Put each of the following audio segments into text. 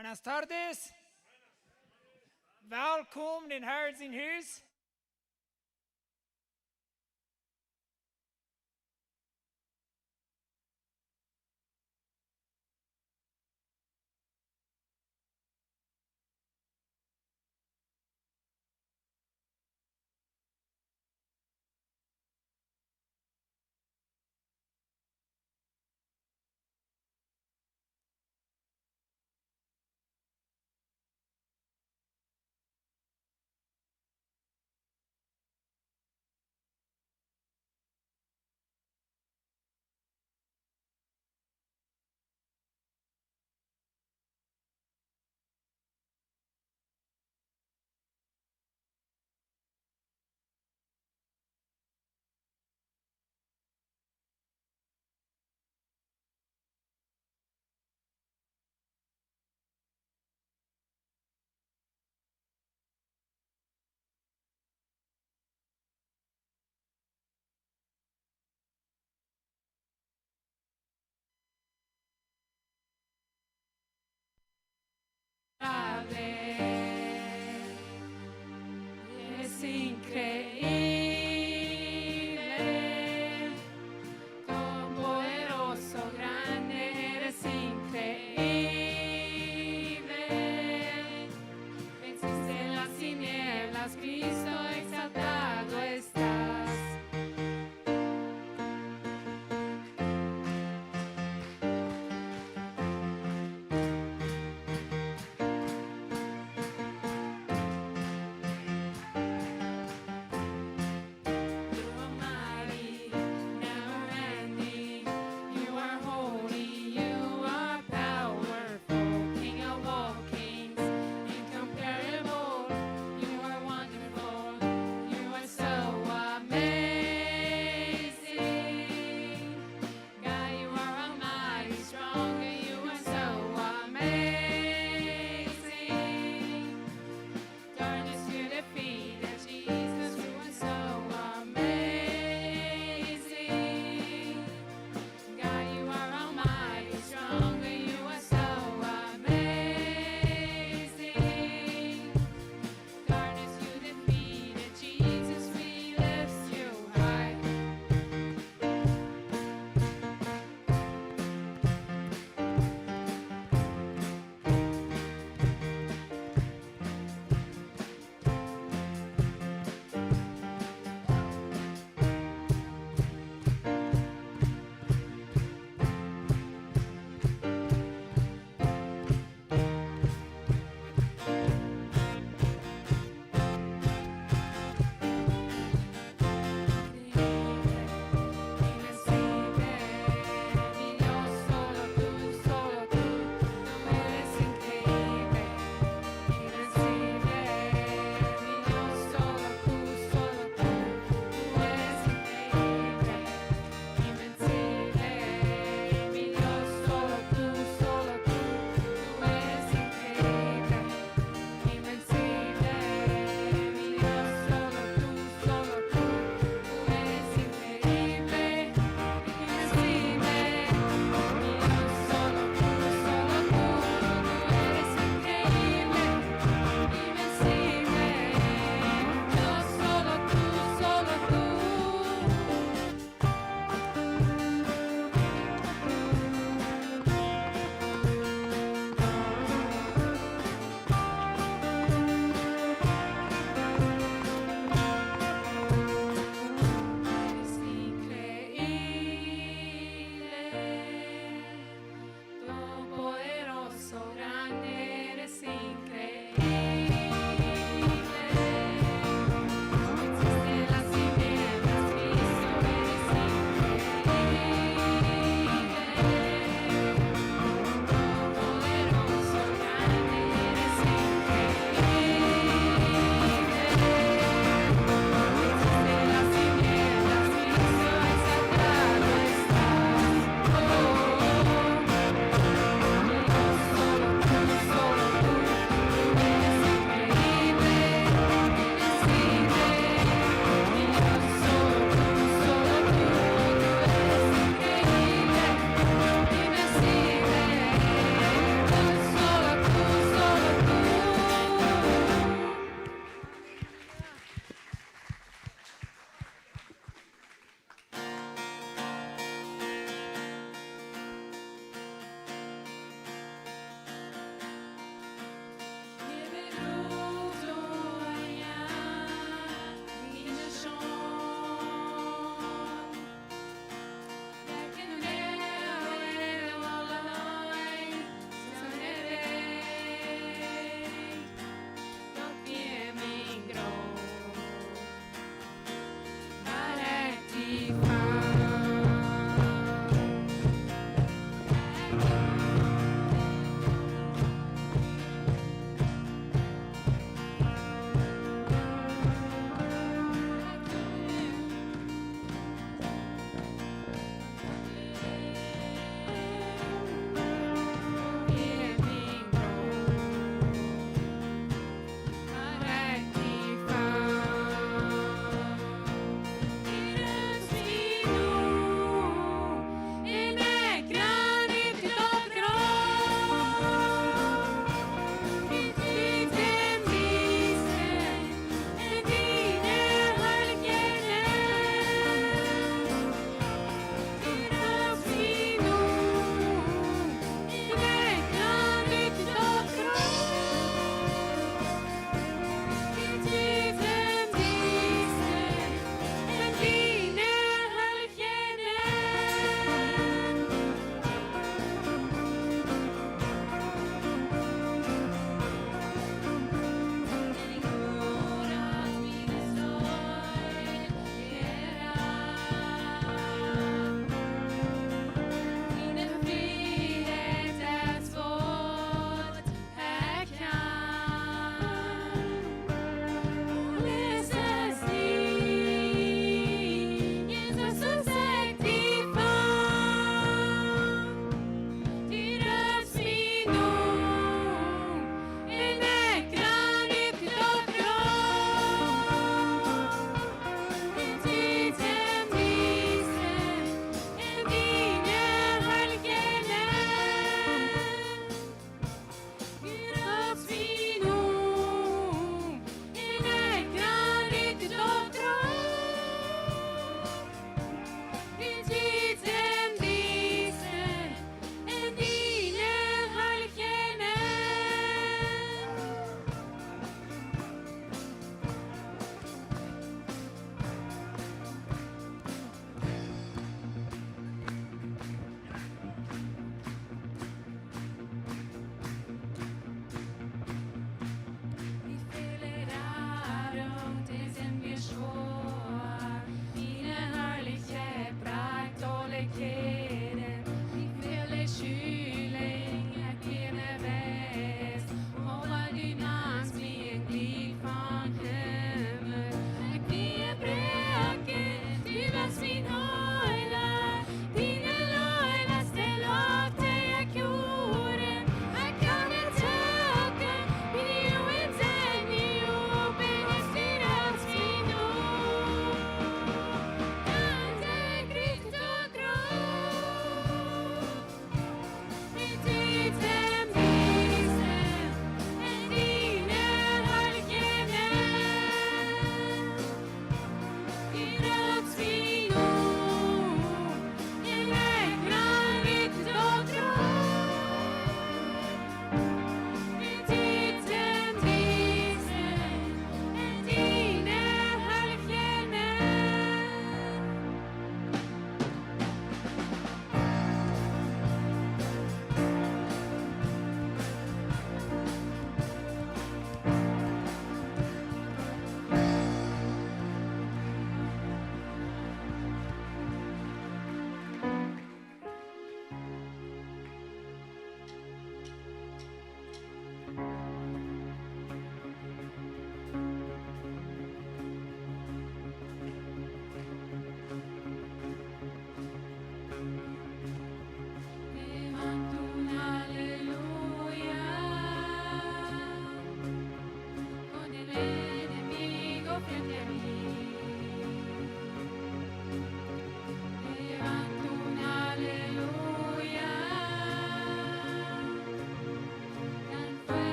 Buenas tardes. Welkom in Herzenhuis.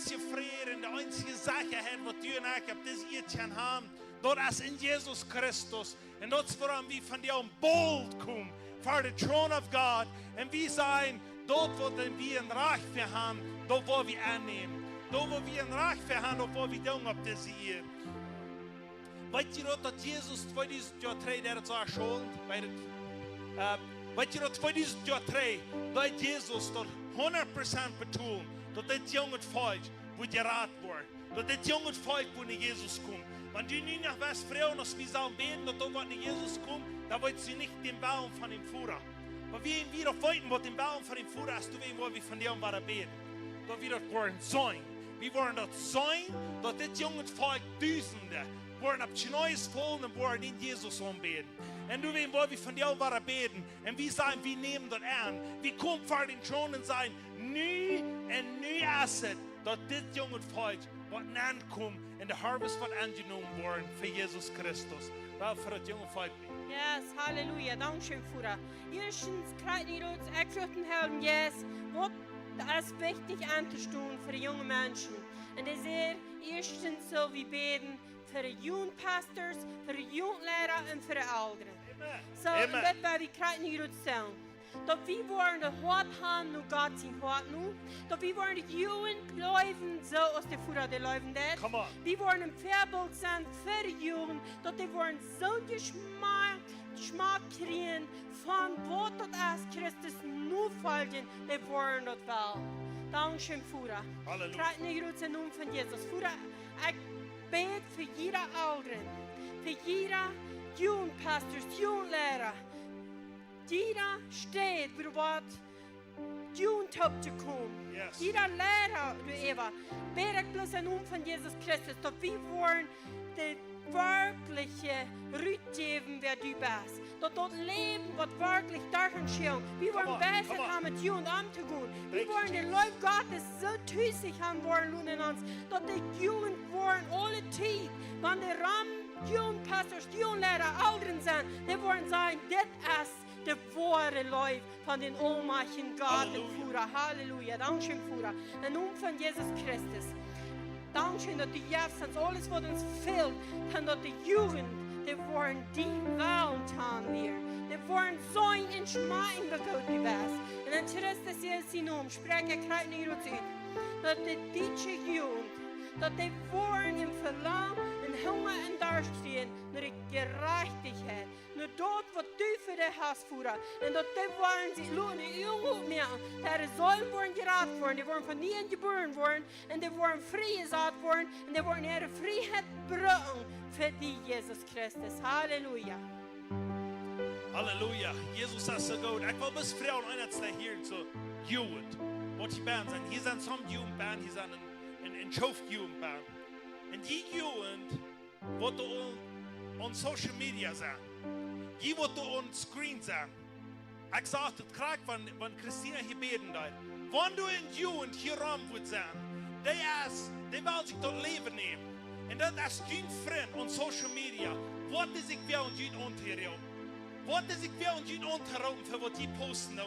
einzige vrede en de einzige zekerheid wat u en ik op deze earth gaan hebben, dat is in Jezus Christus. En dat is waarom we van jou bold komen voor de throne of God. En we zijn, dat wat we een recht voor hebben, dat wat we aannemen. Dat wat we een recht voor hebben, dat wat we doen op deze earth. Weet je dat Jezus 2000 jaar terug dat het zo schuld? Weet je dat 2000 jaar terug dat Jezus dat 100% betoelt dat dit jonge volk wordt geraad wordt. Dat dit jonge volk wordt naar Jezus komt. Want die nu nog was vrouwen als we zouden beten dat wat naar Jezus komt, dan wordt ze niet den Baum van dem Führer. Maar wie wieder weten wat den Baum von dem Führer ist, du weißt, wo wir von dem waren beten. Dat wir das wollen sein. Wir wollen das sein, dass dit jonge volk Duizenden worden op je neues volgen en worden in Jezus aanbeden. En nu weten we van jou waren beten. En wie zijn, wie nemen dat aan. Wie komen voor den troon en zijn, nu en nu is het, dat dit jonge volk wat aankomt en de harvest wat aangenomen worden voor Jezus Christus. Wel voor het jonge volk. Yes, halleluja. Dankschön, Führer. Erstens, Kreitenrot, Eckfruchten helfen, yes. Wat is wichtig an zu tun für junge Menschen. Und das ist erstens so wie beten für die Jugendpastors, für die Jugendlehrer und für die Älteren. So, und das war wie Kreitenrot sagen. Dat we worden de hart haben, nu Gott sein hart nu. Dat we worden die Jugend leuven, so als de Führer de leuven dat. Come on. We worden een voorbeeld zijn voor de Jugend. Dat die worden zo'n Geschmack kriegen von wat dat als Christus nu volgen, die worden dat wel. Dankeschön, Führer. Halleluja. Krijg niet groot in naam van Jezus. Führer, ik bid voor jeder Ouderen, voor jeder Jugendpastors, Jugendlehrer. Jeder steht, wo wat Jugend hat zu kommen. Yes. Jeder Lehrer, du Eva, bete ich bloß in Namen von Jesus Christus, dass wir wollen die wirkliche Rüt geben, wer du bist. Dass das Leben, was wirklich darin steht, wir wollen besser haben mit Jugend anzugehen. Wir wollen die Leute Gottes so tüßig haben wollen in uns, dass die Jugend wollen alle Zeit, wenn die Jugendpastors, Jugendlehrer, Älteren sind, die wollen sagen, das ist de wahre Leute von den Ohnmachten Gott, den Führer. Halleluja. Dankeschön, Führer. In Namen von Jesus Christus. Dankeschön, dass du jetzt uns alles, was uns fehlt, kann dass die Jugend, die wollen die Welt lernen. Die wollen so in Schmein begonnen gewesen. Und in Christus Jesu Namen spreche ich heute nicht aus, dass die deutsche Jugend, dass die wollen im Verlangen, in Hunger und Durst stehen, nach der Gerechtigkeit. Nur dort, wo du für die hast, Führer. Und dort wollen sie lohnen, die Jungen mehr. Die sollen wollen geraten worden, die wollen von ihnen geboren worden, und die wollen frei gesagt worden, und die wollen ihre Freiheit brauchen für die Jesus Christus. Halleluja. Halleluja. Jesus is so goed. Ik wil best vrouwen einheitslich hier zur Jugend. Wat die Band zijn. Hier zijn sommige Jugendband, hier zijn een Schoofjugendband. En die Jugend wordt on social media zijn. Die wordt on screen zijn. Ik zag het graag van Christina hier beden daar. Wanneer du in Jugend hier ram wordt zijn, die wil zich tot leven nemen. En dat is geen vriend on social media. Wat is ik wel in jullie ontheren? Wat is ik wel in jullie ontheren voor wat die posten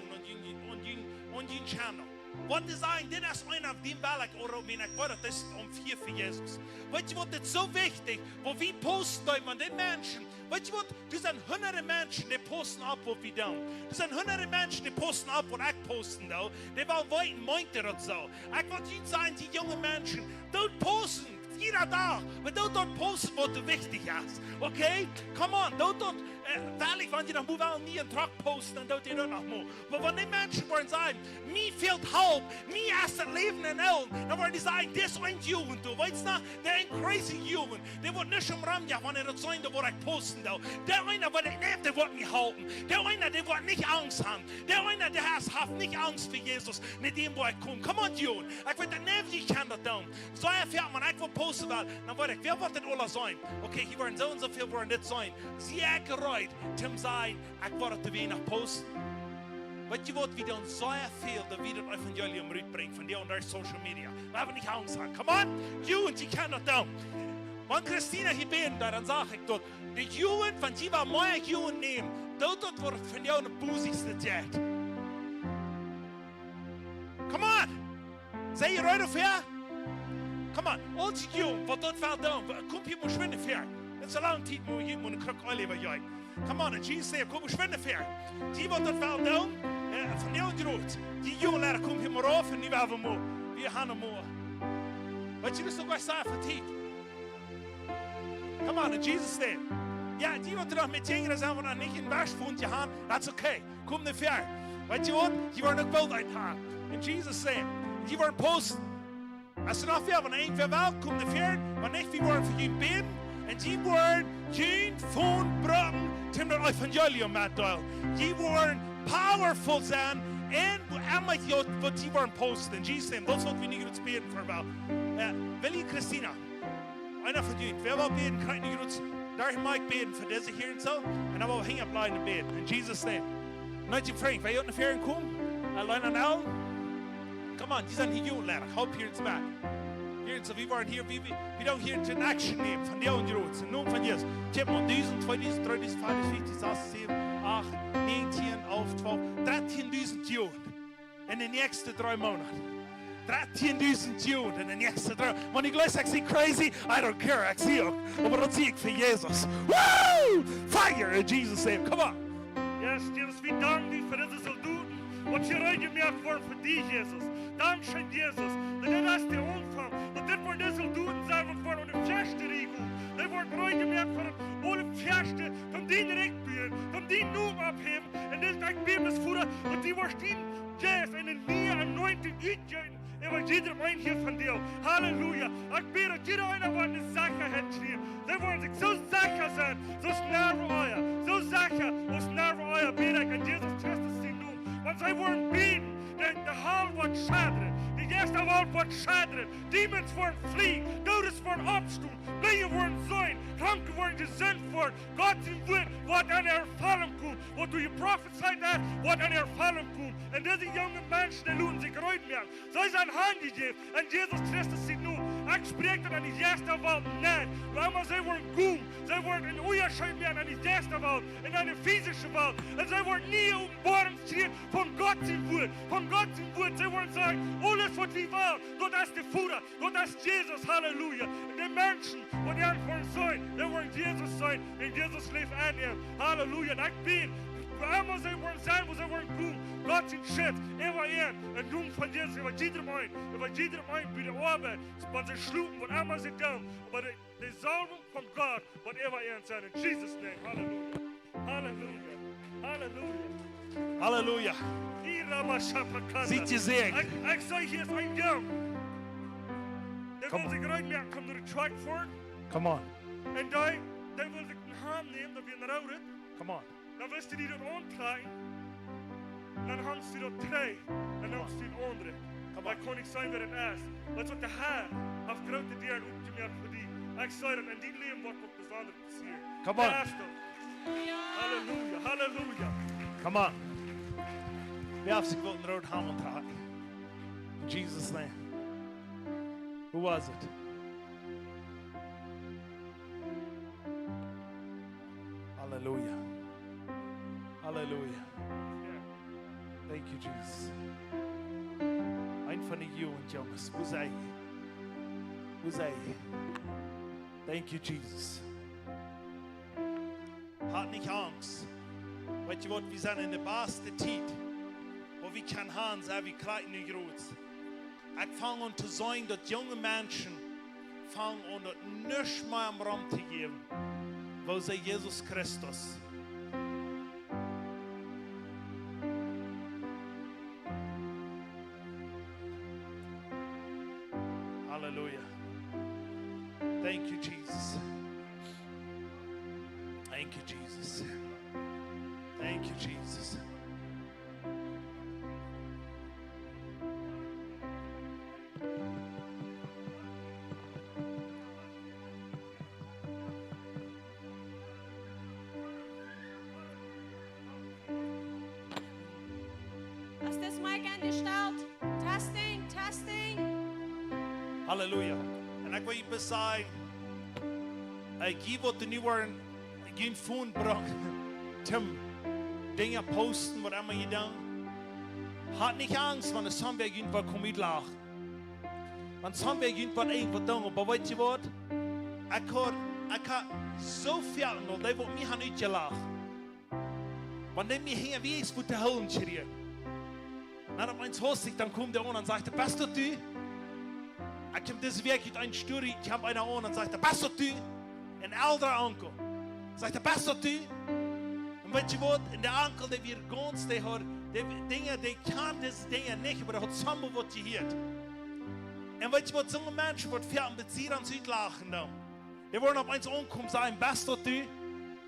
on jullie channel? Wat is eigenlijk, dit is een van die welk Europäer, ik word het om 4 voor Jezus. Weet je wat, het is zo wichtig, wo wir posten van die Menschen. Weet je wat, er zijn honderden mensen die posten op wat we doen. Er zijn honderden mensen die posten op wat ik posten doe. Die wel weten, meint dat zo. Ik wil niet zijn, die jonge mensen, don't posten. Jeder dag, maar dort posten wat wichtig is. Okay? Come on, dort, ehrlich, wenn je dan moet wel niet een truck posten, dan doet je dat nog maar. Maar wanneer die mensen worden zeggen, mij fehlt hoop, mij is het leven in elk, dan worden die zeggen, dit is een jugend, du weißt nog, der een crazy jugend, die wordt niet om ramja, wanneer dat zijn, dat wordt ik posten, du. Der einer, wat ik neef, die wordt niet helpen. Der einer, die wordt niet angst haben. Der einer, die heeft niet angst voor Jezus, met dem, waar ik kom. Come on, jugend. Ik weet dat neef, die kan dat doen. Zo erfährt man, ik wil posten wel, dan word ik, wer wordt dit alle zijn? Okay, hier worden zo en zoveel worden dit zijn. Zie ik gereid, Tim zijn, ik word het te weinig posten. Weet je wat, wie dan zo veel dat we het evangelium uitbrengen van die onder social media. We hebben niet angst aan. Come on, jugend, die kan dat doen. Want Christina hier bent daar, dan zeg ik dat. De jugend, van die waar mij jugend nemen, dat wordt van jou de boezigste tijd. Come on. Zijn je ready voor? Kom on, als jong, wat dat wel doen, kom je moet schwinnen ver. Het is een lange tijd, moet je moet een kruk olie jij. Come on, en Jesus zei, kom schwinnen ver. Die wat dat wel doen, van jou groot. Die jongen leren, kom je maar af en die wel van moe. We gaan hem moe. Weet je, dat is toch wat zei voor tijd. Come on, en Jesus zei, ja, die wat er nog met jongeren zijn, we niet in was vond je gaan, dat is oké. Kom niet ver. Weet je wat? Die waren ook wel uit haar. En Jesus zei, die waren posten. Als er nog veel van één verwel, kom niet ver, maar niet wie waren voor je been. En die waren geen van brachten ten het evangelium uitdelen. Die waren powerful zijn en wat die waren posten. En Jesus zei, dat is wat we niet goed beden voor wel. Wil je Christina? Einer van jullie, wer wil beden, kan niet goed. Daar mag ik beden voor deze hier en zo. En dan wil we hingen blijven beden. En Jesus zei, nooit je Frank, wil je ook naar ver komen? Alleen aan al? Come on, die zijn hier jong leren. Hoop hier in het back. Hier en zo, we waren hier, we don't hier in action nemen van die oude rood. En noem van Jesus. Ik heb maar 1000, 2000, 3000, 5000, 6000, 7, 8, 19, 11, 12, 13.000 jong. In de nächste 3 Monaten. 13.000 Juden in de nächste 3. Want ik lees, ik zie crazy, I don't care, ik zie ook. Maar dat zie ik voor Jezus. Woo! Fire in Jesus' name, come on. Yes, Jesus, we danken dir für diese Soldaten, was hier reingemerkt worden für dich, Jesus. Dankeschön, Jesus. Denn das ist der Umfang. Und das wollen die Soldaten sein, was vor einer Feste regeln. Die wollen reingemerkt von alle Feste, von denen direkt bieten, von denen Numm abheben. Und das ist ein Bibelsfutter. Und die wollen stehen, yes, in den Nähe anointed Ideen. Aber jeder ein hier von dir. Halleluja. Ich bete, dass jeder einer von der Sicherheit schreibt. Sie wollen sich so sicher sein, so schnell wie euer. So sicher, so schnell wie euer. Bete ich an Jesus Christus sie nun. Und sie wollen beten, der Hall wird scheitern. Die erste Welt wird scheitern. Demons wollen fliehen. Todes wollen abstehen. Blinde wollen sein. Kranke wollen gesund werden. Gott sein Wort wird an Erfahrung kommen. Was du geprophezeit hast, wird an Erfahrung kommen. Und diese jungen Menschen, die luden sich reut werden. So ist ein Hand gegeben. Und Jesus Christus sie nun. Ich spreche dann an die erste Welt nicht. Aber sie wollen gut. Sie wollen in Unterschied werden an die erste Welt. In eine physische Welt. Und sie wollen nie umbohren stehen von Gott sein Wort. Von Gott sein Wort. Sie wollen sagen, alles was wir wollen, das ist der Futter. Das ist Jesus. Halleluja. Und die Menschen, die wollen sein, die wollen Jesus sein. Und Jesus lebt an ihnen. Halleluja. Und ich bete, Einmal sie wollen sein, wo sie wollen tun. Gott sind Schätz, immer ihn. Und nun von Jesus, über jedem ein bei der Arbeit, wenn sie schlucken, was einmal sie tun. Aber die Salbung von Gott wird immer ihn sein. In Jesus' name, Halleluja. Halleluja. Halleluja. Halleluja. Sieht ihr sehr? Ich sage, hier ist ein Jung. Der will sich reinmerken, kommt durch den Track vor. Come on. Und der will sich einen Hand nehmen, da wird er raudet. Come on. Dan wist je die dat aankrijgen. Dan hangt je dat twee. En dan is die andere. Maar kon ik zijn waar het is. Dat wat de Heer heeft grote delen opgemerkt voor die. Ik zei dat en die leven wordt op bijzonder plezier. Come on. Halleluja, halleluja. Come on. Wie heeft zich wel een rood hamel tragen? In Jesus' name. Who was it? Hallelujah. Hallelujah. Thank you, Jesus. Ein von den jungen Jungs. Wo sei ich? Wo sei ich? Thank you, Jesus. Hat nicht Angst. Weißt du was, wir sind in der besten Zeit, wo wir kein Hand sind, wie klein und groß. Ich fange an zu sagen, dass junge Menschen fangen an, das nicht mehr am Raum zu geben, weil sie Jesus Christus. Hallelujah. Thank you, Jesus. Thank you, Jesus. Thank you, Jesus. Ist das Mic angestellt? Testing, testing. Halleluja. En ik wil je bezaaien. Ik wat de nieuwe geen phone brengt. Tim, dingen posten, wat immer je dan. Hat nicht Angst, wenn es Samberg irgendwo kommt lachen. dan zijn we junt wat één wat doen. Maar weet je wat? Ik kan zoveel nog, dat wordt mij gaan uitgelachen. Wanneer mir hier wie ist, wo der Helm schrie. Dann hat meins Hostig, dann kommt der an und sagt, Pastor, du? Ich habe das wirklich ein Story, ich habe einer an und sagt, Pastor, du? Ein älterer Onkel. Sagt, Pastor, du? Und weißt du was? Und der Onkel, der wird ganz, der hat Dinge, der kann diese Dinge nicht, aber der hat zusammen was gehört. Und weißt du was? So ein Mensch wird viel mit sich an sich lachen. Die wollen auf eins ankommen und sagen, Pastor, du?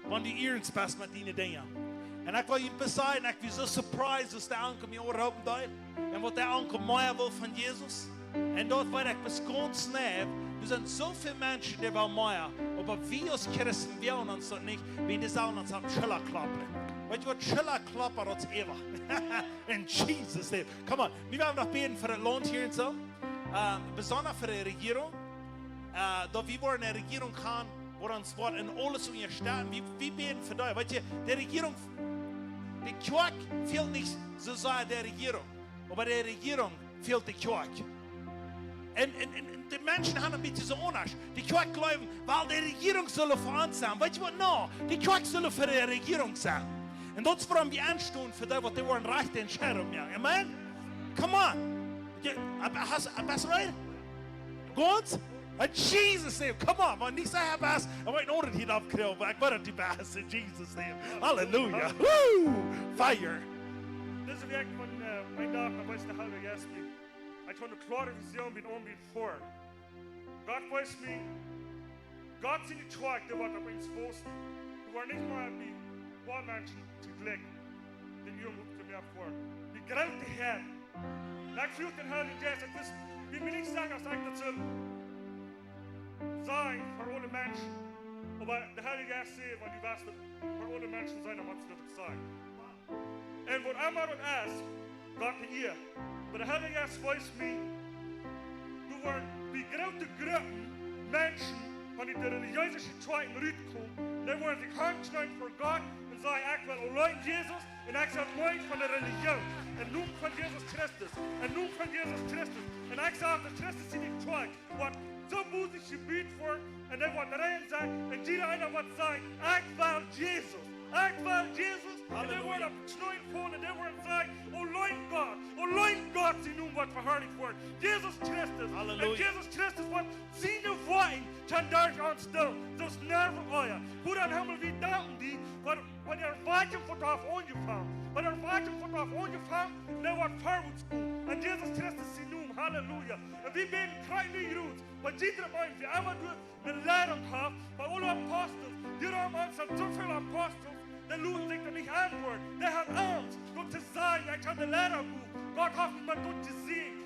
Wenn die irgendwas passt mit diesen Dingen. En ik wil je bezien, ik was zo surprised als de anker me oorhopen deed. En wat de anker meer wil van Jezus. En dat weet ik was ganz snel. Er zijn zoveel mensen die wel meer. Maar wie als Christen willen ons dat niet. Wie die zullen ons aan Schiller klappen. Weet je wat Schiller klappen als eeuwig. In Jesus' name. Come on. Nu gaan we nog beten voor het land hier en zo. Besonders voor de regering. Dat we worden een regering gaan. Waar ons wordt in alles in je staat. Wie beten voor dat. Weet je, de regering. Die Kirche fehlt nicht so sehr der Regierung, aber der Regierung fehlt die Kirche. Und die Menschen haben ein bisschen so anders. Die Kirche glauben, weil die Regierung soll für uns sein. Weißt du was? No, die Kirche soll für die Regierung sein. Und das brauchen wir anstehen für das, was die wollen rechte Entscheidung machen. Amen? Come on. Hast du recht? Gut? In Jesus' name, come on, man. Nicht sagen, Bass, ich wollte einen Untertitel aufkriegen, aber ich werde die Bass in Jesus' name. Halleluja. Woo! Fire. Das ist wirklich mein Tag, da weiß der halbe Jahr mir. Ich habe eine klare Vision mit um mit vor. Gott weiß mir, Gott sind die Tag, der wird auf uns wussten. Wir waren nicht mal wie Menschen zu glück. Den Jungen zu mir vor. Wie graut der Herr. Ich fühle den Herrn in Jesus. Ich will nicht sagen, dass ich dazu sein für alle Menschen. Aber der Heilige Geist sieht, weil die was für alle Menschen sein, was sie das sagen. Und was einmal und erst, Gott hier. Aber der Heilige Geist weiß mir, du wirst wie große Gruppen Menschen, wenn die religiöse Zweiten rüberkommen, dann wollen sich handschneiden vor Gott und sagen, ich will allein Jesus und ich sage nicht von der Religion. Und nun von Jesus Christus. Und nun von Jesus Christus. Und ich sage, der Christus ist nicht Zweig. So muss ich Gebet vor, und dann wird rein sein, und jeder einer wird sagen, ich will Jesus. Ich will Jesus. Und dann wird er schneiden vor, und dann wird er sagen, oh Leut Gott, sie nun wird verherrlicht worden. Jesus Christus. Halleluja. Und Jesus Christus wird seine Worte dann durch uns tun. Das nerven euer. Wo dann haben wir danken die, weil der Wartung von drauf angefangen. Weil der Wartung von drauf angefangen, dann wird vorwärts kommen. Und Jesus Christus sie nun. Halleluja. Und wir werden keine Juden. Weil jeder meint, wir einmal durch eine Leitung haben, bei allen Aposteln, jeder haben uns so viele Apostel, der luden sich da nicht antworten. Der hat Angst, Gott zu sagen, ich habe eine Leitung gut. Gott hat mich mal gut gesehen.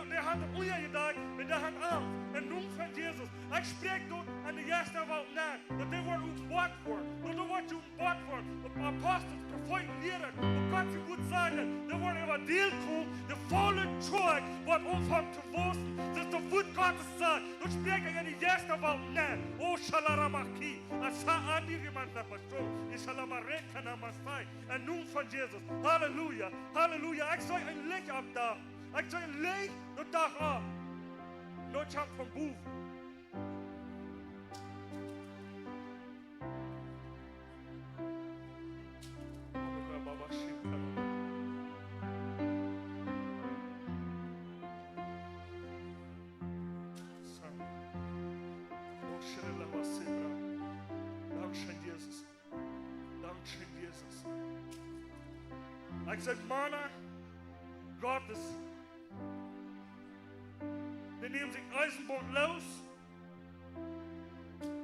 Der hat unja gedacht, und der hat Angst. Und nun von Jesus. Ich spreche dort an die erste Welt nach. Und der wird uns Wort vor. Und da wird uns Wort vor. Und Apostel, Propheten, Lehrer. Und Gott für gut sagen, der wird über den kommen, der volle Trug wird umfangen zu wussten. Das ist der Wort Gottes sagt. Und spreche ich an die erste Welt nach. Oh, Shalaramaki. Asa andi jemand nach Pastor. Ich Shalamareka namasai. Und nun von Jesus. Halleluja. Halleluja. Ich soll ein Licht ab da. Ik zeg, leeg de dag af. Nooit hangt van boven. Dankzij Jezus. Dankzij Jezus. Ik zeg, Mana, Gottes. Die nehmen sich Eisenbahn los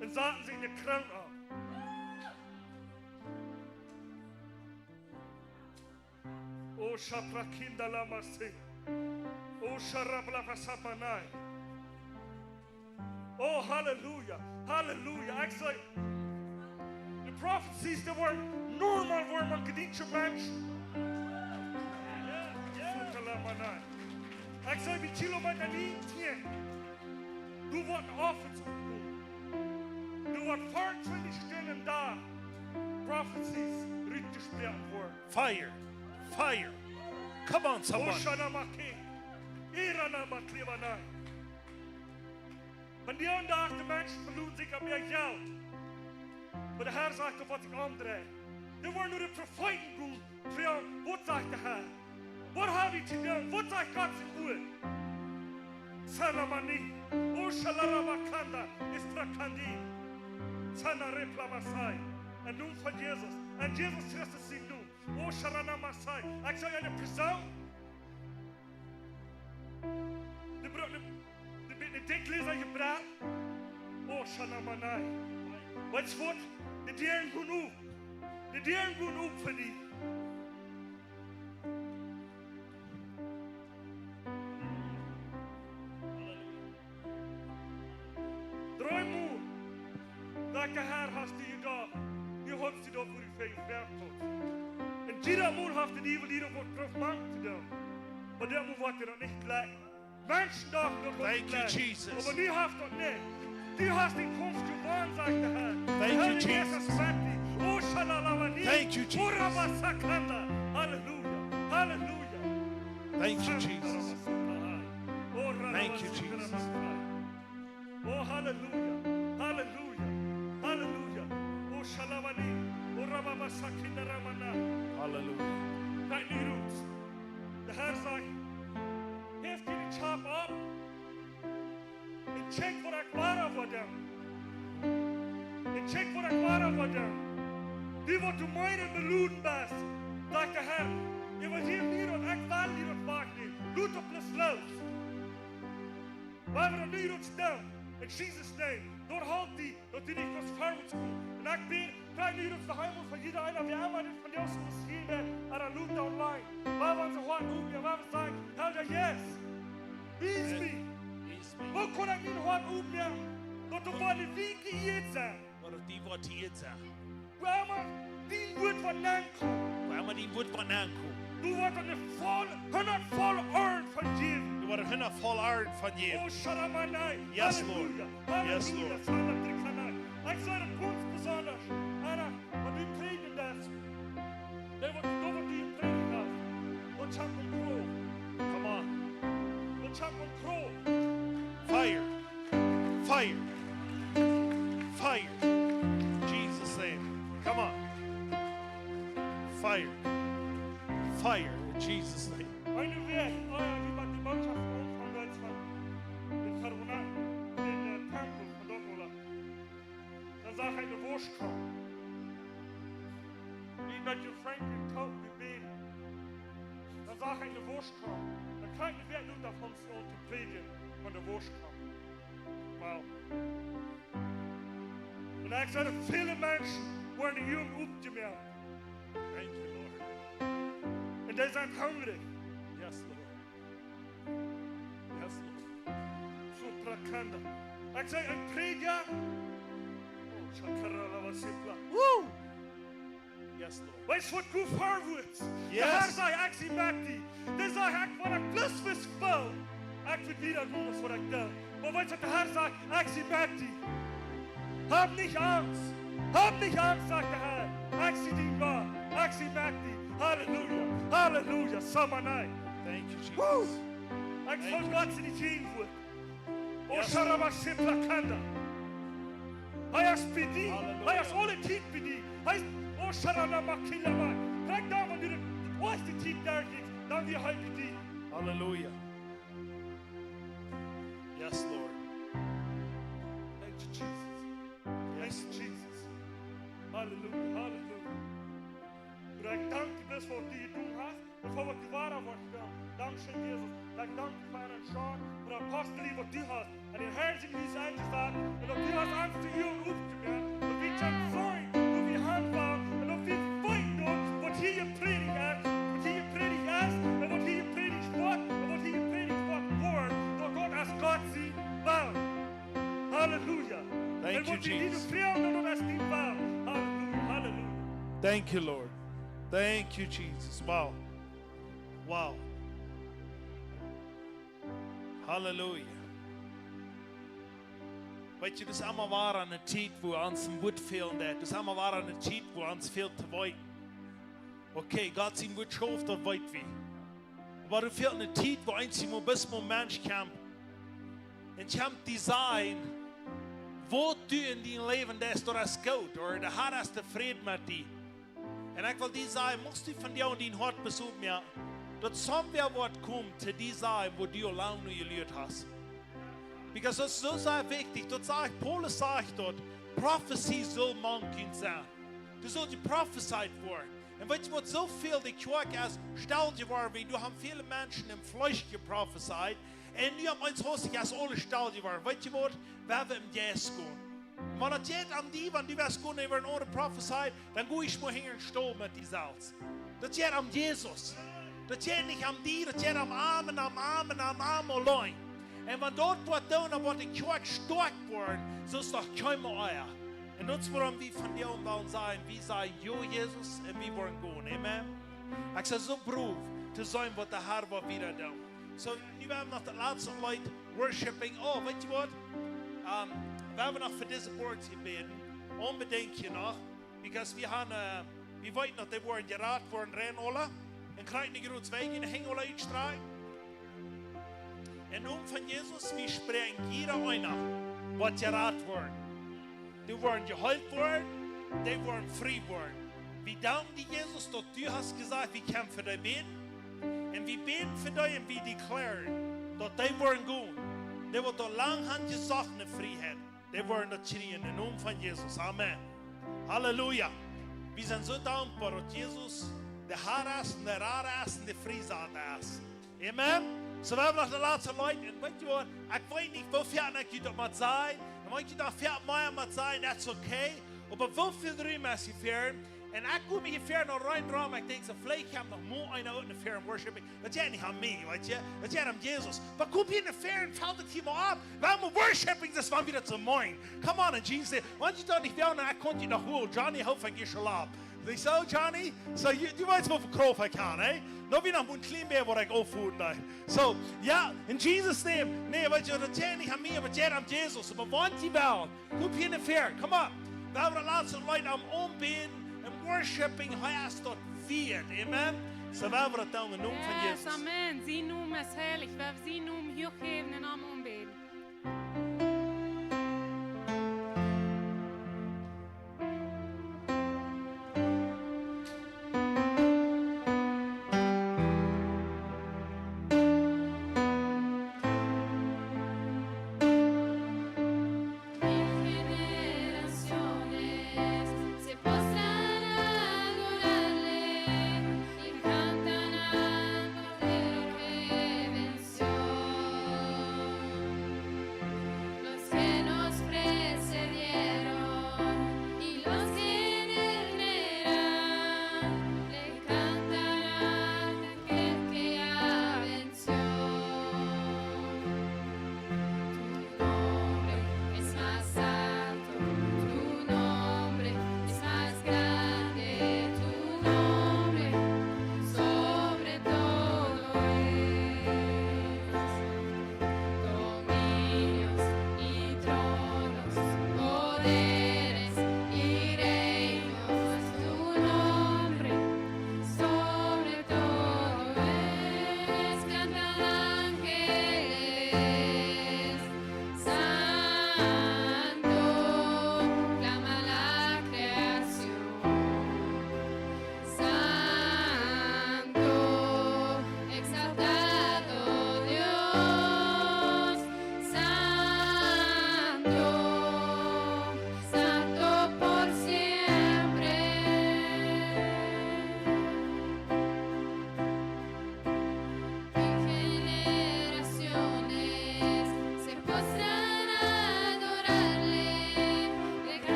und saten sie in den Kran ab. Oh, Shaprakinda Lamase. Oh, Sharablavasamanai. Oh, Halleluja. Halleluja. Ich sage, die prophecies, die waren normal, waren man gediente Menschen. Ik zei, wie kilometer niet hier. Du wordt offen zu tun. Du wordt 24 Stunden da. Prophecies rütgesperrt worden. Fire. Fire. Come on, someone. Oshanamake. Iranamaklivana. Vandaag de mensen verloren zich aan meer geld. Maar de Heer zegt op wat ik omdraai. Er worden nu de profeten goed. Wat zegt de Heer? Wat heb ik te doen? Wat zegt God zijn goed? Sanamani. O Shalarabakanda. Is Trakandi. Sana Replamasai. En noem van Jezus. En Jezus Christus zien doen. O Sharanamasai. Ik zou je in een persoon. De dichtlezer gebracht. O Shanamanai. Wat is wat? De dieren genoeg. De dieren genoeg voor die. Draai moe. Dat de Heer hast die dag. Die houdt zich op voor die vijf werkt. En die dat moe heeft die wil hier voor terugmaken te doen. Maar dat moet wat er dan niet lijkt. Menschen dachten dat wat Thank you, lijkt. Jesus. Maar die heeft dat niet. Die hast die komst gewonnen, sagt der Herr. Thank you, Jesus. Oh, Shalalavani. Thank you, Jesus. Oh, Rabasakanda. Hallelujah. Hallelujah. Thank you, Jesus. Oh, Thank you, Jesus. Oh, hallelujah. Hallelujah. Hallelujah. Oh, Shalavani. Oh, Rababasakinda Ramana. Hallelujah. Kijk nu, Roots. De Herr zegt, heeft je die chap op? En check wat ik waar voor hem. En check wat ik waar voor hem. Die wat du meine beloeden bent, zegt de Herr. Je wil hier niet wat ik wel niet wat wacht niet. Loot op de sloot. Waar we nu wat staan. In Jesus' name. Doorhoud die, dat die niet was verwoord komt. En ik ben, krijg nu dat de hemel van ieder een. We hebben dit van jou zo misschien aan een loot online. Waar we onze hart opnemen, waar we zeggen, Herr, yes. Wie is wie? Hoe kon ik niet hard opnemen? Dat er van de week geëerd zijn. Maar die wordt hier zijn. Waar maar die wordt van aankomen. Waar die wordt van aankomen. Du wordt een vol ord van je. Du wordt een vol aard van je. Oh, Sharamanai. Yes, Lord. Halleluja. Yes, Lord. Ik zei het ganz besonders. Anna, maar die predigen dat. Dat wordt die predigen. Wat chap en kroon. Come on. Wat chap en kroon. Fire. Fire. Fire. Jesus' name. Come on. Fire. Fire in Jesus' name. Eine Weg, die man die Mannschaft von Deutschland in Karunat, in Tempel von Dongola. Dann sag ich, eine Wurst kommt. Wie mit dem Franklin Coat gebeten. Dann sag ich, eine Wurst kommt. Dann kann ich nicht nur davon so zu predigen, von der Wurst kommt. Wow. Und ich sage, viele Menschen werden jung aufgemerkt. Thank you, Lord. Und die sind hungrig. Yes, Lord. Yes, Lord. Suprakanda. Ik zei een prediker. Oh, Chakarala was simpel. Woo! Yes, Lord. Weet je wat goed voorwoord? Yes. De Heer zei, ik zie met die. Dan zei ik, wat ik plus wist wil. Ik weet niet dat doen is wat ik doe. Maar weet je wat de Heer zei? Ik zie met die. Hab niet angst. Hab niet angst, sagt de Heer. Ik zie die waar. Ik zie met die. Halleluja. Halleluja. Samanai. Thank you, Jesus. Woo! Ik voel God in die geen voor. O Sharabashipla Kanda. Hij is PD. Hij is alle tijd PD. Hij is O Sharanamakilama. Kijk dan wanneer de eerste tijd daar is, dan weer hij PD. Hallelujah. Yes, Lord. Thank you, Jesus. Thank you, Jesus. Halleluja. Halleluja. Maar ik dank je best voor wat je doen hast. En voor wat je waar wordt gedaan. Dankzij Jezus. Ik dank je voor een Sean. Voor de apostel wat die had. En in herzen die is eingezet. En dat die had angst te hier opgemerkt. Dat wie kan zijn. Dat wie handbouw. En dat wie feit doen. Wat hier je predigt is. Wat hier je predigt is. En wat hier je predigt wordt. En wat hier je predigt wordt. Door God als God ziet. Wel. Halleluja. Thank En you, wat je niet Jesus. vreemd dan als die wel. Halleluja. Halleluja. Thank you, Lord. Thank you, Jesus. Wow. Wow. Halleluja. Weet je, dat is allemaal waar aan de tijd waar ons een woord fehlen deed. Dat is allemaal waar aan de tijd waar ons veel te weten. Oké, God zijn woord schoof, dat weet we. Maar er fehlt een tijd waar ons een best moment kamp. En je hebt design. Wat du in din leven des door is goed. Of de Heer is tevreden met die. En ik wil die zeggen, moest du van jou in din hart bezoeken, ja. Dat somewhere wat komt te die zijn, wo du lang nu geleerd hast. Because dat is zo sehr wichtig. Dat sagt, Paulus sagt dort, Prophecy soll man kind sein. Du sollst geprophesied worden. Und weißt du, was so viel die Kirche als stell dir war, wie du haben viele Menschen im Fleisch geprophesied. Und du hast uns hostig als alle stell dir war. Weißt du was? Wer wir im Jes gehen. Wenn das geht an die, wenn du wirst gehen über eine prophesied, dann gehe ich mal hin und stehe mit die Salz. Das geht am Jesus. Das geht nicht am die, das geht am Armen allein. Und wenn dort wird tun, dann wird die Kirche stark worden, so ist doch kein mehr euer. Und das wollen wir von dir wollen sein, wie sei jo Jesus und wir wollen gehen. Amen. Ich sage so Beruf, zu sein, was der Herr wird wieder tun. So, wir haben noch die letzten Leute worshipping. Oh, weißt du was? Wir haben noch für diese Boards gebeten. Unbedingt hier noch. Because wir haben, wir wollten noch, die wurden geraten worden, rennen alle. Und kriegen die große Wege, und hängen alle uitstrahlen. En van Jesus, wir sprechen jeder einer, was geraten worden. Die worden geholt worden, die worden frei worden. Wir danken dir, Jesus, dass du hast gesagt, wir können für dich beten. Und wir beten für dich und wir deklarieren, dass die worden gut. Die wird doch lang haben gesagt, eine Freiheit. Die werden das schreien im Namen von Jesus. Amen. Halleluja. Wir sind so dankbar, dass Jesus der Herr ist, der Rat ist und der Friesat ist. Amen. So, wir haben noch die letzten Leute. Und weißt du was? Ich weiß nicht, wofür ich das mal sein. Und wenn ich das für mehr mal sein, das ist okay. Aber wofür drüben ist die Ferien? Und ich komme hier fern noch rein dran. Ich denke, so, vielleicht haben noch mehr einer unten Ferien worshiping. Das geht nicht an mich, weißt du? Das geht an Jesus. Aber komm hier in die Ferien, fällt das hier mal ab. Wir haben worshiping, das war wieder zu morgen. Come on, and Jesus said, wenn ich das nicht will, dann konnte ich noch holen. Johnny, hoffe ich schon ab. Ich so, Johnny, so, du weißt, wofür Kraft ich kann, eh? Noch wie noch ein klein Bär, wo ich aufhören darf. So, ja, in Jesus' name. Nee, weißt du, das geht nicht an mir, aber das geht an Jesus. Aber wenn die wollen, komm hier in die Ferien, come on. Wir haben die letzten Leute am Umbeten. Worshipping heißt dort wird. Amen. Så vad var det om nom från Yes, Jesus? amen. Sin nom är helig. Väv sin nom hyr namn ombed. Cantan a correr que venció.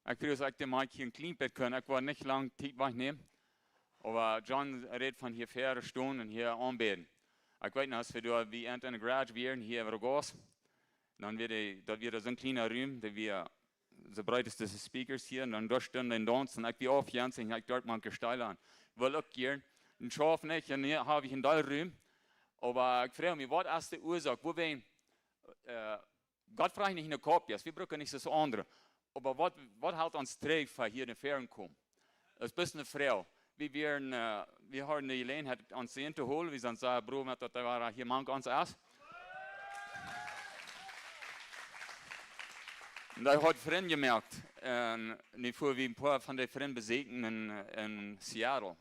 Ik wil ook de Mike hier een klein bit kunnen. Ik wil niet lang tijd wegnemen. Aber John redet von hier 4 Stunden hier aanbeden. Ik weet nog, als we door wie in de garage wären, hier in Rogos, dann wird so ein kleiner Raum, da wir so breiteste Speakers hier, und dann durchstehen den Dance, und ich bin auf Jens, und ich dort mal gesteil an. Will auch gehen, und schaff nicht, und hier habe ich einen Raum. Aber ich frage mich, was ist die Ursache? Wo wir, Gott fragt nicht in der Kopie, wir brauchen nicht das andere. Aber was hält uns trägt, für hier in die Ferien kommen? Das ist eine Frau. Wir haben die Gelegenheit, uns zu holen, wir sind so, Bruder, das war hier manch uns erst. Und da hat Freund gemerkt, nicht vor wie ein paar von den Freunden besegnen in Seattle.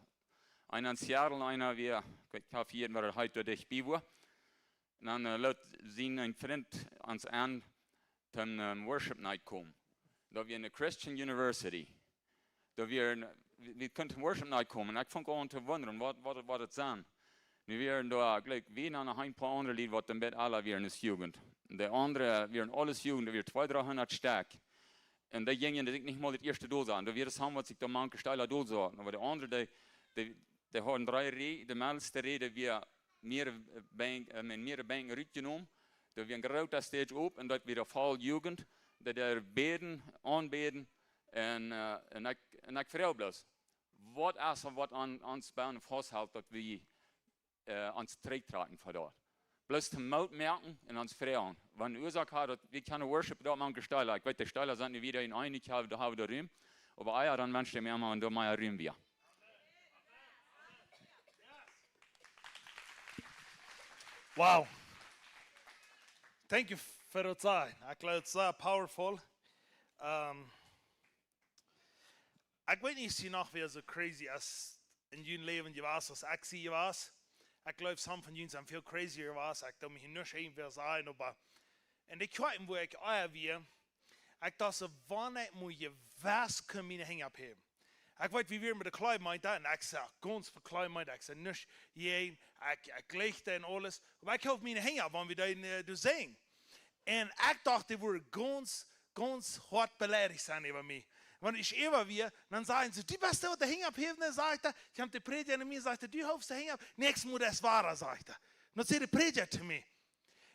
Einer in Seattle, einer ich hoffe, jeden war heute durch Biwa. Und dann lässt sie ein Freund uns an, zum Worship Night kommen. Da wir in der Christian University, da wir könnten Worship Night kommen. Und ich fange an zu wundern, was das sein. Wir werden da gleich wie noch ein paar andere Lieder, was dann mit aller wir in der Jugend. Und der andere, wir in alles Jugend, da wir 200-300 stark. Und die gingen das nicht mal das erste Dose an. Da wir das haben, was sich da manche steiler Dose hatten. Aber der andere, der haben 3 Reden, der meiste Rede, wir mehrere Bänken rübergenommen. Da wir ein großer Stage auf und dort wieder voll Jugend. Da der beten, anbeten. Und ich frage bloß, was ist, was uns bei uns festhält, dass wir uns tragen von dort. Bloß zum Mut merken und uns fragen. Wenn die Ursache hat, dass wir keine Worship dort machen Gesteiler. Ich weiß, die Steiler sind nicht wieder in einig, da haben wir Rühm. Aber ja, dann wünsche ich mir mal, und da mal Rühm wir. Wow. Thank you for that time. I glaube, it's powerful. Ich weiß nicht, sie noch wer so crazy als in ihrem Leben was ich sie was. Ich glaube, some von ihnen sind viel crazier was. Ich glaube, mich nicht irgendwer sein, aber und ich weiß, wo ich euer wir, ich dachte, wann ich mir was können wir hängen abheben. Ich weiß, wie wir mit der Kleinmeid da, und ich sage, ganz für Kleinmeid, ich sage nicht, ich lege da und alles, aber ich kaufe mir hängen ab, wenn wir da sehen. Und ich dachte, die würden ganz hart beleidigt sein über mich. Wenn ich immer wir, dann sagen sie, du bist der, der hängen abheben, dann sagt er, ich habe die Prediger an mir, sagt er, du hoffst, der hängen ab, nächstes Mal das wahrer, sagt er. Dann sagt der Prediger zu mir.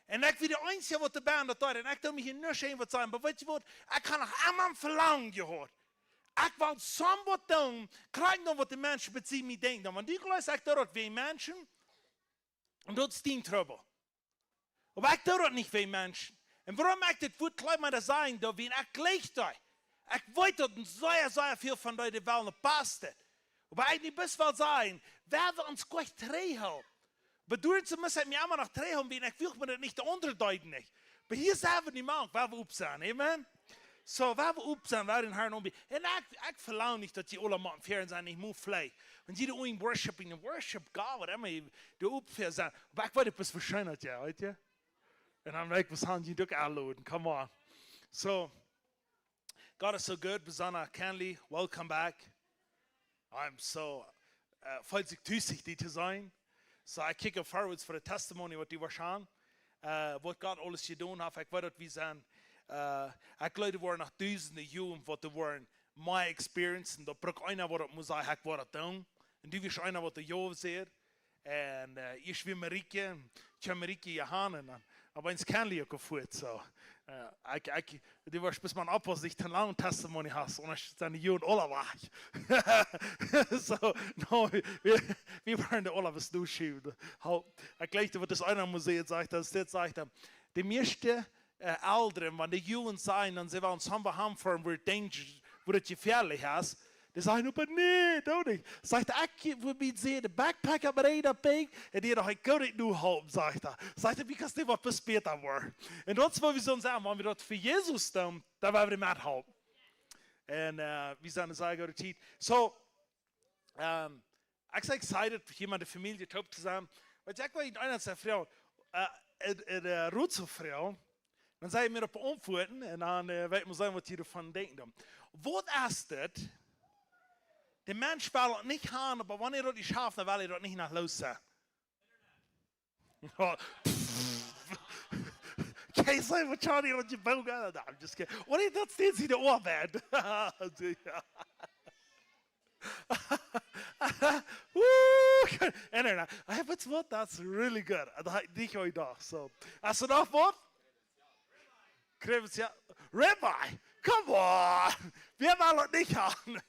Und ich bin der Einzige, der die Band hat, und ich darf mich hier nicht irgendwas sagen, aber weißt du was, ich kann noch einmal verlangen gehört. Ich will somewhat tun, kriegen dann, was die Menschen beziehen, mich denken. Wenn die gleich sagt, dort wie Menschen, und dort ist die Trouble. Aber ich tue das nicht wie Menschen. Und warum ich das wird gleich mal sagen, da wie ich gleich da. Ich weiß, dass sehr viel von euch die Welt passt. Aber ich nicht bis will sagen, wer wir uns gleich drehen. Bedeutet zu müssen, wir immer noch drehen, wie ich will mir das nicht unterdeuten nicht. Aber hier sagen wir nicht mal, wer wir upsehen, amen? So, wer wir upsehen, wer den Herrn umbieten. Und ich verlange nicht, dass die alle mal im Fernsehen nicht mehr vielleicht. Und jeder in Worshiping, Worship God, was immer die upfern sind. Aber ich weiß, etwas verschönert, ja, weißt du? Und dann merke ich, was haben die doch anladen, come on. So, God is so good, Besana Kenley, welcome back. I'm so, falls ich tüßig, die zu sein. So, I kick up forwards for the testimony, what die wahrscheinlich, what God alles getan hat. Ich weiß, dass wir sind, ich glaube, die waren nach tausenden Jahren, was die waren, my experience, und da braucht einer, was muss sagen, ich war das tun. Und du wirst einer, was der Jov sieht. Und ich will Marike, ich habe Marike Johannen, aber ins Kenley auch geführt, so. Du warst bis man ab, was ich den langen Testimony hast, und ich dann die Juden alle war. So, no, wir waren alle was durchschieben. Ich glaube, was das einer Museum sagt, das sagt, die meisten Älteren, wenn die Juden sagen, dann sie waren zusammen haben, wo das gefährlich ist, die sagen, aber nee, doch nicht. Sagt er, ich will sehen, der Backpacker bereit abbiegen, und die doch, ich kann nicht nur halten, sagt er. Sagt er, because die was bis später war. Und das, was wir so sagen, wenn wir das für Jesus tun, dann werden wir mithalten. Und wir sind sehr gut. So, ich bin excited, jemand der Familie top zu sein. Weil ich war in einer Frau, eine Rutschfrau, dann sagen wir auf Umfuhren, und dann wird man sagen, was die davon denken. Was ist das? Der Mensch will das nicht haben, aber wenn das nicht schafft, dann will er das nicht nach Hause sein. Kan je zeggen wat Johnny wat je boog aan? No, I'm just kidding. Wat is dat steeds in de oorband? Woo! En daarna, weet je wat? That's really good. Die ga je nog. So, als er nog wat? Krevens, ja. Rabbi, come on. We hebben het niet aan.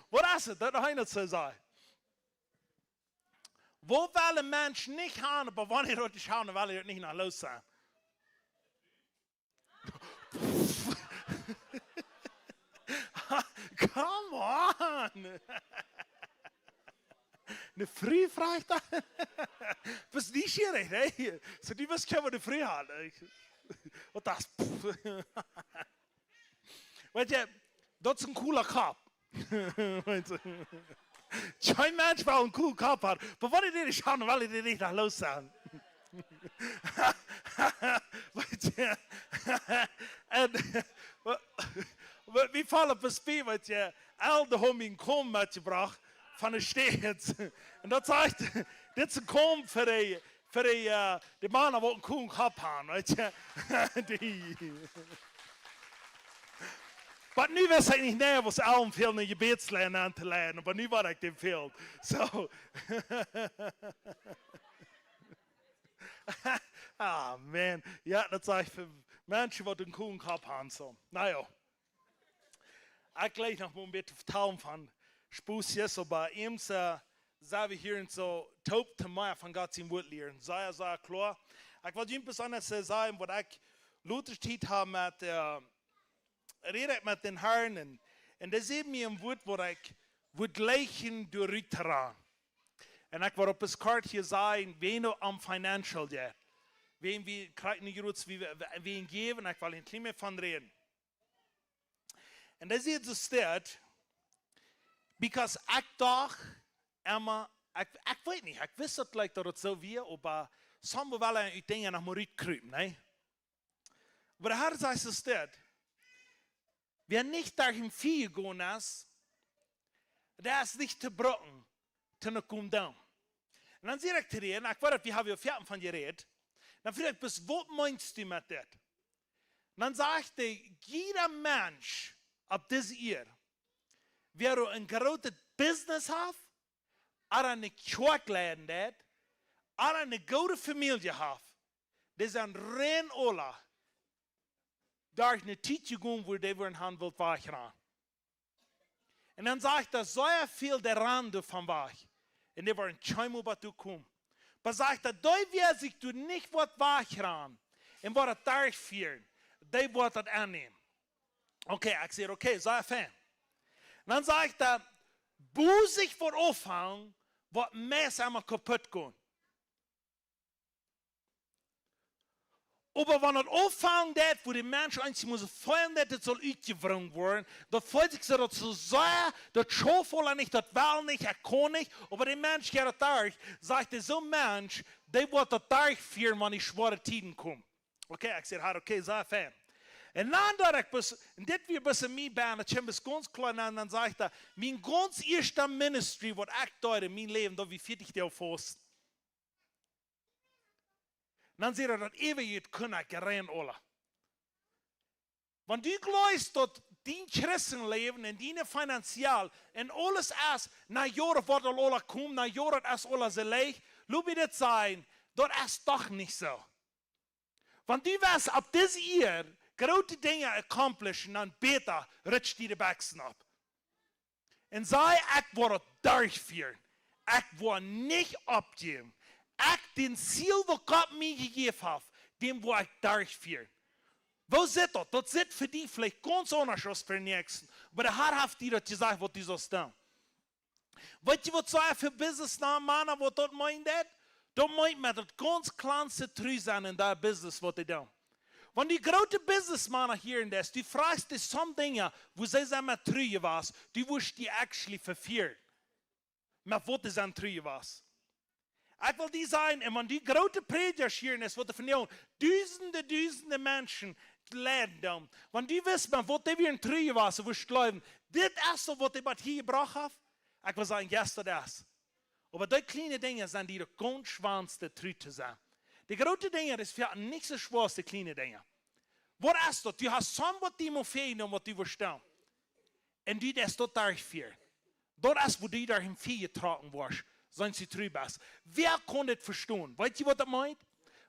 Wat is het? Dat nog een zo zei. Wo willen mensen niet gaan, maar wanneer dat die gaan, willen het niet naar los zijn. Come on. Eine Frühfreitag? Was nicht schwierig, ne? So die was können wir eine Früh haben. Und das. Weet je, dat is een cooler kop. Kein Mensch will einen coolen Kopf haben. Aber wenn ich den nicht habe, will ich den nicht nach los sein. En wie vallen op een spier, weet je, al de homien kom metgebracht van de steeds. En dat zegt, dit is een kom voor de mannen die een koen kop hebben, weet je. Maar nu was ik niet nervös, allen veel naar je bedsleen aan te leren, maar nu was ik dit veel. Zo. Ah, man. Ja, dat zegt voor mensen die een koen kop hebben. Zo. Nou ja. Ik gleich nog een beetje vertellen van Spoesjes, aber eens zijn we hier zo taub te mij van God zijn woord leren. Zij klaar. Ik wil je besonders zeggen wat ik Luther tijd heb met reden met den Herren. En dat is mir een woord wat ik wil gleichen door u te raken. En ik wil op het kaartje zeggen, wie nu am financial jet. Wie krijgt nu groot wie geven, ik wil een klein van reden. En dat is het zo staat, because ik dacht, Emma, ik weet niet, ik wist het like dat het zo weer, maar soms wel een dingen naar me kruipen, nee? Maar de Herr zegt zo staat, wer nicht dahin viel gegangen ist, der ist nicht zu brocken, zu kommen down. Und dann sage ich zu dir, ich weiß, wir haben ja Pferden von dir geredet, dann frage ich, was meinst du mit das? Dann sagt er, jeder Mensch, ab this year, wer ein großes Business hat, oder eine Kirche hat, oder eine gute Familie hat, das ist ein rein Ola, da ich eine Zeit gegangen, wo die einen Hand will wachran. Und dann sagt er, so viel der Rande von wach, und die waren scheinbar bei du kommen. Aber sagt er, da wird sich du nicht wachran, und wird das durchführen, die wird das annehmen. Okay, ich sage, okay, sei Fan. Dann sagt er, muss ich vor aufhängen, was meist einmal kaputt gehen. Aber wenn das aufhängen wird, wo die Menschen eigentlich müssen feiern, das soll uitgewrungen werden, dann fühlt sich das so sehr, das schaufelt nicht, das will nicht, er kann nicht, aber der Mensch geht das durch, sagt er, so ein Mensch, der wird das durchführen, wenn die schwere Tiden kommen. Okay, ich sage, okay, sei Fan. En dan dat ik dit weer bij mij ben, dat je me ganz klein aan, dan zegt hij, mijn ganz eerste ministry, wat ik deed in mijn leven, dat wie 40 jaar vast. Dan zegt hij dat even je kunnen gereden alle. Want du glaubst dat die Christenleven en die financieel en alles is, na jaren wat al alle komt, na jaren is alles leeg, laat me dit zijn, dat is toch niet zo. Want du was op deze jaar, grote dingen accomplishen, dan beter rutsch die de beksen op. En zei, ik wil het durchführen. Ik wil niet opgeven. Ik den ziel wat God mij gegeven heeft, den wil ik durchführen. Wo zit dat? Dat zit voor die vielleicht ganz anders als voor de nächsten. Maar de Herr heeft die dat gezegd wat die zo staan. Weet je wat zei voor businessmannen wat dat meint? Dat meint met het ganz kleinste trui zijn in dat business wat die doen. Wenn die grote businessmannen hier in das, die fragst dich some dingen, wo sie sagen, mit true was, die wirst die actually verfehlen. Maar wat is aan true was? Ik wil die zijn, en wenn die grote predikers hier in das, wat die vernemen, duizenden mensen leren dan. Wenn die wissen, wat die weer een true was, ze wirst geloven, dit is zo wat die wat hier gebracht heeft. Ik wil zeggen, yes, dat is. Aber die kleine dingen zijn die de ganz schwanste true te zijn. Die grote dingen is voor niet zo schwer als de kleine dingen. Wat is dat? Je hebt samen wat die moet vinden om wat die verstaan. En die is dat daar voor. Dat is wat die daar in vier getragen wordt. Zijn ze terug. Wer kon dit verstaan? Weet je wat dat meint?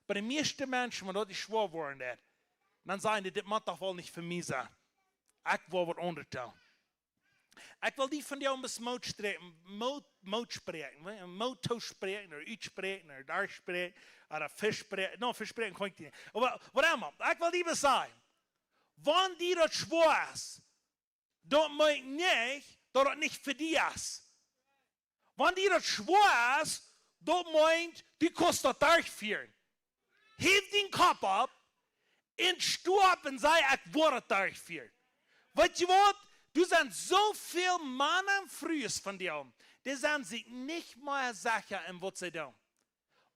Bij de meeste mensen, wanneer die schwer worden, dan zeggen die, dit mag toch wel niet voor mij zijn. Ik wil wat ondertellen. Ik wil die van jou een beetje moot spreken. Een moto spreken, of iets spreken, of daar spreken, of een vis spreken. Nou, vis spreken kan ik niet. Wat allemaal. Ik wil die zeggen. Wanneer die dat schwer is, dat meint niet dat het niet voor die is. Wanneer die dat schwer is, dat meint, die kost dat daar vieren. Heef die kop op en stoop en zei, ik word het daar vieren. Weet je wat? Er zijn zoveel mannen en vrouwen van die, die zijn zich niet meer zeker in wat ze doen.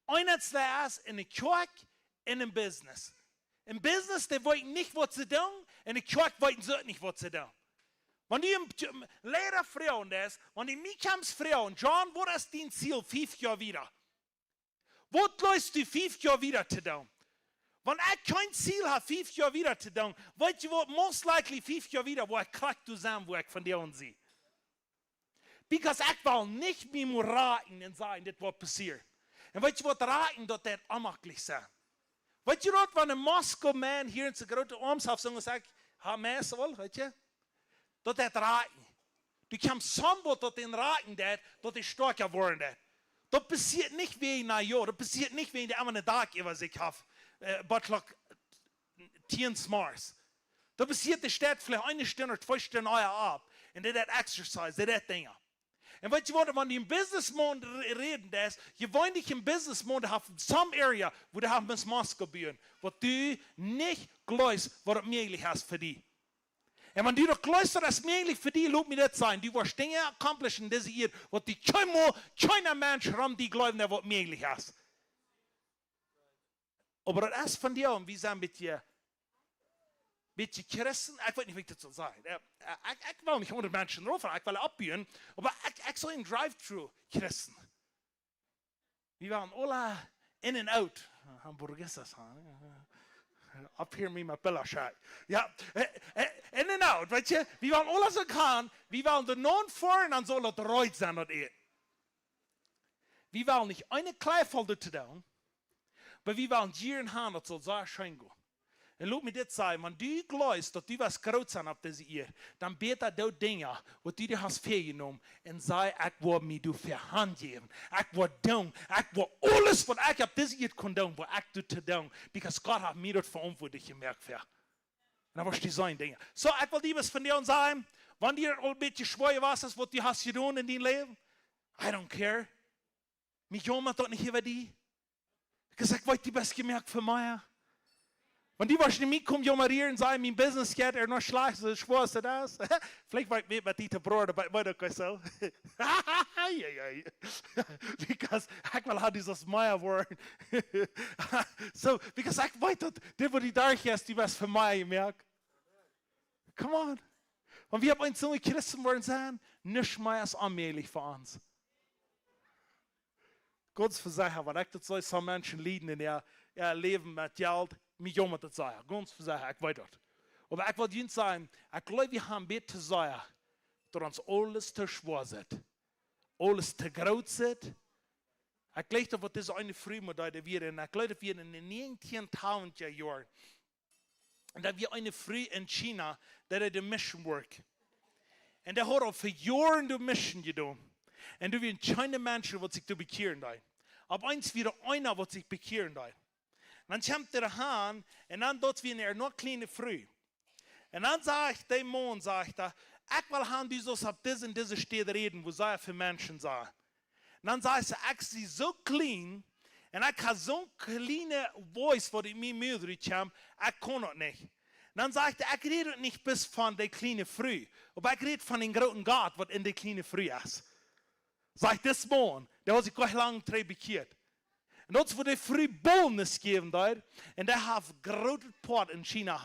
Einer is in de kerk en in business. In business, die weten niet wat ze doen, in de kerk weten ze niet wat ze doen. Wanneer een leraar vrouw is, wanneer mij komt vrouw, John, wat is dein Ziel 5 jaar wieder? Wat leist du 5 jaar wieder te doen? Wanneer ik geen Ziel heb 5 jaar wieder te doen, weet je wat, most likely 5 jaar wieder, wo ik krijg zusammen, wo ik van dir und zie. Because ik wil niet meer moet raten en zeggen, dit wordt passiert. En weet je wat, raten, dat dit onmakkelijk zijn. Weet je wat, wanneer een Moskau man hier in zijn grote arms heeft, zo gezegd, ha, mensen wel, weet je? Dat dit raten. Du komt samen dat in raten, dat is sterker worden. Dat passiert niet weer na jaar, dat passiert niet weer in de andere dag, was ik heb. But 10 Mars. Dat passiert de stad vielleicht 1 Stunde oder 2 Stunden ab. Und das Exercise, das Dinge. Und weißt du was, wenn die im Businessmond reden, das, je wollen dich im Businessmond haben, some area, wo du haben mit Moskau bauen, wo du nicht glaubst, was es möglich ist für dich. Und wenn du doch glaubst, dass es möglich für dich, lass mir das sein, du wirst Dinge accomplishen, diese hier, wo die keiner Mensch haben, die glauben, was möglich ist. Aber das ist von dir, und wir sind ein bisschen Christen, ich weiß nicht, wie ich das soll sagen. Ich will nicht 100 Menschen rufen, ich will abbiegen, aber ich soll ein Drive-Thru Christen. Wir waren alle in and out. Hamburg ist das, ab hier mit meinem Pillerschein. Ja, in and out, weißt du, wir waren alle so kann, wir waren da non vor und dann soll das Reut sein, das ist. Wir waren nicht eine Kleifolge zu tun, aber wir wollen hier in Hand, das soll sehr schön gehen. Und lass mir das sagen, wenn du glaubst, dass du was groß sein auf diese Ehe, dann bete du Dinge, was du dir hast vorgenommen, und sei, ich will mir du verhandeln, ich will tun, ich will alles, was ich auf diese Ehe kann tun, was ich zu tun, because Gott hat mir das verantwortlich gemerkt. Und dann wirst du sein Dinge. So, ich will dir was von dir sagen, wenn dir ein bisschen schwer was ist, was du hast getan in deinem Leben, I don't care. Mich jammert doch nicht über die. Gesagt, wollt ihr was gemerkt für mich? Wenn die was nicht kommen, jammerieren, sagen, mein Business geht, noch schlecht, so schwer ist das. Vielleicht war ich mit Dieter Bruder bei mir so. Because ich will halt dieses Meier worden. So, because ich weiß, dass wo die da ist, die was für mich gemerkt. Come on. Und wir haben uns so Christen worden sein, nicht mehr ist allmählich für uns. Gott versagen, weil ich das so some Menschen leiden in ihr Leben mit Geld, mich jammert das sagen. Gott versagen, ich weiß das. Aber ich will Ihnen sagen, ich glaube, wir haben bitte sagen, dass uns alles zu schwer ist. Alles zu groß ist. Ich glaube, dass das eine Frühmodell wird. Und ich glaube, dass wir in den 19.000er Jahren, und da wir eine Früh in China, der die Mission Work. Und der hat auch für Jahre die Mission getan. Und du wirst keine Menschen, die sich bekehren da. Aber eins wieder einer, der sich bekehren da. Dann kommt der Hahn und dann dort wie eine noch kleine Früh. Und dann sage ich dem Mann, ich will haben die so auf diese Städte reden, wo sie für Menschen sind. Und dann sage ich sie so clean und ich habe so eine kleine Voice, wo die mir Mühe kommt, ich kann das nicht. Und dann sage ich rede nicht bis von der kleinen Früh, aber ich rede von dem großen Gott, was in der kleinen Früh ist. Sag ich, das Mann, der hat sich gar lange bekehrt. Und das wurde früh Boldness gegeben dort. Und der hat große Part in China,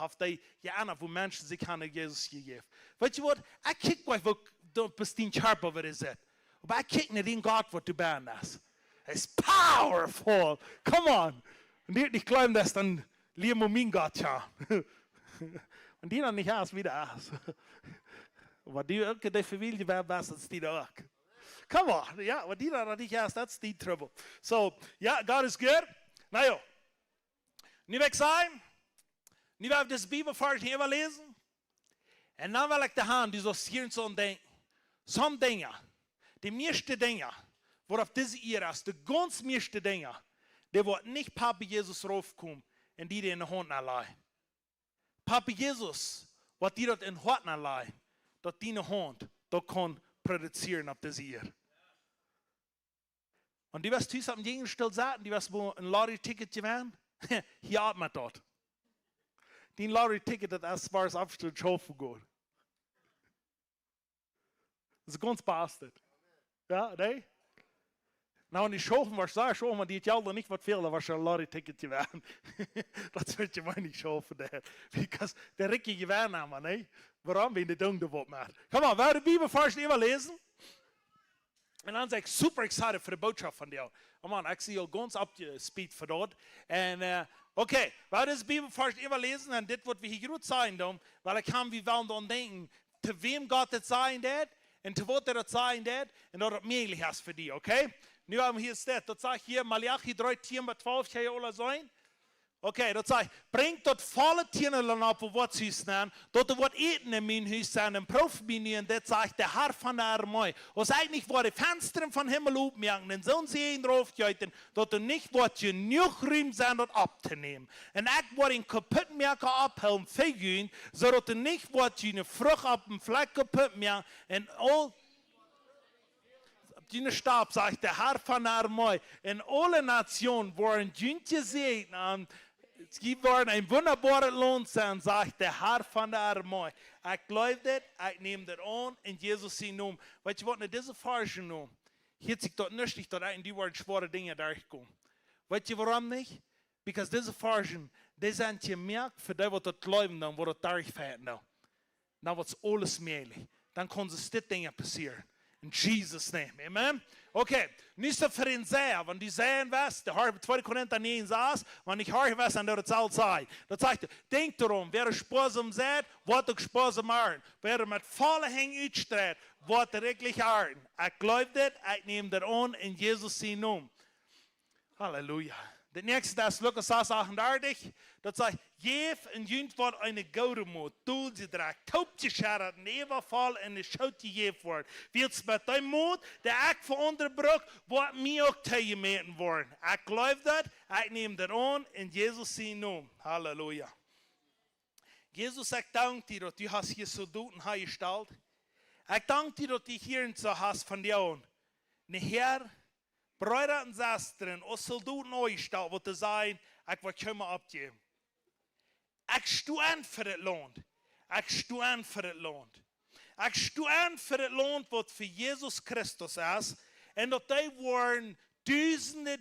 wo Menschen sich an Jesus gegeben. Weißt du was? Ich kicke euch, wo du bist den Körper, wo ist. Aber ich kicke nicht den Gott, wo du bist. Er ist powerful. Come on. Und die nicht glauben, dass dann Leben um mein Gott ja. Und die dann nicht aus wieder aus. Aber die auch die Familie wäre besser als die da auch. Come on, ja, aber die dann nicht aus, that's the trouble. So, ja, God is good. Na ja. Nu wil ik zijn, nu wil ik deze Bibelvers even lezen. En dan wil ik de hand, die zo hier zo'n ding, zo'n dingen, de meeste dingen, waarop deze eer is, de ganz meeste dingen, die wordt niet Papa Jezus raufkomen en die in de hand nalei. Papa Jezus, wat die dat in hand nalei, dat die in de hand, dat kan produceren op deze eer. En die was thuis op een Gegenstel zaten, die was een Lottery-Ticket gewesen. Hier hat man dort. Die Lottery-Ticket, das war das absolut Schaffen gut. Das ist ganz bastard. Ja, ne? Nou, und die Schaffen, was da schaffen, die hat ja nicht was viel, da war schon ein Lottery-Ticket gewesen. Das wird ja mal nicht schaffen, der. Because der Ricky gewesen haben, ne? Warum? Wenn der Dung da was macht. Komm mal, wer die Bibel first even lesen? En dan ben ik super excited voor de boodschap van jou. Oh man, ik zie je ganz op je speed voor dat. En oké, we gaan deze Bibel first even lezen. En dit wordt we hier goed zijn dan. Want ik kan wie wel dan denken. Te wem God het zijn dat. En te wat het zijn dat. En dat het mogelijk is voor die, oké? Nu hebben we hier staat. Dat zegt hier Malachi 3, 10 bij 12. Ga je alle zijn? Oké, dat zegt. Brengt dat volle tienen op wat ze staan. Dat er wat eten in mijn huis zijn. En proef mij nu. En dat zegt de Herr van de Armee. Als ik niet voor de vensteren van hemel opmerken. En zo'n zee drauf juiten. Dat er niet wat je genoeg ruim zijn dat op te nemen. En ik word een kapot merken ophelpen voor jullie. Zodat er niet wat je een vrucht op een vlek kapot merken. En al... Die Stab, sagt der Herr von der Armee. In alle Nationen worden Jüntje sehen. Sie werden ein wunderbares Lohn sein, sagt der Herr von der Armee. Ich glaube das, ich nehme das an, in Jesus sein Namen. Weißt du, was nicht diese Farge nun? Hier hat sich dort nicht, dass in die Wort schwere Dinge durchkommen. Weißt du, warum nicht? Because diese Fargen, die sind gemerkt für die, die das glauben, die das durchfällt. Dann wird es alles möglich. Dann können es die Dinge passieren. In Jesus' name, amen. Okay, nu is het voor een zij, want die zeien was, de harde 2 Korinther 9 saß, want ik harde was en dat het zal zijn. Dat zegt, denk erom, wer sparsam zet, wat ook sparsam aan. Wer met volle hang uitstreedt, wat rekelijk aan. Ik geloof dit, ik neem dat aan in Jesus' zijn naam. Halleluja. De nächste, das ist Lukas 6,38. Das sagt, Jef en Jünt wordt eine Goudemoed, doel ze draagt, taupt je scherret, neverval en de schout je Jef wordt. Wiels met die moed, de ik voor onderbrug, wordt mij ook tegengemeten worden. Ik geloof dat, ik neem dat aan in Jesus zijn naam. Halleluja. Jesus, ik dank dir, dat du hast hier so doten hergesteld. Ik dank dir, dat du hier zo hast van jou. Ne Herr, Brüder und Schwestern, als Soldaten aufgestellt, wat te zijn, ik wil komen opgeven. Ik stu aan voor het land. Ik stu aan voor het land. Ik stu aan voor het land wat voor Jezus Christus is. En dat die worden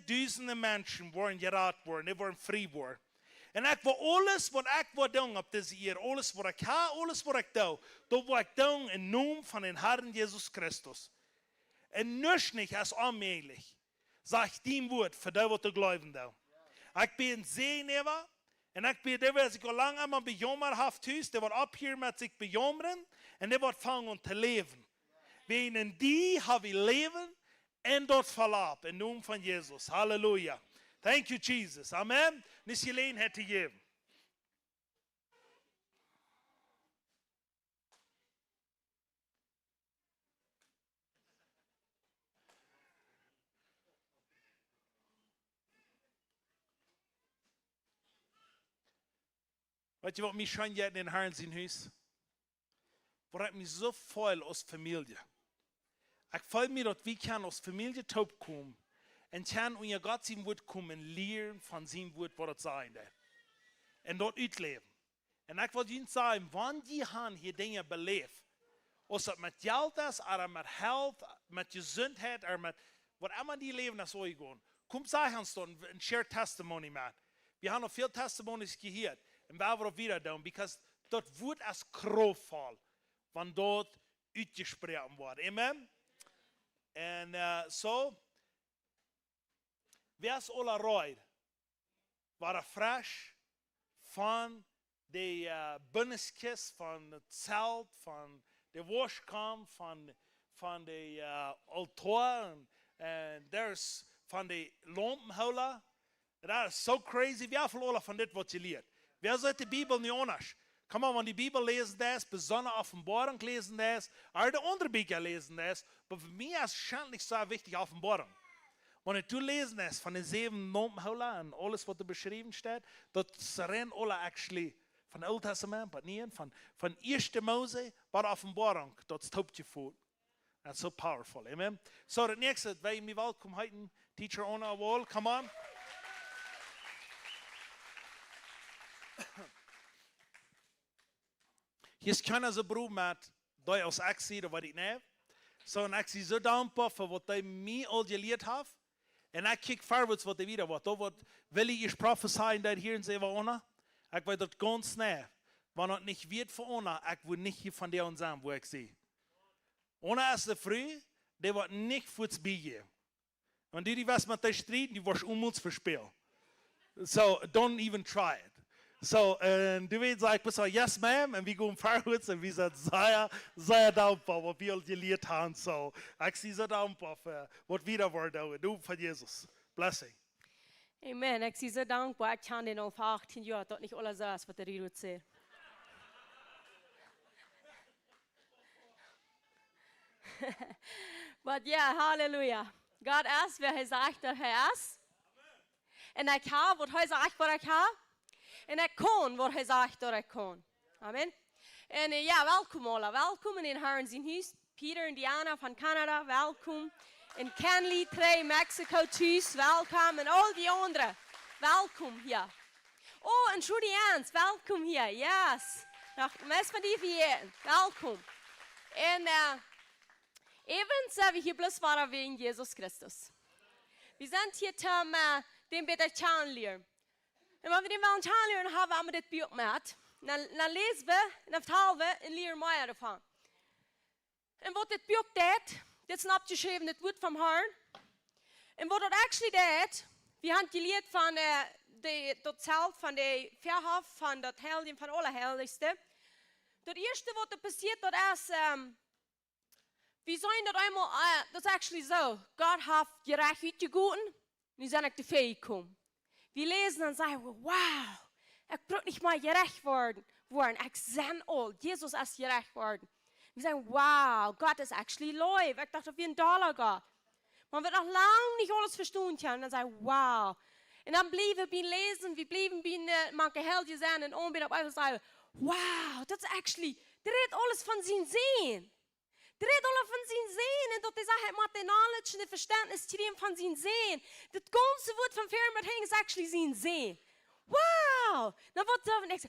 duizenden mensen worden geraad worden. Die worden vrij worden. En ik wil alles wat ik wil doen op deze hier, alles wat ik heb, alles wat ik doe, dat wil ik doen in naam van de Herrn Jezus Christus. En niets niet is onmogelijk. Zeg die woord voor die wat te geloven doen. Ik ben zenuwachtig. En ik ben daar, als ik al lang aan mijn bejammerhaft huis, die wordt op hier met zich bejammeren. En die wordt vangen te leven. Wenen die hebben we leven en dat verlaat. In naam van Jezus. Halleluja. Thank you, Jesus. Amen. Nis je leen het te geven. Weet je wat mij schon in den Herrn zijn huis? Waar ik me zo voel als familie. Ik voel me dat we kunnen als familie top komen. En kunnen onder God zijn woord komen leren van zijn woord wat het zijn dat. En dat uitleven. En ik wil jullie zeggen, wanneer je han hier dingen beleeft. Als het met geld is, of met health, met gezondheid, of met wat immer die leven is ooit. Kom zeggen ons dan een shared testimony met. We hebben nog veel testimonies gehoord. En waar we op weer doen, because dat woord is krachtvol, van dat uitgesproken wordt. Amen. En zo, wer is alle reut? waren frisch von der Bündniskist, von dem Zelt, von der Waschkammer, von der Altar, und there's von der Lampenholler. Das ist so crazy. Wie viel alle von das, was ihr lehrt? Wer sollte die Bibel nicht anders? Kann man, wenn die Bibel lesen das, besonders Offenbarung lesen das, all die anderen Bücher lesen das, aber für mich ist es scheinbar so wichtig, Offenbarung. Wenn du lesen das von den 7 Lampenholler und alles, was da beschrieben steht, das rennen alle actually von dem Alten Testament, aber nicht von 1. Mose bis Offenbarung, das taugt je vor. That's so powerful, amen. So, das nächste, weil mir willkommen heute, Teacher on our wall, come on. Hier ist keiner so Bruder mit, da aus Axi, da war ich nicht. So, und ich bin so dankbar für was ich mir all gelehrt habe. Und ich kicke vorwärts, was ich wieder will. Da will ich prophezeien, dass hier in Sevaona, ich will dort ganz nah. Wenn es nicht wird für Ona, ich will nicht hier von der und sein, wo ich sehe. Ona ist der Früh, der wird nicht für das Bier. Und die was mit der streiten, die wirst unmöglich verspielen. So, don't even try it. So, du willst sagen, yes, ma'am, und wir gehen vorwärts und wir sind sehr dankbar, was wir gelehrt haben. So, ich bin so dankbar für was wieder war da. Du von Jesus. Blessing. Amen. Ich bin so dankbar, ich kann den auf 18 Jahren dort nicht alles sagen, was der Rieru sagt. But yeah, Halleluja. Gott ist, wer er sagt, dass er ist. Und ich habe, was er sagt, was ich habe. Und ik kon wat hij zegt dat ik kon. Amen. En ja, welkom alle. Welkom in Herren zijn huis. Peter en Diana van Canada, welkom. In Kenley 3, Mexico 2, welkom. En al die anderen, welkom hier. Oh, en Trudy Ans, welkom hier. Yes. Nog mes van die vier, welkom. En even zijn we hier bloß waren wegen Jesus Christus. Wir sind hier zum dem Beter Chandler. En wenn wir den willen aanleren hebben, hebben we dit boek met. Dan lezen we en vertalen we en leren meer ervan. En wat dit boek deed, dit is opgeschreven, het woord van Herrn. En wat het actually deed, we hebben geleerd van dat zelt van de verhof van dat heilige van alle heiligste. Dat eerste wat er passiert, dat is, we zijn dat eenmaal, dat is actually zo. God heeft gerecht uitgegoten, nu zijn ik te veel gekomen. Wir lesen und sagen, wow, ich brauche nicht mal gerecht worden. Ich sehe all, Jesus ist gerecht worden. Wir sagen, wow, Gott ist actually live. Ich dachte, wie ein Dollar Gott. Man wird noch lange nicht alles verstehen können. Und dann sagen, wow. Und dann blieben wir lesen, wir blieben manche Helden sein und oben auf einmal sagen, wow, das ist actually, der redet alles von seinem Sehen. Der redet alles von seinem Sehen. Und dat is met de knowledge en de verständnis van zijn Sehen. Das ganze woord van Firma is actually zijn Sehen. Wow. Dan wordt er en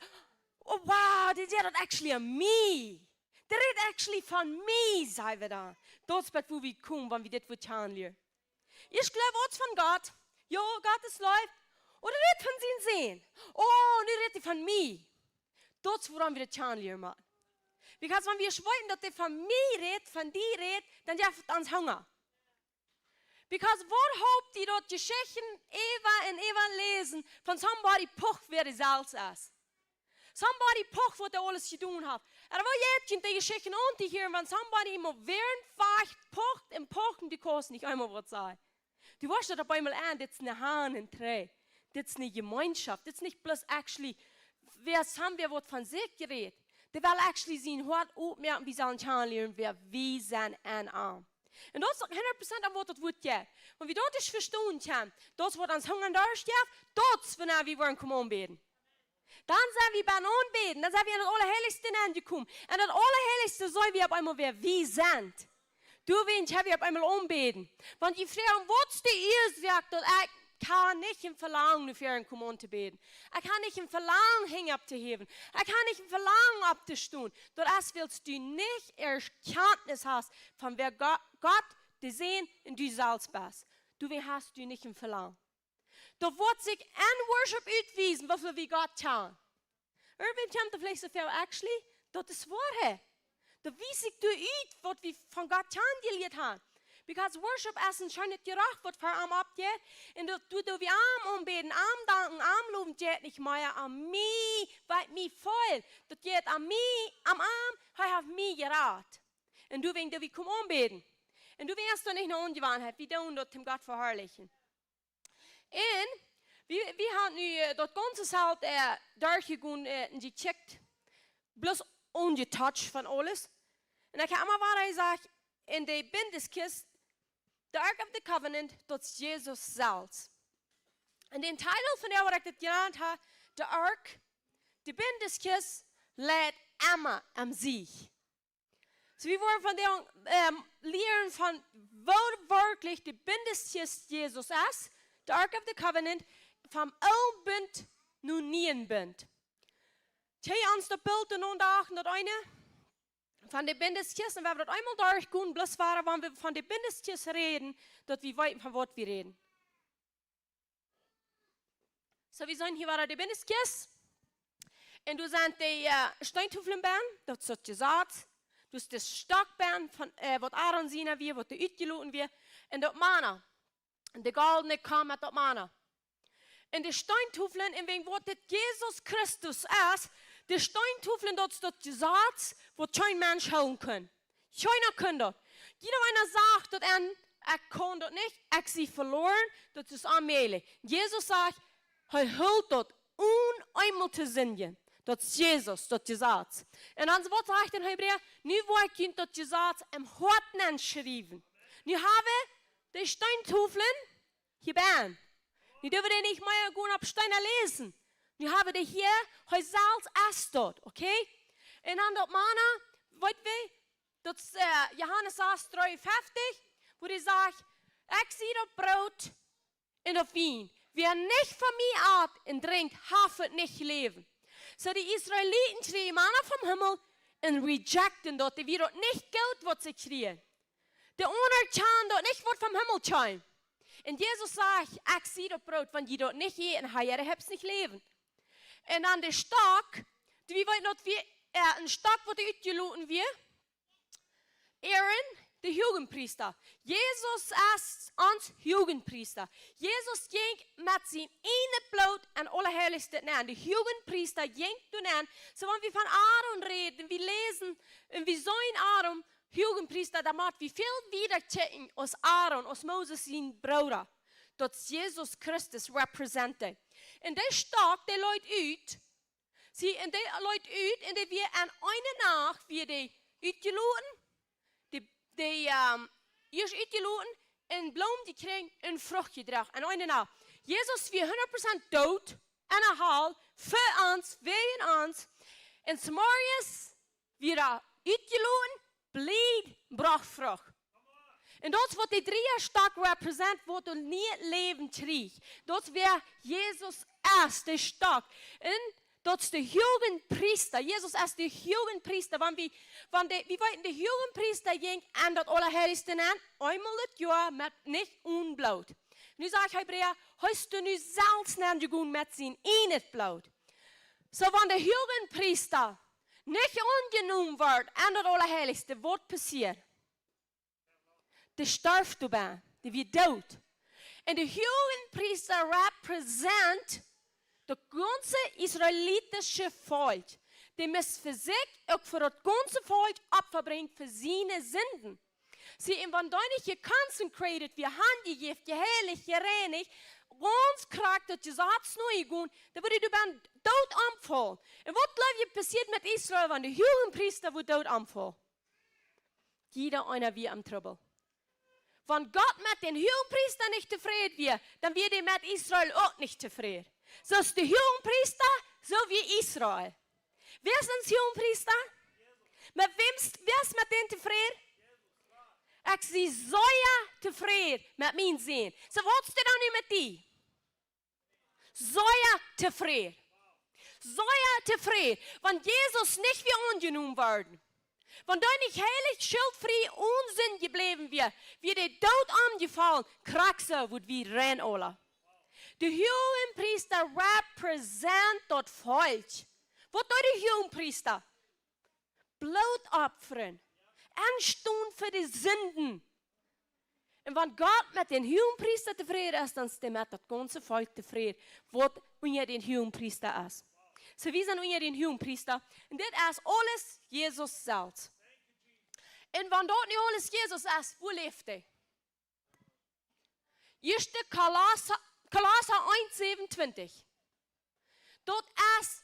oh wow, die redet actually aan mij. Der redet actually von mij, sagen wir da. Dat is wat we komen, wanneer we dit woord aanleren. Ich glaube auch von Gott. Ja, Gott ist live. Oder redet von seinem Sehen. Oh, nu redet von mij. Dat is woran wir dit aanleren machen. Because wenn wir wollen, dass der von mir redet, von dir redet, dann darf es uns Hunger. Because what hoped die dort Geschichten Eva und Eva lesen, von somebody pocht, wer die Salz ist. Somebody pocht, was er alles getan hat. Er war jetzt die Geschichten und die hier, wenn somebody immer während fast pocht und pocht, die kosten nicht einmal was sein. Du weißt doch einmal an, das ist eine Hahn und Dreh. Das ist eine Gemeinschaft. Das ist nicht bloß actually, wer haben wir was von sich geredet. Die will actually zien wat opmerken wie zullen aanleren wer wie zijn en aan. En dat is 100% aan wat het woord gaat. Want wie dat is verstaan kan, dat is wat ons honger daar staat, dat is wanneer we worden komen aanbeden. Dan zijn we bij aanbeden, dan zijn we aan het Allerheiligste aangekomen. En dat Allerheiligste zijn we op einmal weer wie zijn. Du wens heb je op einmal aanbeden. Want je vraagt, wat is de eerste werk dat ik kan nicht im Verlangen für einen Kommun zu beten. Ich kann nicht im Verlangen hängen abzuheben. Ich kann nicht im Verlangen abzustehen. Das willst du nicht Erkenntnis hast, von wer Gott die sehen in du Salz bist. Du hast du nicht im Verlangen. Da wird sich ein Worship utwiesen, wofür wir Gott tun. Irgendwann kommt der vielleicht so viel, actually, das ist Wahrheit. Da wies ich du ut, was wir von Gott tun gelehrt haben. Because worship is een schöne gerecht wat voor am abgeht. En du wie arm ombeden, arm danken, arm loben, geht nicht mehr an mich, weil mich voll. Das geht an mich, am arm, hij hat mich gerat. En du wegen du wie komm ombeden. En du wärst doch nicht eine Ungewohnheit, wie du dort dem Gott verherrlichen. En wir haben nu dat ganze Zeit durchgegaan en gecheckt, bloß ungetouched von alles. En ik heb allemaal waar hij zegt, in de bindeskist, the Ark of the Covenant, dat is Jezus zelf. En de titel van jou wat ik het genannt heb, de Ark, de bindeskist, leidt immer am Sieg. So wir wollen von dem lernen von wortwörtlich die Bindeskist Jesus ist, the Ark of the Covenant, vom oud Bund nun nieuw Bund. Tja, ons dat beeld en onderdagen dat eine van de bindeskist, en we hebben dat eenmaal doorgegaan, bloß waren, wanneer we van de bindeskist reden, dat we weten van wat we reden. So, we zijn hier waar de bindeskist, en du zijn de steintufelen ben, dat is het gezegd, dus de stok ben, van wat Aaron zien we, wat de uitgeloten we, en dat manna, de goldene kam met dat manna. En de steintufelen, en wegen wat dit Jezus Christus is, de steintufelen, dat is dat gezegd, wat geen mens houden kan. Keiner kan dat. Jeder einer sagt, dat ik kan dat niet, ik zie verloren, dat is aanmelig. Jezus zegt, hij hult dat oneinmal te zingen. Dat is Jezus, dat gezegd. En dan wat zegt in Hebreeën, nu wordt je dat gezegd im Horten schrijven. Nu hebben we de steintufelen gebaan. Nu dürfen wir nicht mehr gehen auf Steine lesen. Nu haben wir hier, hij zelfs ist dort, okay? En dan dat manna, weet we, dat is Johannes 8:53, wo hij zegt, ik zie dat brood en dat wien. Wer nicht von mir at en drinkt, heeft het niet leven. So die Israeliten schreien manna vom Himmel en rejecten dat. Die wir dat nicht gilt, wat ze schreien. De onderchan dat nicht wat vom Himmel schijn. En Jezus zegt, ik zie dat brood, want je dat niet eten, hij hebt niet leven. En dan de stok, wie weet dat we een stok wordt uitgeloten weer. Aaron, de Jugendpriester. Jezus is ons Jugendpriester. Jezus ging met zijn ene bloed en allerheiligste aan. De Jugendpriester ging toen aan. Zo wanneer we van Aaron reden, we lezen en we zijn Aaron, Jugendpriester, dan maakt we veel wiederchecken als Aaron, als Moses zijn broeder. Dat Jezus Christus representen. En die stok, die luidt uit. Zie, en die luidt uit en die weer aan eine nacht weer die uitgeloten. Die eerst uitgeloten en bloem die kreeg een vrucht gedrag. En eine nacht. Jezus weer 100% dood en een haal voor ons, wegen ons. En s'morgens weer uitgeloten, bleed, bracht vrucht. En dat is wat die drie stok represent, wat we niet leven kreeg. Dat is weer Jezus is, de stok. En dat is de Jugendpriester. Jezus is de Jugendpriester. Want wie weten, de Jugendpriester ging aan dat Allerheiligste aan, eenmaal het jaar met niet onbloed. Nu zegt Hebreeën, hij is nu zelfs naar de goen met zijn ene bloed. Zo van de Jugendpriester niet ongenoemd wordt aan dat Allerheiligste, wat passiert? De sterft erbij, die wordt dood. En de Jugendpriester represent de ganze Israelitische volk. Die muss für sich, auch für das ganze Volk Opfer bringen für seine Sünden. Sie, en wanneer je consecrated, wir handgegeven, geheiligd, gereinigd, ons krijgt dat je zaad snoeien gaan, dan word je dan dood aanvallen. En wat geloof je passiert met Israël, wanneer de Jugendpriester wordt dood aanvallen? Jeder einer wie am Trouble. Wenn Gott mit den Jugendpriester nicht zufrieden wird, dann wird er mit Israel auch nicht zufrieden. So ist der Jugendpriester, so wie Israel. Wer sind die Jugendpriester? Wer ist mit denen zufrieden? Ich zie sehr zufrieden mit meinen Sehen. So was ist dann nicht mit dir? Sehr zufrieden. Sehr zufrieden. Wenn Jesus nicht wie angenommen werden. Wenn du nicht heilig, schuldfrei, Unsinn geblieben wird, wird der Tod angefallen, kraxer wird wie rein alle. Der Jugendpriester repräsentiert das Volk. Was tut der Jugendpriester? Blut opfern. Anstehen für die Sünden. En wanneer God met den hoogpriester tevreden is, dan is hij met het ganze volk tevreden. Wat onder den hoogpriester is. So wie zijn onder den hoogpriester? En dit is alles Jezus zelf. En wanneer dat niet alles Jezus is, wo leeft hij? Eerste Kolosser 1,27. Dat is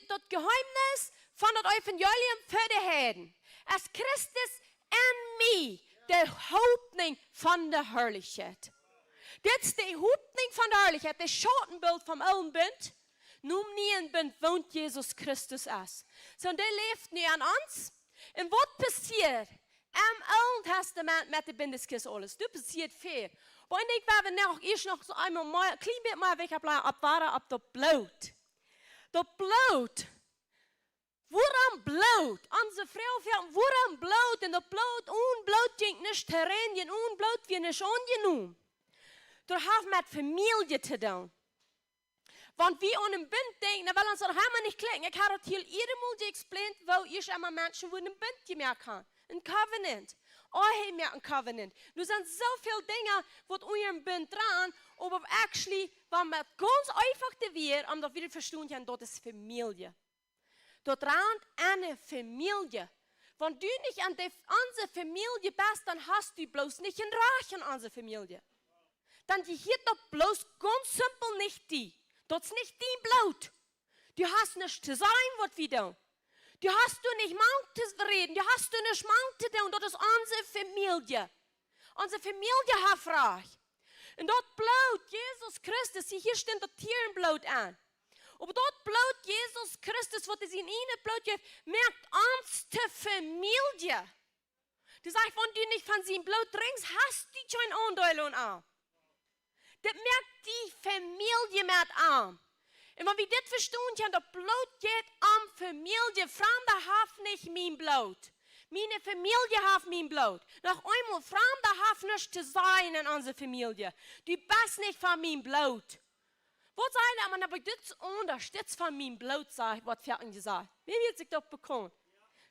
dat geheimnis van het evangelium voor de Heiden. Als Christus en mij, de houding van de heerlijkheid. Dit is de houding van de heerlijkheid, de schattenbeeld van een bund. Noem niet een bund, woont Jezus Christus is. Zo, die leeft nu aan ons. En wat passiert im Oude Testament met de bindeskist alles? Dat passiert veel. Maar ik denk, we nog eerst nog zo eenmaal een klein beetje maar wegblijven op dat bloed. Dat bloed. Waarom bloed? Onze vrouw vindt waarom bloed? En dat bloed, onbloed ging niet terrein, en onbloed weer niet ongenomen. Dat heeft met familie te doen. Want wie aan een bund denken, dan wil ons dat helemaal niet klikken. Ik heb het heel iedere maal geëxplained, waar eerst einmal mensen wo een bund gemerkt hebben. Een covenant. Oh, meer een covenant. Er zijn zoveel dingen wat onder een bund dran, aber actually, wat met ganz einfach te weer, omdat we het verstaan hebben, dat is familie. Dat raakt aan een familie. Want du niet aan onze familie bist, dan hast du bloß nicht een Recht aan onze familie. Dan gehört dat bloß ganz simpel nicht die. Dat is niet die bloed. Du hast nicht zu sein, was wir tun. Du hast du nicht Mann zu reden. Du hast du nicht Mann zu tun. Das ist unsere Familie. Unsere Familie hat Frage. Und das Blut, Jesus Christus, hier steht das Tierenblut an. Aber das Blut, Jesus Christus, was es in ihnen Blut gibt, merkt uns die Familie. Du sagst, wenn du nicht von seinem Blut trinkst, hast du kein Anteil an. Das merkt die Familie mit an. Und wenn wir das verstehen, ja, das Blut geht um Familie. Fremde haben nicht mein Blut. Meine Familie hat mein Blut. Noch einmal, Fremde haben nicht zu sein in unserer Familie. Du bist nicht von meinem Blut. Was sagt er, man aber das unterstützt von meinem Blut, sagt, was Pferden gesagt. Wie wird sich das bekommen?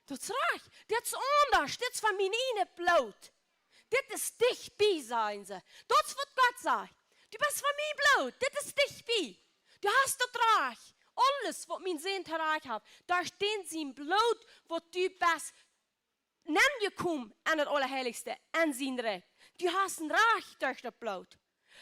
Das ist recht. Das unterstützt von meinem Blut. Das ist dich bei, sagen sie. Das ist, was Gott sagt. Du bist von meinem Blut. Das ist dich bei. Du hast das Reich. Alles, was mein Sehn Reich hat, da steht sein Blut, wo du bist. Nenn je kom aan het Allerheiligste en zijn recht. Du hast ein Reich durch das Blut.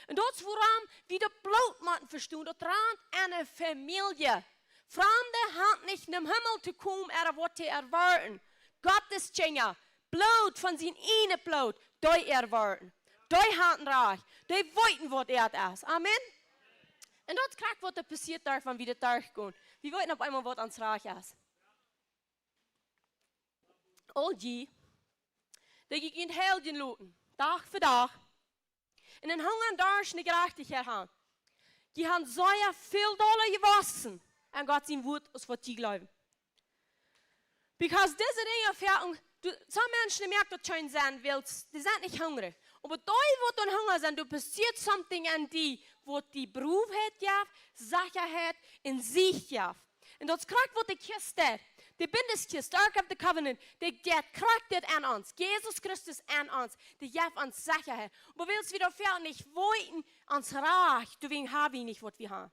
Und das ist, woran wir das Blut machen verstehen. Das rand eine Familie. Fremde haben nicht in den Himmel zu kommen, was zu erwarten. Gottes Kinder, Blut von seinem einen Blut, die erwarten. Die haben Reich. Die wollten, was ist. Amen. Und das ist was da passiert, wenn wir da durchgehen. Wir wollten auf einmal, was ans Reich ist. All die gingen Helden looten, dag voor dag. En een hunger daar is niet gerechtigheid aan. Die haben so viel Dollar gewassen. En Gott sein Wort ist, was die glauben. Because diese Dinge fertig, so Menschen merken, dass du schön sein willst, die sind nicht hungrig. Aber da, wo du Hunger sind, du passiert something an die, wo die Berufheit ja, Sicherheit in sich ja. Und das kriegt, was die Kiste. Die Bindeskist, Ark of the Covenant, die kriegt das an uns. Jesus Christus an uns. Die gibt uns Sicherheit. Aber willst du wieder fern nicht wollten, ans Reich, deswegen haben wir nicht, was wir haben.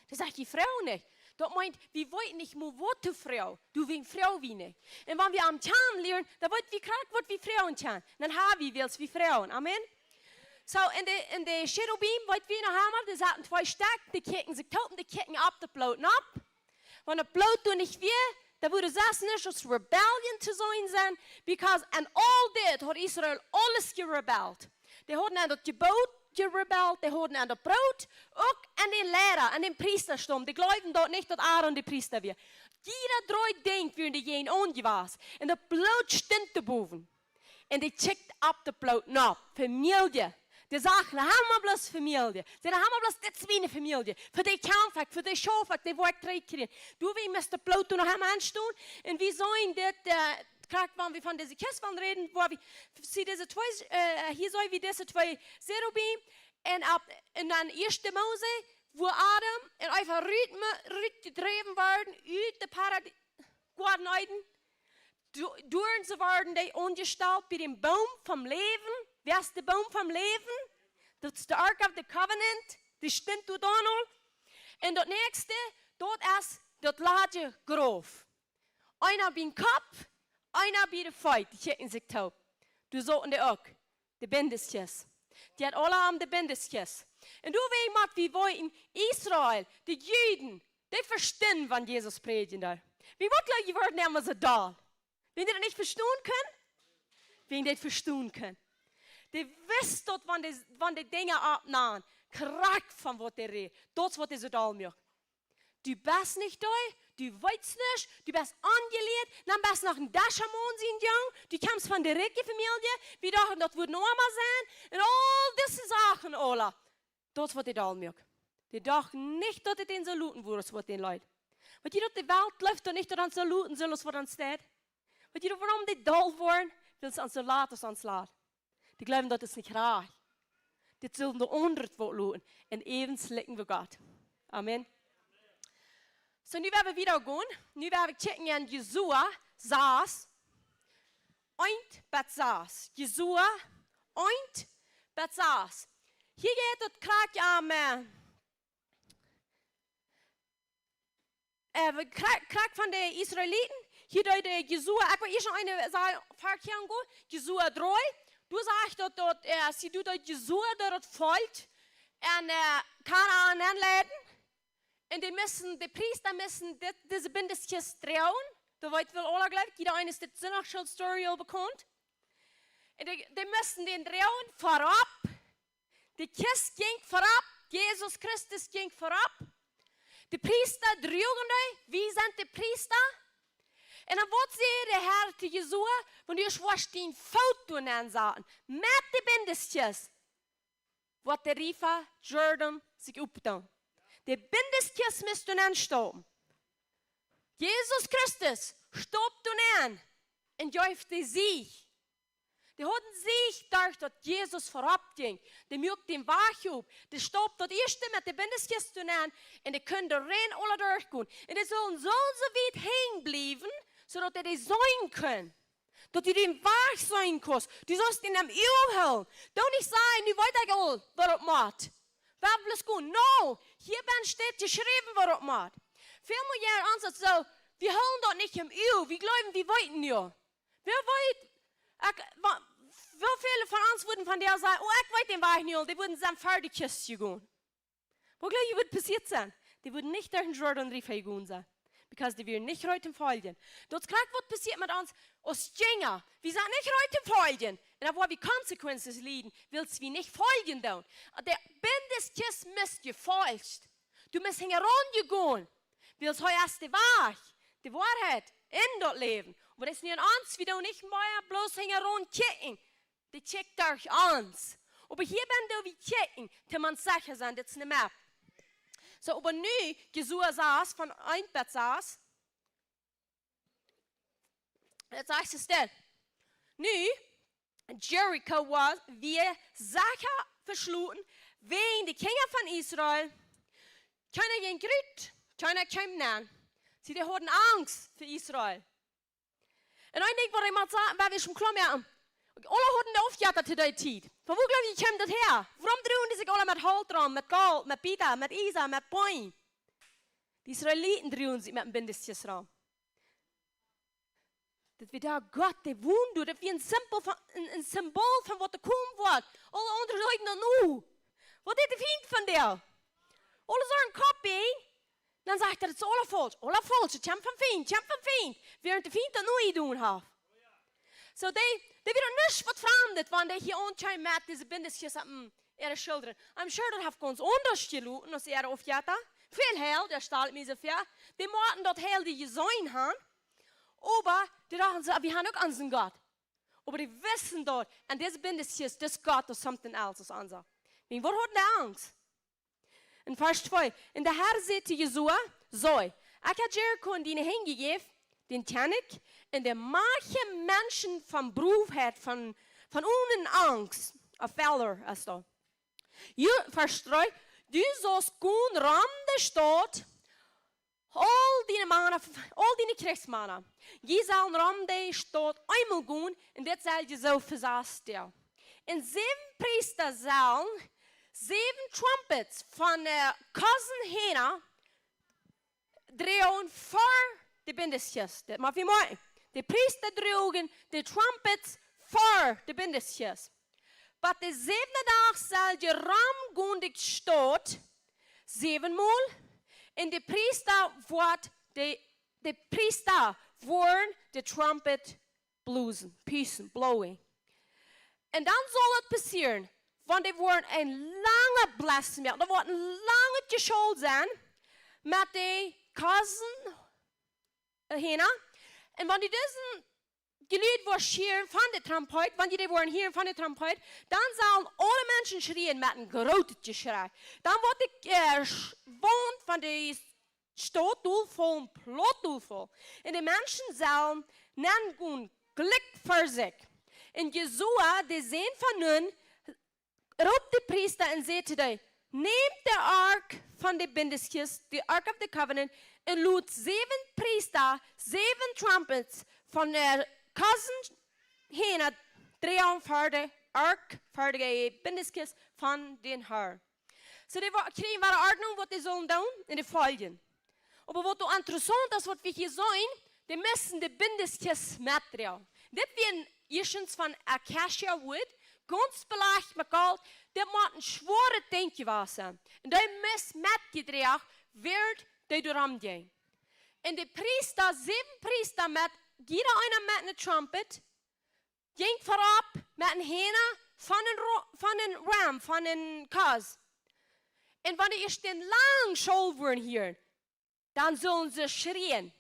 Das sagt die Frau nicht. Das meint, wir wollten nicht mehr Worte Frau, du wegen Frau wie nicht. Und wenn wir am Tjan lernen, dann wollen wir kriegen, was wir Frauen tun. Dann haben wir es wie Frauen. Amen. So, in der Cherubim, was wir noch haben, das hatten zwei Stärken, die kicken, sie toten die kicken ab, das Blut ab. Wenn das Blut du nicht wir, da würde das nicht als Rebellion zu sein, because an all that hat Israel alles gerebellt. Die hatten an das Gebot gerebellt, die hatten an das Brot, auch an den Lehrer, an den Priesterstum. Die glauben dort nicht, dass Aaron die Priester wird. Jeder drei denkt, wie die gehen ongewas. Und das Blut stimmt boven. Und die checkt ab das Blut nach. Familie. Die sagen, haben wir bloß Familie. Sie haben wir bloß das wie eine Familie. Für die Kampfhack, für die Schafhack, die wollen kriegen. Du, wie müsst das Blut noch einmal anstehen? Und wie sollen das, gerade wenn wir von diesen Kisten reden, wo wir, sie diese zwei, hier soll wie diese zwei Cherubim, und dann 1. Mose, wo Adam und einfach Rüt getrieben werden, uit de Paradies, durch sie werden die ungestalt bei dem Baum vom Leben, Wer ist der Baum vom Leben? Das ist der Ark of the Covenant. Das stimmt du da noch. Und das nächste, dort ist das lage Grove. Einer bin Kopf, einer bin der Feit. Die checken sich taub. Du sollten die auch. Die Bindestjes. Die hat alle am die Bindestjes. Und du weißt, wie wir in Israel, die Juden, die verstehen, wann Jesus predigt. Wie wird die Worte immer so da? Wenn die das nicht verstehen können? Wenn die das verstehen können. Die wissen dort, wann die Dinge abnahmen. Krack von was die reden. Das wird so da machen. Du bist nicht da, du weißt nicht, du bist angelehnt, dann bist du noch ein Dashamon sind jung, du kommst von der reichen Familie, wir dachten, das wird normal sein, und all diese Sachen, Ola. Das wird die da machen. Die dachten nicht, dass die den saluten würden, das wird den Leuten. Weil die dort die Welt läuft und nicht daran saluten sollen, was dann steht. Weil die warum die dull worden, weil es an Soldaten ans Laden. Die glauben, das ist nicht reich. Die zullen de onderd wordt loten en even slikken we Gott. Amen. So, nu werden wir wieder gehen. Nu werden wir checken an Jesua saß. Oint bet saß. Jesua oint bet saß. Hier geht het krak am krak van de Israëlieten. Hier deed de Jesua, ik wil eerst nog een verkeer gaan. Jesua 3. Du sagst dort, sie tut dort Jesua dort folgt und Kanaan anleiten. Und die Priester müssen diese Bindestjes trauen. Da wollt wir alle gleich, jeder eine ist die Synagogue-Story bekannt. Und die müssen den trauen vorab. Die Kist ging vorab, Jesus Christus ging vorab. Die Priester trugen die, wie sind die Priester? En dan wordt ze de Herr te Jesua, want je was die foto aanzaten. Met de bindestjes. Wat de Riva, Jordan, zich opdoen. De bindestjes moesten aanstoppen. Jesus Christus stopte toen aan. En juichte zich. Die hadden zich gedacht dat Jezus voorop ging. Die maakte den Weg op. Die stopte dat eerste met de bindestjes toen aan. En die kunnen er rein alle doorgaan. En die zullen zo weit heen blijven. Zodat die zijn kunnen. Dat die den Weg zijn kost. Du sollst in hem eeuw houden. Doe niet zijn, nu weet ik al wat het moet. Waar wil het gaan? No, hier ben steht geschreven wat het moet. Veel meer jaren ansatz zo, we houden dat niet in eeuw. We geloven, we weten nu. We weten, wel viele van ons würden van der sagen, oh, ik weet den Weg niet al. Die würden zijn fertigjes gaan. Wat geloof je wat passiert zijn? Die würden nicht durch den Jordan River gehen sein. Because die wir nicht heute folgen. Dort klar was passiert mit uns als Jünger. Wir sind nicht heute folgen. Und obwohl wir Konsequenzen leiden, willst wir nicht folgen. Dann. Der Bindestjes müsst gefolgt. Du musst herangehen. Willst heute erst die Wahrheit in dort leben. Aber das ist nicht uns, wie du nicht mehr bloß herangehen. Die checkt euch uns. Aber hier bin du wie checken, die man sicher sein, das ist nicht mehr. So, aber nu, Jesua saß, von Einbett saß. Jetzt sagst du es denn. Nu, Jericho war, wir sicher verschluten, wegen die Kinder von Israel. Keiner ging grüt, keiner kam näher. Sie hatten Angst für Israel. Und ein Ding, was jemand sagt, weil wir schon klar merken, alle hatten aufgejagt zu der Zeit. Von wo glaube ich, kommt das her? Warum drehen die sich alle mit Holtram, mit Gold, mit Bita, mit Isa, mit Bäumen? Die Israeliten drehen sich mit dem Bindestjesraum. Das wird da Gott, der wohnt, das wird ein Symbol von was da kommen wird. Alle anderen sagen dann, was ist der Feind von dir? Alle sagen, Kopie. Dann sagt er, das ist alle falsch. Alle falsch, das kommt vom Feind. Während der Feind dann nur tun hat. So, die werden nicht was fremdet, wenn die hier anscheinend mit diese Bindestjes haben, ihre Schildern. I'm sure dat heeft ons anders gelooten als ihre aufjata. Veel heel, daar staat mir so viel. Die mochten dat heel die gezien haben. Aber die dachten so, wir haben auch unseren Gott. Aber die wissen dort, und diese Bindestjes, das Gott ist something else als unser. Wegen was hat die Angst? In Vers 2, in der Herr sagte Jesua, so, ich habe Jericho in die hingegeben, den Tannik, und der manche Menschen vom Beruf hat, von ohne Angst, auf Felder, ist da. Vers 3, du sollst gehen rum der Stadt, all die Kriegsmänner, die sollen rum der Stadt einmal gehen, und das soll je so versagt. in 7 Priestersälen 7 Trumpets von der Kassenhähner drehen vor de bindestjes. Dat mag je mooi. De priester droegen de trumpets voor de bindestjes. Maar de 7e dag zal je ram gundig stoot 7 maal. En de priester wordt de trumpet blozen, piezen, blowen. En dan zal het passeren. Want er wordt een lange blasfemie. Er wordt een lange geschuld zijn met de kassen heen. En wanneer deze geluid wordt scheren van de trompet, wanneer die worden hier van de trompet, dan zullen alle mensen schreeuwen met een grote geschrei. Dan wordt de wond van de stootdoel vol, een plotdoel vol. En de mensen zullen nemen gelijk voor zich. En Jezua, de zin van hun, roept de priester en zegt te hem, neem de ark van de bindestjes, de ark of the covenant, en laat 7 priester, 7 trumpets van de kassen heen drehen voor de ark, voor de bindestjes van den Heer. So die krijgen we de ordnung, wat die zullen doen in de volgende. Aber wat ook interessant is, wat we hier zien, die müssen de bindestjes metdrehen. Dit werden eerstens van acacia wood, ganz beleicht met dit moet een zware tentje zijn. En die moet metgedreht werd die doorheen gaan. En de priester, 7 priester met, jeder einer met een trumpet, ging voorop met een hene van een ram, van een kas. En wanneer je den lang school worden hier, dan zullen ze schreeuwen.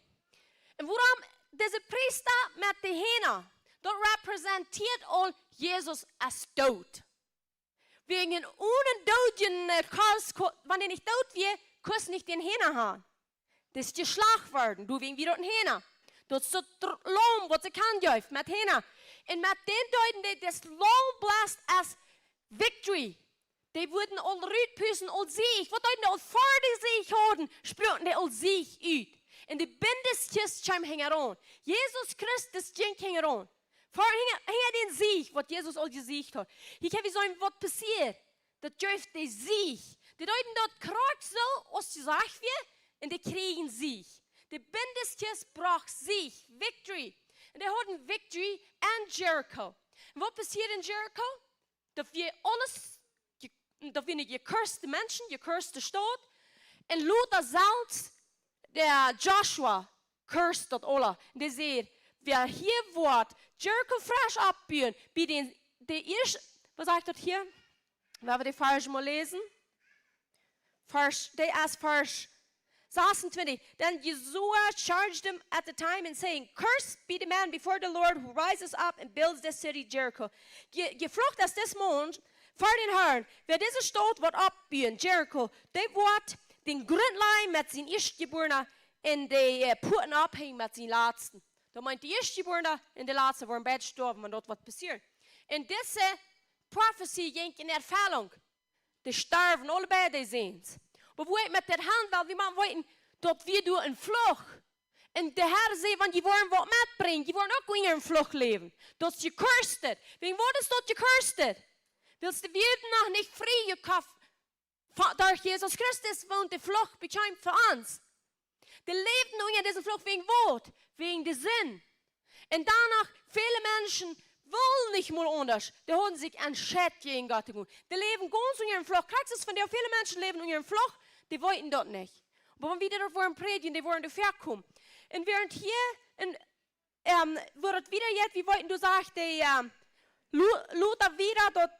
En waarom deze priester met de hene? Dat representeert al Jezus als dood. Wegen ohne doodje kas, wanneer niet dood weer, kus niet den hene gaan. Dat is geslacht worden, du wegen wieder den hene. Dat is het loom wat ze kan juist met hene. En met den duiden das loom blast als victory. Die wurden al uitpussen, al Sieg. Wat duiden al voor de Sieg houden, spreken die al Sieg uit. En de bindestjes hingen aan. Jezus Christus hing aan. Voor hing den Sieg, wat Jezus al gezegd had. Hier kan we zien wat passiert. Dat juist de Sieg. Die duiden dat kruid zo, als gezegd werd, en die kregen Sieg. De bindestjes bracht Sieg, victory. En die hadden victory en Jericho. En wat passiert in Jericho? Dat we alles, dat we niet gekurste mensen, gekurste stad. En Luther zelfs, der Joshua, kurst dat alle. Die zegt, wer hier wordt Jericho fresh abbauen, bij de eerste, was sagt dat hier? Wenn wir die Vers mal lesen. Vers 26. Then Joshua charged them at the time and saying, cursed be the man before the Lord who rises up and builds this city Jericho. Geflucht als des Mond vor den Herrn, wer diese Stadt wird abbauen, Jericho, der wird den Grundlein mit seinen Erstgeborenen in die Puten abhängen mit seinen Letzten. Da meint die Erstgeborenen in die Letzten waren beide gestorben und dort was passiert. Und diese Prophecy ging in Erfüllung. Die sterben alle beide sehens. Maar we met dat hand wel, wie man weten dat we door een vlug. En de Heer zei, want je wordt wat metbrengen, je wordt ook weer een vlug leven. Dat je cursed. Wegen wat is dat je cursed? Willst du werden noch nicht frei gekauft? Durch Jesus Christus wohnt die Flucht bekam für uns. Die lebten nur in dieser Flucht wegen Wort, wegen der Sinn. Und danach, viele Menschen wollen nicht mal anders. Die haben sich entschieden gegen Gott. Die leben ganz in ihrem Flucht. Kriegst du es von dir? Viele Menschen leben in ihrem Flucht, die wollten dort nicht. Aber wenn wir davor predigen, die wollen dafür kommen. Und während hier, wird wieder jetzt, wie wollten du sagen, Luther wieder dort,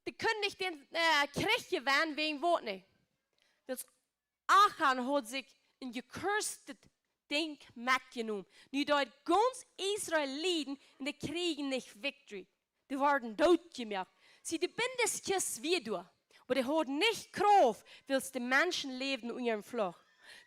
die können nicht den Krieg gewinnen wegen Wort nicht. Das Achan hat sich ein gekurstes Ding mitgenommen. Nu dort ganz Israel lieden und die kriegen nicht Victory. Die werden doodgemacht. Sie die Bindestjes wieder. Aber die haben nicht Kraft, weil die Menschen leben in ihrem Flucht.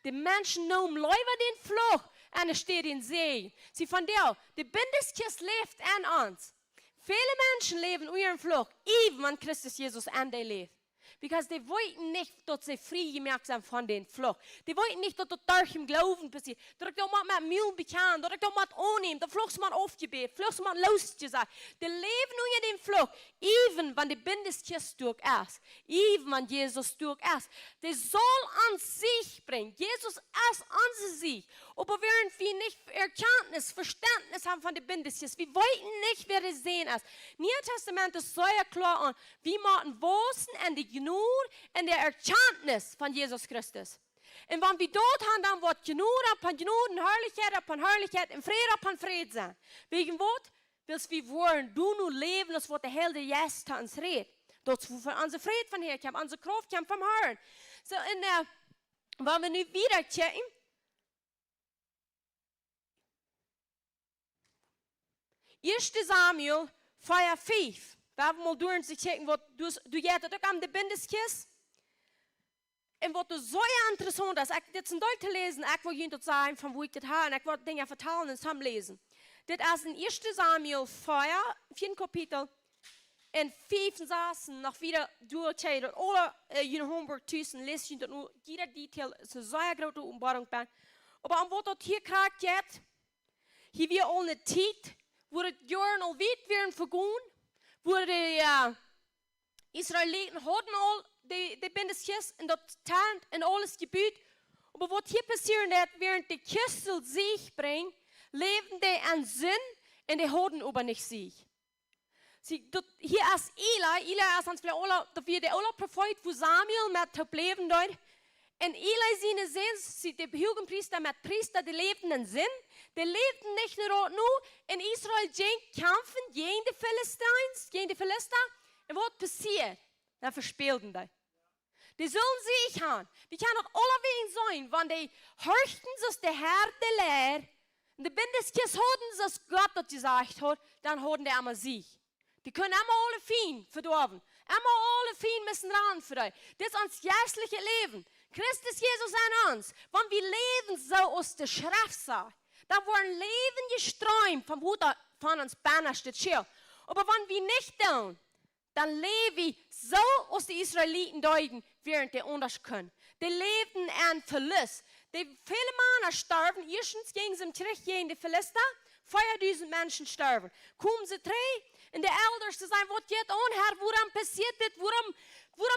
Die Menschen nehmen lieber den Flucht und es steht in See. Sie von der, die Bindestjes lebt an uns. Viele Menschen leben in ihrem Flucht, even wenn Christus Jesus an der lebt. Because die wollten nicht, dass sie frei gemacht sind von den Flucht. Die wollten nicht, dass das durch im Glauben passiert. Dass ich das mit Mühl bekannt, dass ich das mit annehmen, dass Flucht mal aufgebeten, Flucht mal losgesagt. Die leben nur in den Flucht, even even wanneer de bindestjes durch ist, even wanneer Jesus durch ist, der soll an sich bringen. Jesus ist an sich. Aber während wir nicht Erkenntnis, Verständnis haben von den bindestjes, wir wollten nicht, wer es sehen ist. Nieuw Testament ist sehr klar an, wie man wosen en de genoeg en de Erkenntnis von Jesus Christus. En wanneer we dort haben, dann wordt genoeg op herrlijkheid en vrede op vrede zijn. Wegen wat? Wils we worden doen nu leven, als wat de hele juist tot ons redt. Dat voor onze vrede van Heer komt, onze kracht komt van Herrn. So, en wanneer we nu wieder checken, 1 Samuel 4:5. We hebben mal door te checken, wat du jij dat ook aan de bindestjes. En wat er zo interessant is, ik dit in Duits te lezen, ik wil jullie dat zeggen van hoe ik dit haal, en ik wil dingen vertalen en samen lezen. Dit is in 1 Samuel 4 Kapitel, en 5 Sassen nog wieder doorchecken. Alle jullie homework tussen lezen jullie dat nu, jeder detail is een zeer grote openbaring ben. Maar wat dat hier krijgt je, hier weer al een tijd, waar het jaren al weit werden vergaan, waar de Israëlieten hadden al de bindestjes en dat tent en alles gebied. Maar wat hier passiert is, während de kistel zich brengt, leven die aan zin en die hadden aber niet zich. Hier is Eli is ons dat we de alle profeet voor Samuel met te blijven doet. En Eli zijn zin, de hugenpriester met priester, die leefden in zin. Die leefden niet meer nu in Israël geen kampen, geen de Philistijns, geen de Philister. En wat passiert? Dan verspeelden die. Die zullen zich gaan. Die kan het alleween zijn, want die horchten zoals de Heer de leer. En de bindestjes hadden zoals God dat gezegd had, dan hadden die allemaal zich. Die kunnen allemaal alle fien verdorven. Allemaal alle fien müssen ran voor die. Dit is ons geestelijke leven. Christus Jezus aan ons. Want we leven zo als de schrift zegt. Dan worden leven gestrooid van hoe dat van ons bijna staat. Maar wanneer we niet doen, dan leven we zo als de Israëlieten deuten, während die anders können. Die leben an Verlust. Die viele Männer sterben. Erstens gingen sie terug gegen die Philister. 4000 Menschen sterben. Komen ze terug en de elders te zijn, wat geht on, Herr, waarom passiert dit? Waarom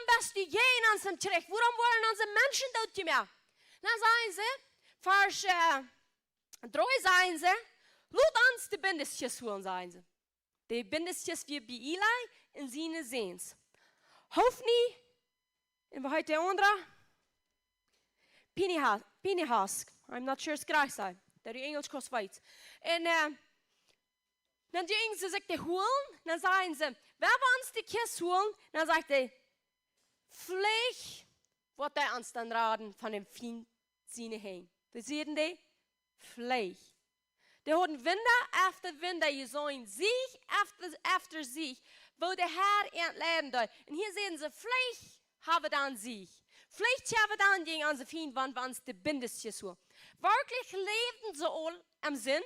bist du gegen ons terug? Waarom worden onze mensen doodgemaakt? Dan zeggen ze, vers 3 zeggen ze, laat ons de bindestjes holen, zeggen ze. De bindestjes weer bij Eli en zijn zeens. Hofni, en wat heet de andere? Pinehas. I'm not sure it's gelijk zijn. Dat is Engels crossfight. En dan gingen ze zich de holen. Dan zeggen ze, we hebben ons de kist holen. Dan zegt hij, vleeg wordt hij ons dan raden van een vriend zien heen. We zien die? Vleeg. Die hadden winter efter winter gezien, zich efter zich, wo de Herr in het leven doet. En hier zien ze, vleeg hebben dan zich. Vleeg hebben dan gegen onze vriend, want we ons de bindestjes holen. Wirklich lebten sie all am Sinn,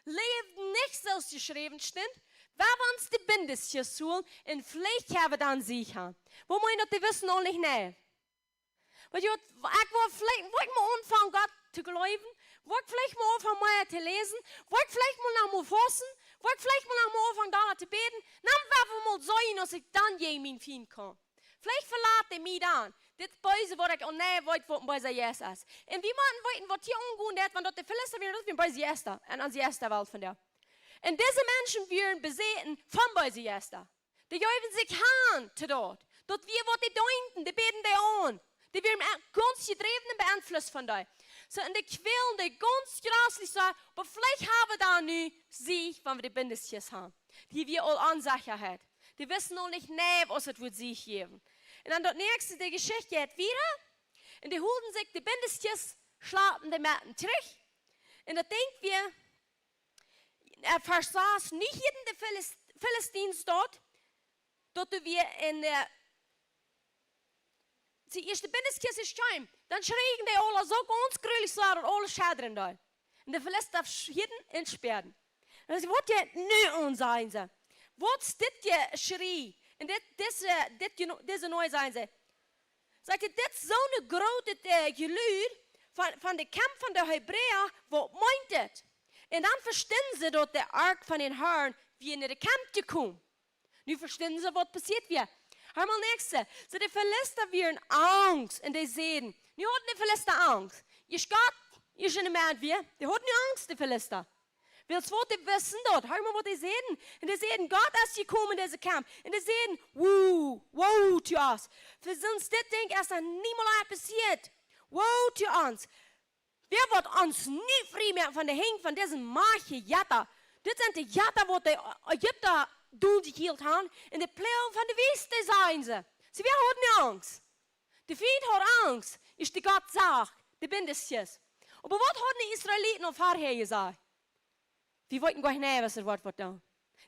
lebten nicht so geschrieben steht, wir haben uns die Bindestjes holen und vielleicht haben wir dann sich haben. Wo meinen das, die wissen auch nicht mehr. Weil ich will vielleicht mal anfangen, Gott zu glauben, will ich vielleicht mal anfangen, mehr zu lesen, will ich vielleicht mal noch mal fassen, will ich vielleicht mal noch mal anfangen, da zu beten, dann werden wir mal sehen, dass ich dann gegen finden kann. Vielleicht verlaat mich dann. Dit beuze wat ik onneer weet wat bij zijn jes is. En wie man weten wat hier ongoed is, want dat de Philister weer dat we bij zijn jes en aan zijn jes welt van daar. En deze mensen werden bezeten van bij zijn jes. Die geven zich aan te dort. Dat we wat die denken, die beten die aan. Die werden ganz gedreven en beïnvloed van daar. So en die kwelen die ganz grasslich zijn, maar vielleicht hebben we dan nu zich van we die bindestjes hebben. Die we al aanzeggen. Die wissen nog niet nee, was het wordt zich geven. En dan dat nächste, die Geschichte geht wieder. En die houden zich de bindestjes, slapen die matten terug. En dat denkt wir, versaß nicht in de Philistins dort, dat wir in de, die eerste bindestjes is schuim. Dan schreien die alle zo ganz gruwelijk zwaar dat alle schaderen daar. En de Philister hielden en sperden. En ze wat je nu aan zijn ze? Wat is dit je schrie? En deze nooit zijn ze. Zegt dit is zo'n grote geluid van de kamp van de Hebreeën, wat meint het? En dan verstaan ze dat de ark van den Herrn weer in de kamp te komen. Nu verstehen sie, was passiert wir. Hör mal nächste. So die Philister wären Angst in die Seden. Nu hatten die Philister Angst. Je Gott, je schon mehr wir. Die hatten nu Angst, die Philister. Willst du die wissen dort? Hör mal, was die sehen. Und die sehen, Gott ist gekommen in diese Camp. Und die sehen, woe to us. Für sonst das Ding ist dann niemals passiert. Woe to uns. Wer wird uns nie frei mehr von der Hängen von diesen Marche-Jatter? Das sind die Jatter, die die Ägypter durchgehielt haben. Und die Pläne von der Wüste seien sie. Sie haben nicht Angst. Der Feind hat Angst, ist die Gott sagt, die Bindestjes. Aber was haben die Israeliten auf vorher gesagt? Die wollten gar nicht, was das Wort wird da.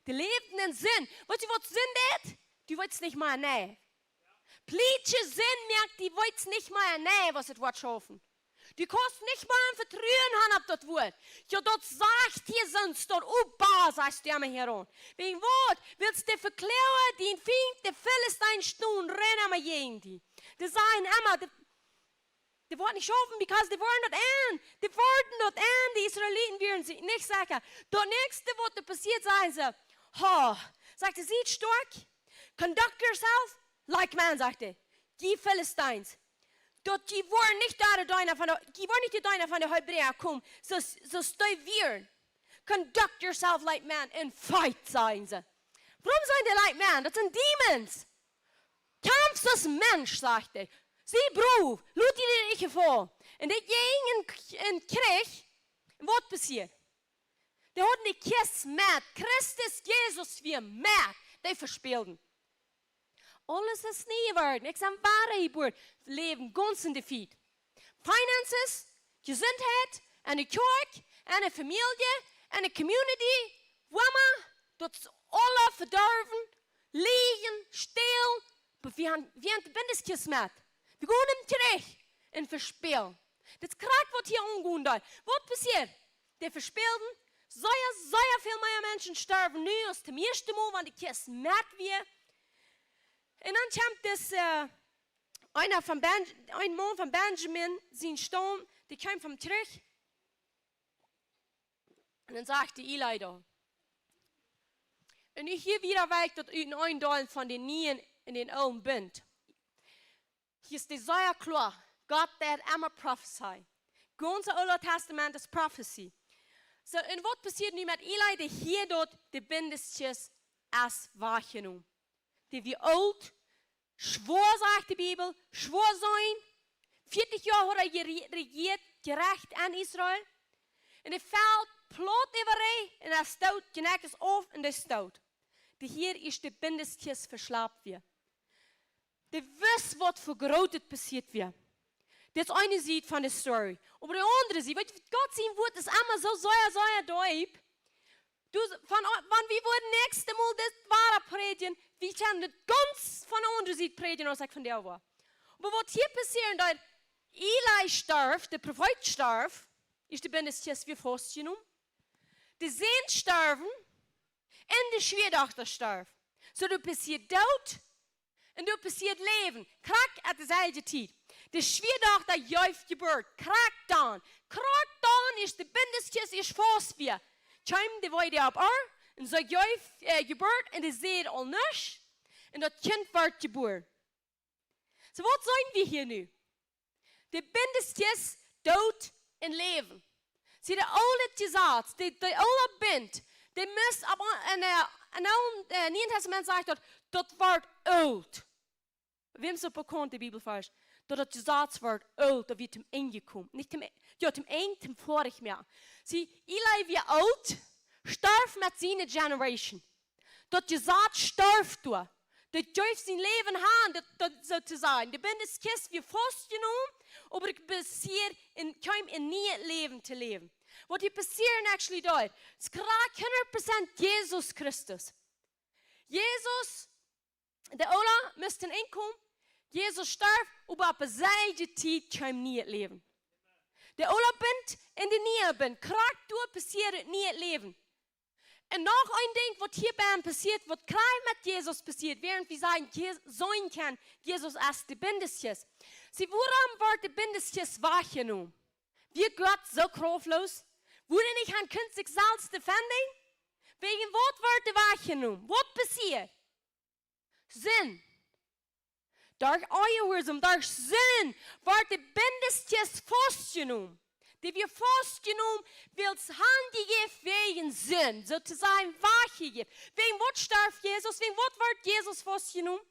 Die lebten in Sinn. Weißt du, was Sinn ist? Die wollten es nicht mal nähen. Plitsche Sinn merkt, die wollten es nicht mal nähen, was das Wort schaffen. Die kannst nicht mal ein Vertrauen haben, ob das Wort. Ja, dort sagt hier sonst, dort Opa, sagst du immer herum. Wegen Wort willst du verklären, die Feind, die Philistein stehen, rennen immer gegen die. Die sagen immer, die wollten nicht schaffen, because die waren dort an. Die wollten dort an, die Israeliten würden sie nicht sagen. Das nächste, was passiert, sagen sie, sagt er, seid stark, conduct yourself like man, sagt er. Die Philistines. Dort, die waren nicht die Deiner von der Hebräer kommen, so stoi wir. Conduct yourself like man and fight, sagen sie. Warum sagen die like man? Das sind Demons. Kampf das Mensch, sagt er. Sie Bruf, lud dir nicht vor. Und die gingen in Krieg, was passiert? Die hatten die Kiss mit Christus Jesus wir mit, die verspielten. Alles ist nie geworden. Ich sage, wahre Geburt. Leben ganz in der Feed. Finances, Gesundheit, eine Kirche, eine Familie, eine Community, Wammer, dort alle verdorben, liegen, stehlen. Aber wir haben die Bindeskis mit. Wir gehen im Krieg und verspielen. Das Krieg wird hier umgehen. Was passiert? Die verspielten, so viel mehr Menschen sterben nu als zum ersten Mal, wenn die Kiste mit wir. Und dann kommt das, ein Mann von Benjamin, sein Stamm, die kam vom Krieg. Und dann sagte Eli da. Und ich hier wieder weg, dort in ein Teil von den Nien in den Augen bin. Hier ist die sehr klar. Gott, der hat immer prophezeit. Ganz Altes Testament ist Prophecy. So, und was passiert nun mit Eli, der hier dort die Bindestjes als wahrgenommen? Die wie alt, schwor, sagt die Bibel, schwor sein. 40 Jahre hat er regiert, gerecht an Israel. Und er fällt plot überall und er stout, geneigt es auf und er stout. Die hier ist die Bindestjes verslaapt wir. Die wisst, was vergrotet passiert wir. Das ist eine Seite von der Story. Aber die andere Seite, weil Gott sein Wort ist immer so sehr deep. Wenn wir würden nächste Mal das wahre predigen, wir können das ganz von der anderen Seite predigen, als ich von der war. Aber was hier passiert, dass Eli starb, der Prophet starb, ist die Bindestjes wie fast genommen. Die Sehn sterben und die Schwiegertochter starb. So du passiert Tod und du passiert Leben. Krack at dezelfde tijd. De Schwiegertochter juift Geburt. Krack dan is de Bindestjes is vast weer. Tjum de weide op haar en zo juift Geburt en de zeer al nisch. En dat kind wordt geboren. So wat zijn we hier nu? De Bindestjes dood en leven. Zie de oude gezegd, de oude bind, die mis op een Nieuw Testament zegt dat wordt oud. Wem so bekannt die Bibelvers? Dat het gezegd wordt oud, dat we zum Ende kommen. Nicht zum Ende, zum vorig mehr. Sie, Eli wie oud, starf met zijn generation. Dat gezegd starft du. Dat durft zijn leven aan, dat zo te zijn. De Bindeskist wie vastgenomen, aber ik beseer kom in nieuw leven te leven. Wat hier passiert actually dort, is graag 100% Jesus Christus. Jesus, de Ola müssten inkomen, Jesus starf, aber op dezelfde tijd kom nieuw leven. De Ola bent en de nieuwe bent, graag door passiert het nieuw leven. En nog een ding wat hier bij hem passiert, wat klein met Jesus passiert, während wir sagen kann, Jesus als die Bindestjes. Sie, woran wird die Bindestjes wahrgenommen? Wir Gott so kraftlos? Wurde nicht ein künstlich Salz defending? Wegen was wird die wahrgenommen? Was passiert? zin. Durch eierhoorzaam, durch zin, wordt de bindestjes vastgenomen. Die wir vastgenomen, wils handgegeven wegen zin, sozusagen wachgegeven. Wegen wat starf Jezus? Wegen wat wordt Jezus vastgenomen?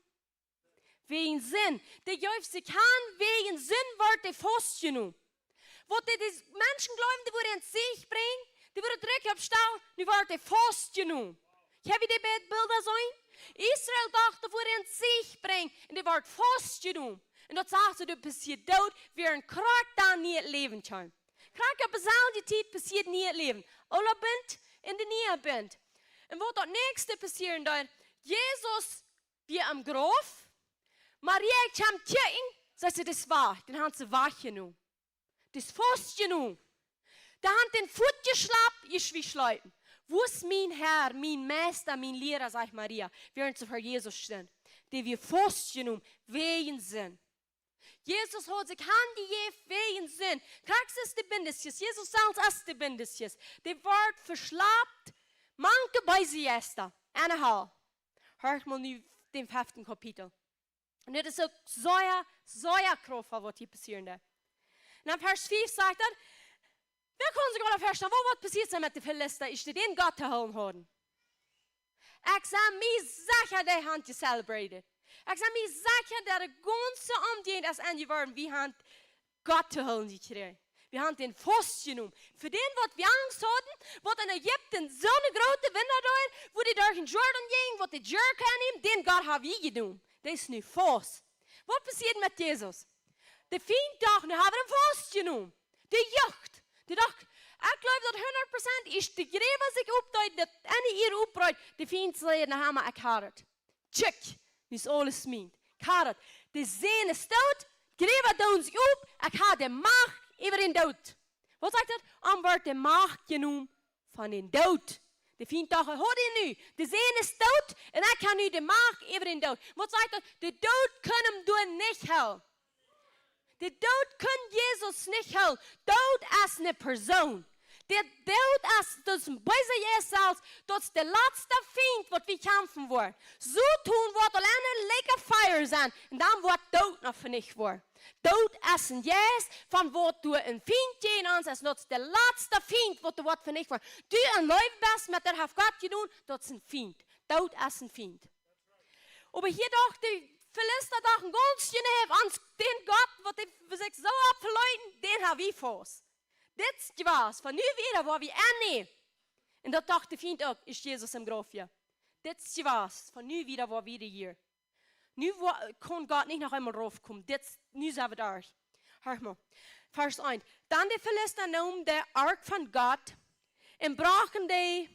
Wegen zin. Die geeft zich aan, wegen zin wordt hij vastgenomen. Wat die mensen geloven, die worden in zich brengen, die worden druk op staan, nu wordt hij vastgenomen. Heb je die beelden zijn? Israël dacht, die worden in zich brengen, en die wordt vastgenomen. En dat zegt ze, dat passiert dood, weer een kracht dan niet het leven kan. Kracht op dezelfde tijd passiert niet het leven. Alle bent in de nieuwe bent. En wat dat nächste passieren dan? Jezus weer am graf, Maria kwam kijken, zei ze, dat is waar. Dan had ze wachtgenomen. Dat is vastgenomen. Dan had den voet geslapt, je schwiesluiten. Wo ist mein Herr, mein Meister, mein Lehrer, sagt Maria, während sie vor Jesus stehen, die wir festgenommen wegen sind. Jesus hat sich handgegeben wegen Sinn. Krijgt ist die Bindesjes. Jesus sagt, es die Bindesjes. Die wordt verslaapt, manke bij sie Esther. En Hal. Hört mal nu den 5. Kapitel. Und das ist auch sehr kraft wat hier passiert. Und dann Vers 5 sagt er, wer kann sich alle verstehen, was passiert ist mit den Philister, ist die den Gott geholen haben. Ich sage mir sicher, die haben celebrated. Ich sage mir sicher, dass der ganze Umgehend ist angeworden, wie haben Gott geholen gekriegt. Wir haben den festgenommen. Für den, was wir Angst hatten, was in Ägypten so eine große Winter da, wo die durch den Jordan gingen, was die Jerk annehmen, den Gott haben wir genommen. Das ist nicht fast. Was passiert mit Jesus? Die Feind dachten, wir haben ihn festgenommen. Die Jacht. Die dachten, ich glaube, dat 100% is de greven zich opduidt, dat en hier opbruidt, de Feind zei, dan hebben we kaart. Check. Nu is alles meent. Kaart. De zeen is dood, greven doen zich op, ik ga de macht over den dood. Wat zegt dat? Dan wordt de macht genoemd van den dood. De Feind dacht, hoor je nu, de zeen is dood, en ik ga nu de macht over den dood. Wat zegt dat? De dood kan hem doen niet helpen. De dood kan Jezus niet helpen. Dood is een persoon. De dood is, dus bij jezelf, dat is de laatste vriend wat we kämpfen voor. Zo doen wordt alleen lekker fire zijn. En dan wordt dood nog vernicht voor. Dood is een jes van wat du een vriend tegen ons is. Dat is de laatste vriend wat wordt vernicht voor. Du een leuk best met dat heeft God gedaan, dat is een vriend. Dood is een vriend. Maar hier dacht de Philister dachten ganz schön an den Gott, wat die sich so abverleuten, den haben wir vast. Dit was, van nu weer waar we aannemen. En dat dacht de vriend ook, is Jezus im Graf hier. Dit was, van nu weer waar we hier. Nu kon Gott nicht noch einmal raufkommen. Nu zijn we daar. Hör mal. Vers 1. Dan de Philister namen de ark van Gott en brachen die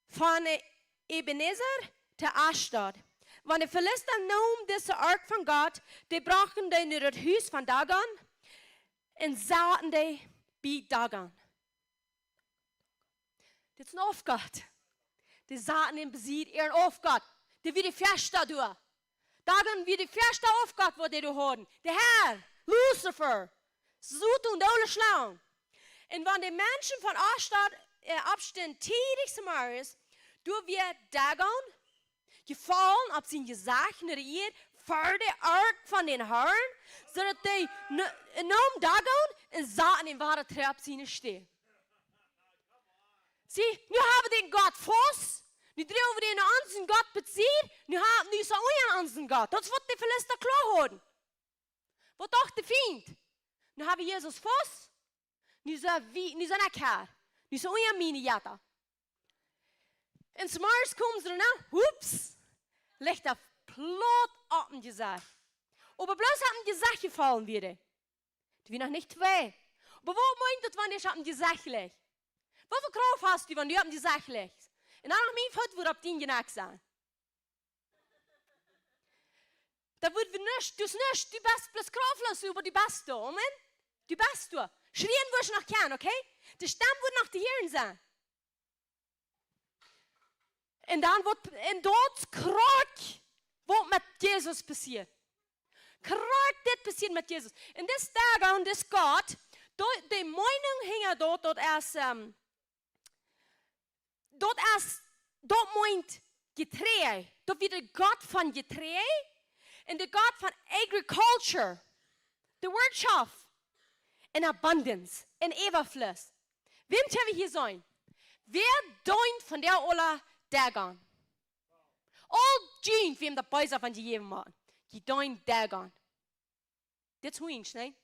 van Ebenezer te Ashdod. Want de Philister namen deze ark van God, die brachten die naar het huis van Dagon en zaten die bij Dagon. Dit is een afgod. Die zaten in bezit een afgod. Die weer de verste doen. Dagon weer de verste afgod wat die hadden. De Herr, Lucifer, zo toen de alle slang. En wanneer de mensen van Ashdod opstaan tegen Samaris, doen we Dagon gevallen op zijn gezicht naar hier voor de ark van den Herrn, zodat hij nam Dagon en zaten in ware trap zien staan. Zie, nu hebben we den God vast, nu drijven we den anderen God bezien, nu zijn we een anderen God. Dat is wat de Philister klaar hadden. Wat dacht de vriend? Nu hebben we Jezus vast, nu zijn ik her, nu zijn we een mini-jata. En s'morgens komen ze erna, hoeps, ligt dat plat op een gezicht. Aber bloß op een gezicht gevallen wieder. Die wie nog niet twee. Aber wat meint dat wanneer je op een gezicht ligt? Wat voor kracht hast du, wanneer je op een gezicht ligt? En dan nog mijn voet wordt op die genak zijn. Dat wordt niet, dus niet, du bist bloß kraftlos, aber du bist da, amen? Du bist da. Schrien wirst du noch kennen, okay? De stem wordt nog te horen zijn. En dan wordt in dat krak wat met Jezus passiert. Krak dit passiert met Jezus. En dit dagen, dit God, de mening hing dat meint getreid. dat wie de God van Getreide en de God van agriculture. De Wirtschaft. En abundance. En Everfluss. Wem hebben we hier zijn? Wer dient van der Ola Dagon? Al dient wem dat Beiser van die geven maken. Die dient Dagon. Dit is hoe eens, nee?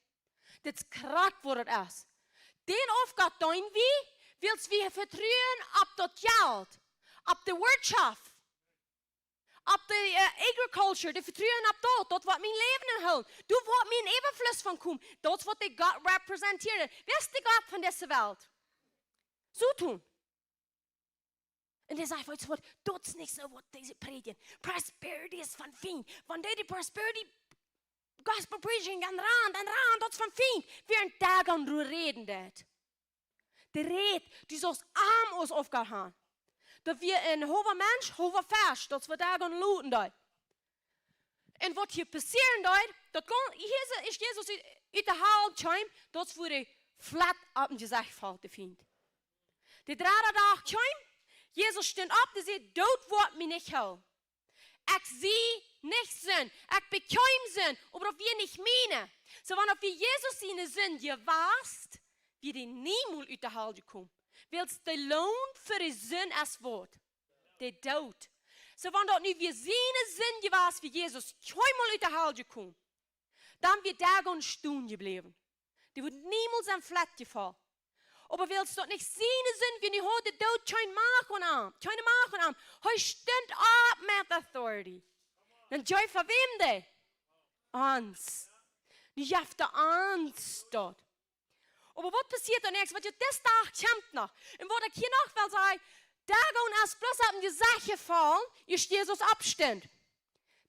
Dit is kracht voor het is. Den Aufgabe dient wie? Wils wir vertrauen op dat geld. Op de Wirtschaft. Op de agriculture. De vertrauen op dat wat mijn leven inhoudt. Dat wat mijn Everfluss van komt. Dat wat de God representeert. Wer is de God van deze wereld? Zo doen. En hij zei, weet je wat, dat is niet zo wat deze predigen. Prosperity is van fijn. Wanneer die prosperity gospel preaching en raan, dat is van fijn. Weer een dag aan de reden dat. De red, die zoals arm ons opgaan. Dat we een hoge mens, hoge vers, dat we daar gaan looten dat. En wat hier passeren dat kan, hier is Jezus uit de haal chime, dat voor de flat op een gezicht valt te vinden. De derde dag chime, Jezus stond op en zei, dood wordt mij niet hel. Ik zie niet zin, ik bekijk zin, maar wir niet menen. So, wanneer we Jezus zijn zin gewaast, wie die niemand uit de haal gekomen. Wils de loon voor de zin is wat? De dood. So, wanneer dat nu wir zijn zin gewaast, wie Jezus keinmal uit de haal gekomen, dan wird daar gewoon stoen gebleven. Die wordt niemand zijn flat gevallen. Aber willst du nicht sehen sind, wie die heute dort kein machen an. Hij stond op met authority. Dan jij van wem de? Angst. Nu heeft de angst dort. Aber wat passiert dan next? Wat je des dag komt nog. En wat ik hier nog wil zeggen, daar gaan als bloß op een gezicht gevallen, is Jezus abstand.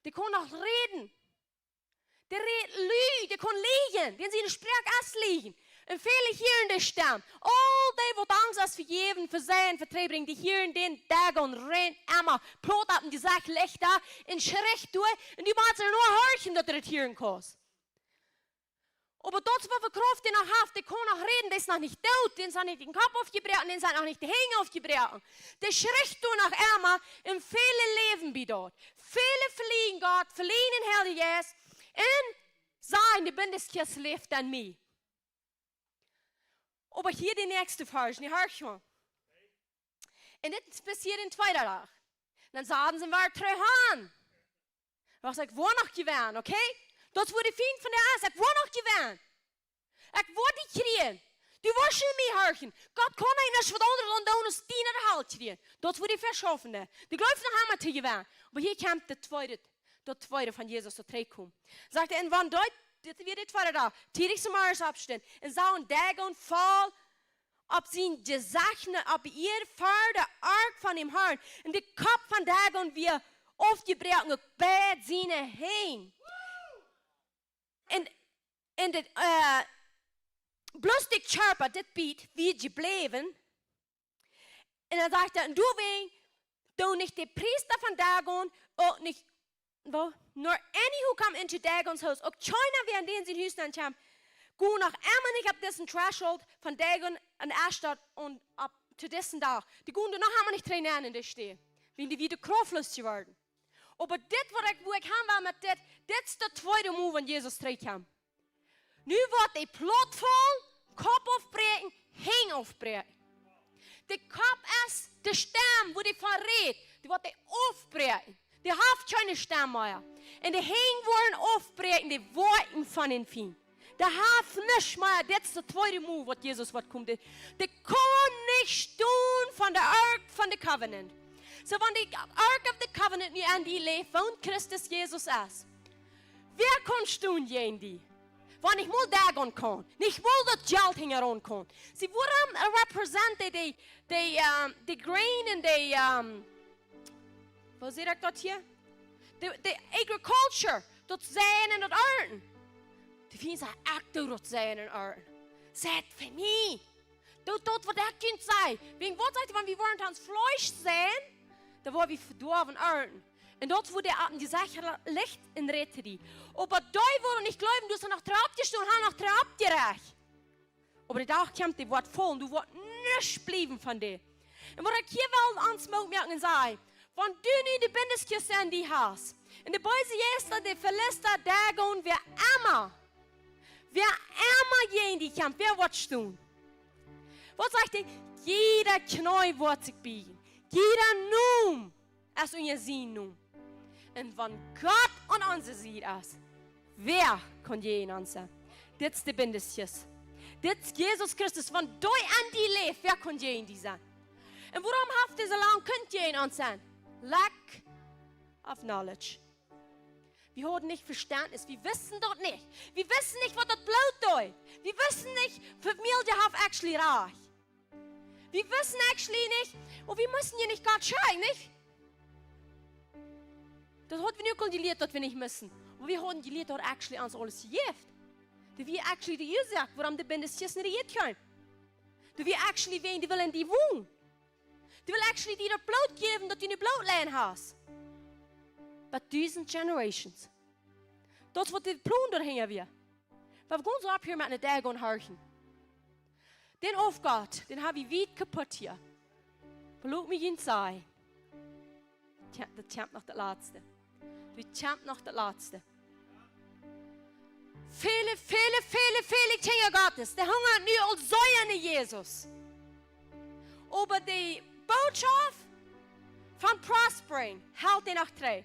Die kon nog reden. Die redt lügen, die kon liegen. Die zien de sprek als liegen. En vele hier in de stem. Al die wat angst is vergeven, verzijn, vertrebring, die hier in den dagen rent, immer, plot op en gezicht ligt daar, en schrecht door, en die maakt er nur horchen dat het hier in kost. Aber dat wat we kracht die nog heeft, die kon nog reden, die is nog niet dood, die is nog niet den Kopf aufgebrochen, die is nog niet de Hänge aufgebrochen. Die schrecht door nog immer, en vele leven bij dort. Vele verliehen Gott, verliehen in Heilige Geist, en zijn, die Bundeskirche leeft aan mij. Aber hier die nächste Vers, die hör ich mal. Und das passiert in zweiter Tag. Dann sagen sie, wir treuhan. Ich sage, wo noch gewähren, okay? Das wurde viel von der Arzt. Ich wo noch gewähren. Ich wo die kriegen. Die waschen mich hörchen. Gott kann nicht von anderen und uns dienen der Halt kriegen. Das wurde verschaffen. Die glauben noch einmal zu gewähren. Aber hier kommt der zweite von Jesus zu kommen. Sagt er, und wann dort, dit weer dit tweede dag. Tidig zum Mars opstaan. En zou een dagon val op zijn gezicht, op ihr voor de ark van hem hart. En de kop van dagon weer afgebroken op bij zijn heen. En de bloos de körper, dit biedt, wie gebleven. En dan zegt hij, du wegen, du nicht de priester van dagon, ook niet. Nur anyhow kam into Dagons Haus. Ook China während den sie in Houston kam. Go nach einmal nicht ab dessen Threshold von Dagon an Ashton und ab zu dessen Tag. Die gehen noch einmal nicht trainieren in der Steh. Wenn die wieder kraftlos geworden. Aber das, wo ich haben war mit das ist der zweite Move, wenn Jesus kam. Nu wird die Plot voll, Kopf aufbrechen, Hänge aufbrechen. Der Kopf ist der Stamm, wo die verrät, die wird die aufbrechen. Die heeft keine stem meer. En die heen worden afbreken, die woorden van den Vieh. Die heeft niks meer. Dat is de tweede move wat Jezus wat komt. Die kon niet doen van de Ark van de Covenant. So, wanneer de Ark of the Covenant nu aan die leeft, want Christus Jezus is. Wer kon doen je die? Want ik moet dagen kon. Ik wil dat geld hingen kon. Ze worden representen de grain en de... Wat zie ik dat hier? De agriculture, dat zijn en dat aarden. Die vinden ze echt door dat zijn en aarden. Zet voor mij. Dat wat dat kind zei. Wegen wat zegt wanneer we worden aan het vlees zijn, dan worden we verdorven aarden. En dat wordt de aarden gezegd licht in rette die. Aber die willen niet geloven, du hast noch drauf gestoßen, haben noch drauf gerecht. Aber die dag komt die wordt vol en du wordt niks blijven van die. En wat ik hier wel aan het merken zei, Wenn du nu die Bindesküsse an die hast, und die Beise jester, die Verlässer, der gehen, wer immer gehen die Kampf, wer wird tun? Was sagt ihr? Jeder Knäu wird sich biegen. Jeder Num, als unser Sinn nun. Und wenn Gott an uns sieht, wer kann je in uns sein? Das ist die Bindesküsse. Das ist Jesus Christus. Wenn du an die lebst, wer kann je in die sein? Und warum habt ihr so lange könnt ihr in uns sein? Lack of knowledge. Wir haben nicht Verständnis. Wir wissen dort nicht. Wir wissen nicht, was das Blut tut. Wir wissen nicht, für Familie haben actually reich. Wir wissen actually nicht, und wir müssen hier nicht Gott schreien, nicht? Das hat wir nicht gelehrt, dass wir nicht müssen. Und wir haben gelehrt, dass actually uns alles hilft. Dass wir actually die Ursache, warum die Bindesküsse nicht regiert können. Dass wir actually wen, die wollen die wohnen. Die will actually dir Blut geben, dass du nicht Blut lernen hast. But diesen Generations. Das wird die Plan dahinter wir. Weil wir gehen so ab hier mit einer Tag und horchen. Den Aufgott, den habe ich weit kaputt hier. Belohnt mich in sei. Der Champ noch der Letzte. Der Champ noch der Letzte. Viele Kinder Gottes, die hungern nu als Säuerne Jesus. Aber die Botschaft von Prospering hält ihn noch treu.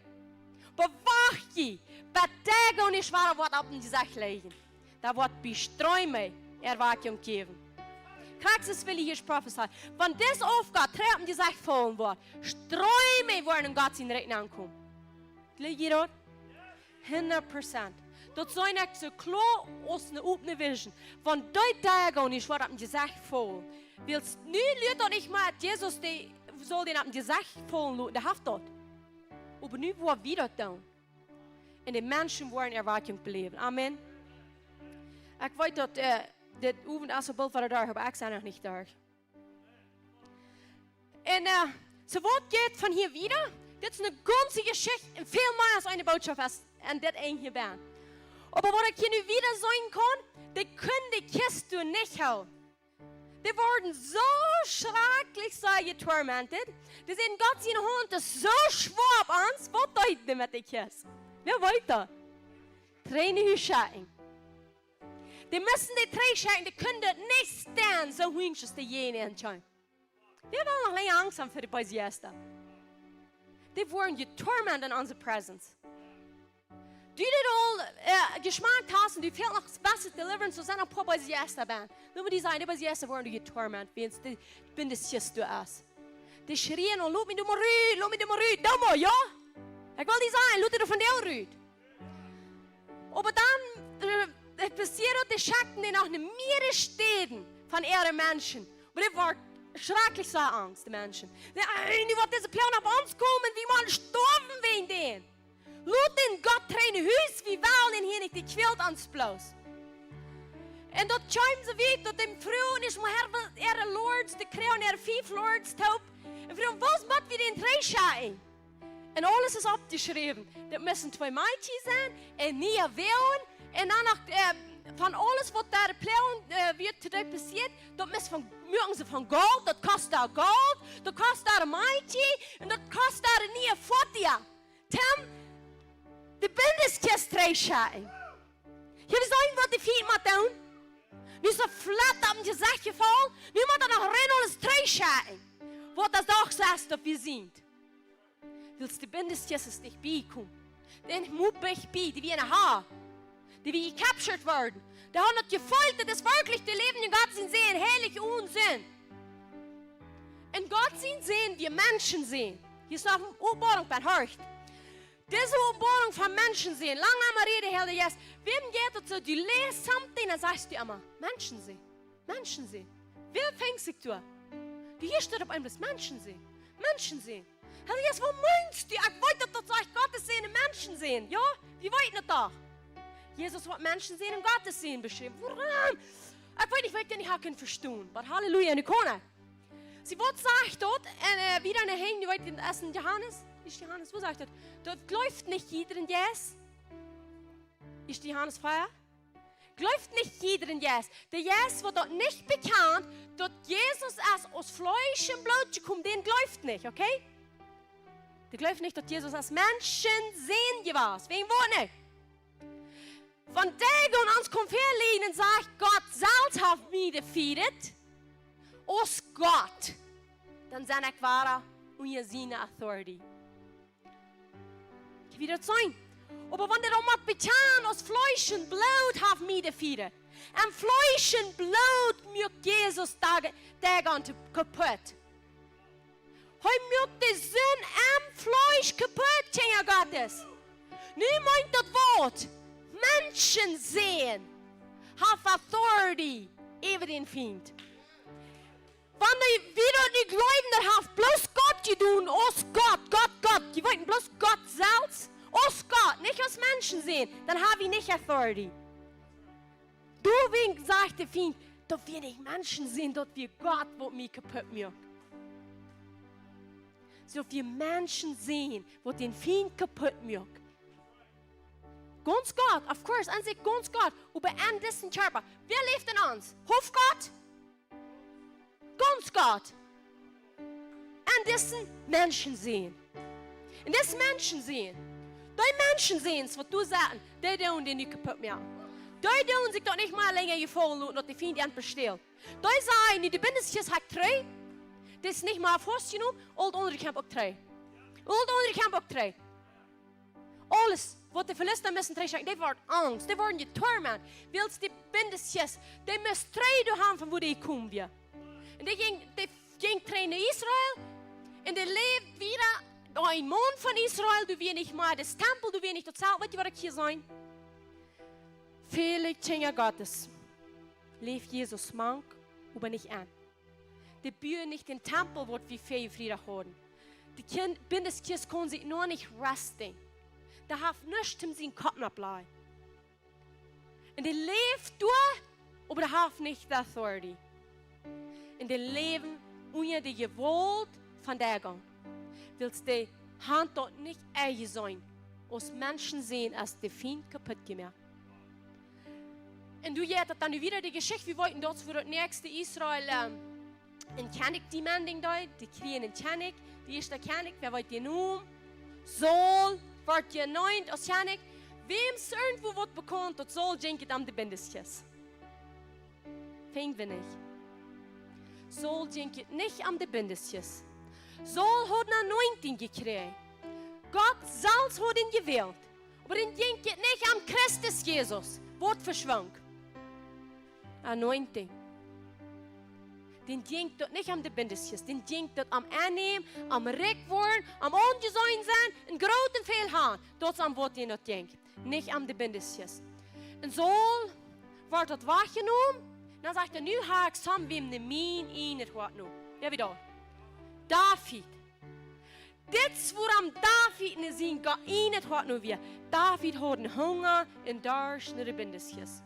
Bewacht je, bei Tagen und nicht schwarer Wort ab in die Sache legen. Da wird besträume Erwartung geben. Kraxis will ich hier prophezeien. Wenn das aufgeht, treten die Sache fallen wird. Sträume werden Gott in Rechnen ankommen. Liegt ihr dort? 100%. Dat zijn echt zo klar als een open vision. Van die dagen is wat op je zegt vol. Willst nu leert dat niet maar Jesus die zal den op je zegt vol de haft dat. Maar nu wordt wie dat doen. En de mensen worden erwartung beleven. Amen. Ik weet dat dit oven als een bal van de dag, maar ik zijn nog niet daar. En zo wat geht van hier wieder. Dit is een ganze Geschichte en veel meer als een boodschap is. En dit één hier ben. Aber was ich hier nu wieder sagen kann, die können die Kiste nicht houden. Die worden so schrecklich getormentet. Die sehen Gott seine Hand ist so schwer auf uns. Was tut die mit der Kiste? Wer weiter? Tränen schauen. Die müssen die Tränen schauen, die können das nicht stehen, so hübsch ist die jene entscheiden. Wir wollen noch länger Angst haben für die Paisiester. Die wurden getormentet in unserer Präsenz. Du dit al geschmaakt hast und du fehlt noch das beste Deliverance, so sind ein paar Paisiester ben. Nur die sagen, die Paisiester wurden getormentet, wenn es die Bindesküsse du hast. Die schrien und lass mich mal rüd, da mal, ja? Ich will die sagen, lass dich von der rüd. Aber dann passiert, die schackten die nach mehreren Städten von ihren Menschen. Und die war schrecklich so Angst, die Menschen. Die wollen diese Plan auf uns kommen, wie man sterben wegen denen. Laat den Gott trainen huis, wie wel en hier niet die kwelt aan sploos. En dat chime ze weet dat de vrouw is maar her lords, de kreon her 5 lords top. En vrouw, was moet we den trein schauen? En alles is opgeschreven. Dat müssen 2 meisjes zijn en nie willen. En dan nog van alles wat daar plan wird today passiert, dat mögen ze van gold, dat kost daar gold, dat kost daar een meisje en dat kost daar een nieuwe fotia. Tim, de Bindesküsse treischauen. Je weet wat die fiet moet doen? Nu is flat op je zegje vol. Nu moet er nog rennen alles treischauen. Wat dat doch zegt dat we zien. Willst die Bindesküsse nicht beikommen? Den moet ich bei, die wie eine Haar. Die wie gecaptured worden. Die haben das gefoltert, das wirklich die Leben in Gott sind sehen, heilig Unsinn. In Gott sehen, wir Menschen sehen. Hier ist noch eine Oberung bei Horcht. Diese Oberung von Menschen sehen. Lange einmal rede ich, yes. Wem geht es so? Du lest something, dann sagst du immer, Menschen sehen. Menschen sehen. Wer fängt sich zu? Du hier steht auf einem das Menschen sehen. Menschen sehen. Herr, yes, wo meinst du? Ich wollte doch sagen, Gottes sehen und Menschen sehen. Ja? Wie weit nicht doch? Jesus hat Menschen sehen und Gottes sehen beschrieben. Warum? Ich wollte nicht haben verstehen. Aber Halleluja, in der Kone. Sie wollte sagen dort, wieder eine Hänge, die wollte in Essen Johannes. Ist Johannes, wo sagt das? Dort läuft nicht jeder in Jesus. Ist Johannes Feuer? Läuft nicht jeder in Jesus. Der Jesus wird dort nicht bekannt, dort Jesus erst aus Fleisch und Blut kommt, den läuft nicht, okay? Die glauben nicht, dass Jesus als Menschen sehen gewesen. Wegen wo nicht? Wenn der und uns kommt herlegen und sagt, Gott selbst hat mich defeated, aus Gott, dann sind ich wahrer und ihr seine Authority. Wie das sein? Aber wenn der mal betan aus Fleisch und Blut hat mich defeated, und Fleisch und Blut mir Jesus daran kaputt. Hij maakt de zin am Fleisch kaputt, Kinder Gottes. Nu meint das Wort, Menschen sehen, have authority über den Feind. Wenn die wieder die Gläubigen, das hat bloß Gott getan, aus Gott. Die wollten bloß Gott selbst, aus Gott, nicht aus Menschen sehen, dann habe ich nicht authority. Du wegen sagt der Feind, dass wir nicht Menschen sehen, dass wir Gott, wo mich kaputt macht. So wir Menschen sehen, wo den Feind kaputt macht. Ganz Gott, of course, an sich ganz Gott, aber an diesen Körper. Wer lebt in uns? Hof Gott? Ganz Gott. An diesen Menschen sehen. Und das Menschen sehen. Die Menschen sehen, was du sagst, die tun den nicht kaputt machen. Die tun sich doch nicht mal länger gefallen und die Feind an bestellt. Die sagen, die Bindesjes hat drei. Das ist nicht mal vorgenommen, und andere Camp auch drei. Und andere Camp auch drei. Alles, was die Philister müssen treffen, die werden Angst, die werden getorment. Willst die Bindesjes, die müssen drei haben, von wo die kommen wir. Und die ging drei nach Israel, und die lebt wieder ein Mond von Israel, du wirst nicht mal das Tempel, du wirst nicht das Zelt, weißt du, was ich hier sein? Viele Kinder Gottes lebt Jesus mank, aber nicht an. Die bühen nicht den Tempel, wo wir viel Frieden haben. Die Bindeskirche können sich nur nicht resten. Da hat nichts in seinen Kopf bleiben. Und die lebt durch, aber die hat nicht die Authority. Und die leben ohne die Gewalt von der Gang. Willst die Hand dort nicht eigen sein, als Menschen sehen, als die Feind kaputt gemacht. Und du jährst dann wieder die Geschichte, wir wollten dort für das nächste Israel in König demanding dort, die kriegen in König, die erste König, wer wollt ihr nun? Saul wird erneuert als König. Wem es irgendwo wird bekannt, dass Saul jinket am die Bindeskirche. Fängt wir nicht. Saul jinket nicht am die Bindeskirche. Saul hat eine Anointing gekriegt. Gott selbst hat ihn gewählt. Aber ihn jinket nicht am Christus Jesus. Wort verschwank. Anointing. Den denkt dort nicht am de Bindesjes, den denkt dort am Annehmen, am Reckwohren, am Ungesäuen sein, einen großen Fehl haben. Dort am Wort den dort denkt, nicht am de Bindesjes. Und so wird dort wahrgenommen, dann sagt er, nu habe ich zusammen wem ne Mien in het Wort nu. Ja, wie da? David. Dit woran David ne zien Gott in het Wort nu weer. David hat einen Hunger in Durst naar de Bindesjes.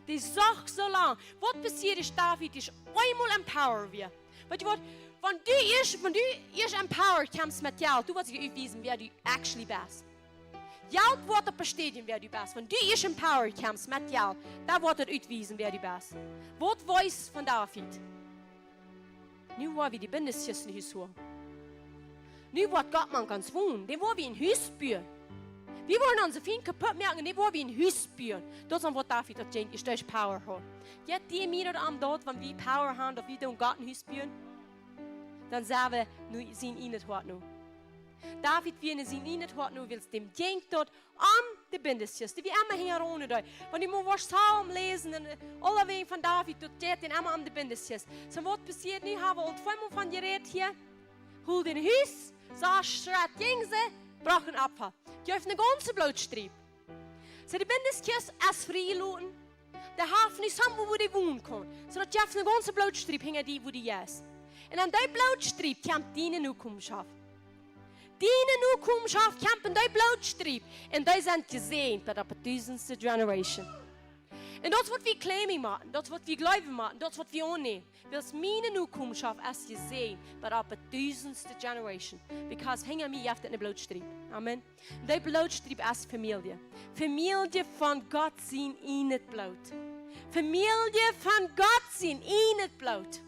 Die sagt so lang, was passiert ist, David ist einmal empowered wir. Weißt du was, wenn du erst empowered kommst mit Geld, du wirst dir aufweisen, wer du actually bist. Geld wird bestätigen, wer du bist. Wenn du erst empowered kommst mit Geld, da wird er aufweisen, wer du bist. Was weiß von David? Nu war wie die Bindesjes in Hüs holen. Nu wird Gott man ganz wohnen, den war wie in Hüs spüren. Wir wollen unsere Feind kaputt machen, und die wollen wie ein Haus spüren. Das ist was David hat denkt, ist durch Power hat. Jetzt die mir am dort, wenn wir Power haben, dass wir den Gott ein Haus spüren, dann sagen wir, nu sind ihn nicht hart nu. David, wir sind ihn nicht hart nu, weil es dem denkt dort am die Bindesjes, die wir immer hier ohne da. Wenn ich mal was Psalm lesen, und alle wegen von David, dort steht den immer am die Bindesjes. So was passiert nicht, haben wir und vorhin von gerät hier, hol den Haus, sah schreit gegen sie, braucht einen Abfall. Je hebt een ganze Blutstrieb. So die Bindeskirche als freilassen. Der Hafen nicht samen wo die wohnen kann. Zodat je hebt een ganze Blutstrieb hängen die, wo die ist. Und an die Blutstrieb kommt die Nukumschaft. Die Nukumschaft kommt in die Blutstrieb. Und die sind gesehen, das ist die 1000. Generation. Und das wird wir claiming machen, das wird wir glauben machen, das wird wir annehmen. Weil es meine Nukumschaft ist gesehen, das ist die 1000. Generation. Because hängen wir auf den Blutstrieb. Amen. Die Blutstrieb ist Familie. Familie von Gott sind in het Blut. Familie von Gott sind in het Blut.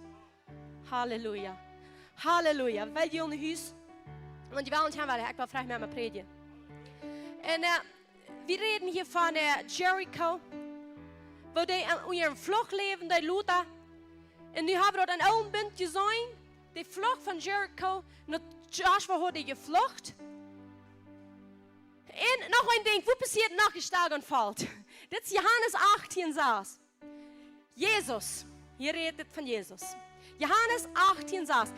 Halleluja. Halleluja. Weil die in Haus Want die Valentijn wel, ik wil vragen met mijn predigen. En we reden hier van Jericho. Waar die aan ihren Flucht leven, die Luther. En nu hebben we dat een oude punt gezien. Die vlucht van Jericho. En Joshua had die gevlucht. En nog een ding, wat passiert nach Gestalt und valt? Dit is Johannes 18, 6. Jezus, hier redet het van Jezus. Johannes 18, 6.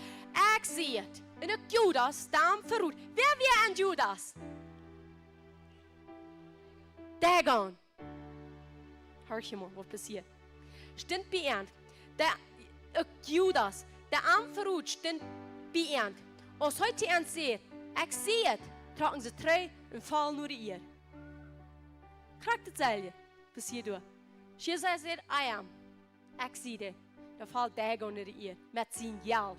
Ik zie het. En ook Judas, daarom verroet. Wer weer aan Judas? Dagon. Hör je mal, wat passiert? Stimmt beernt. Ook Judas, der arm verroet, stimmt beernt. Als heute aan seht, ik zie het, tragen ze trei en vallen nur die eer. Krijgt het zelje, passiert door. Jezus zegt, I am. Ik zie het. Dan valt Dagon naar de eer, met zijn geld.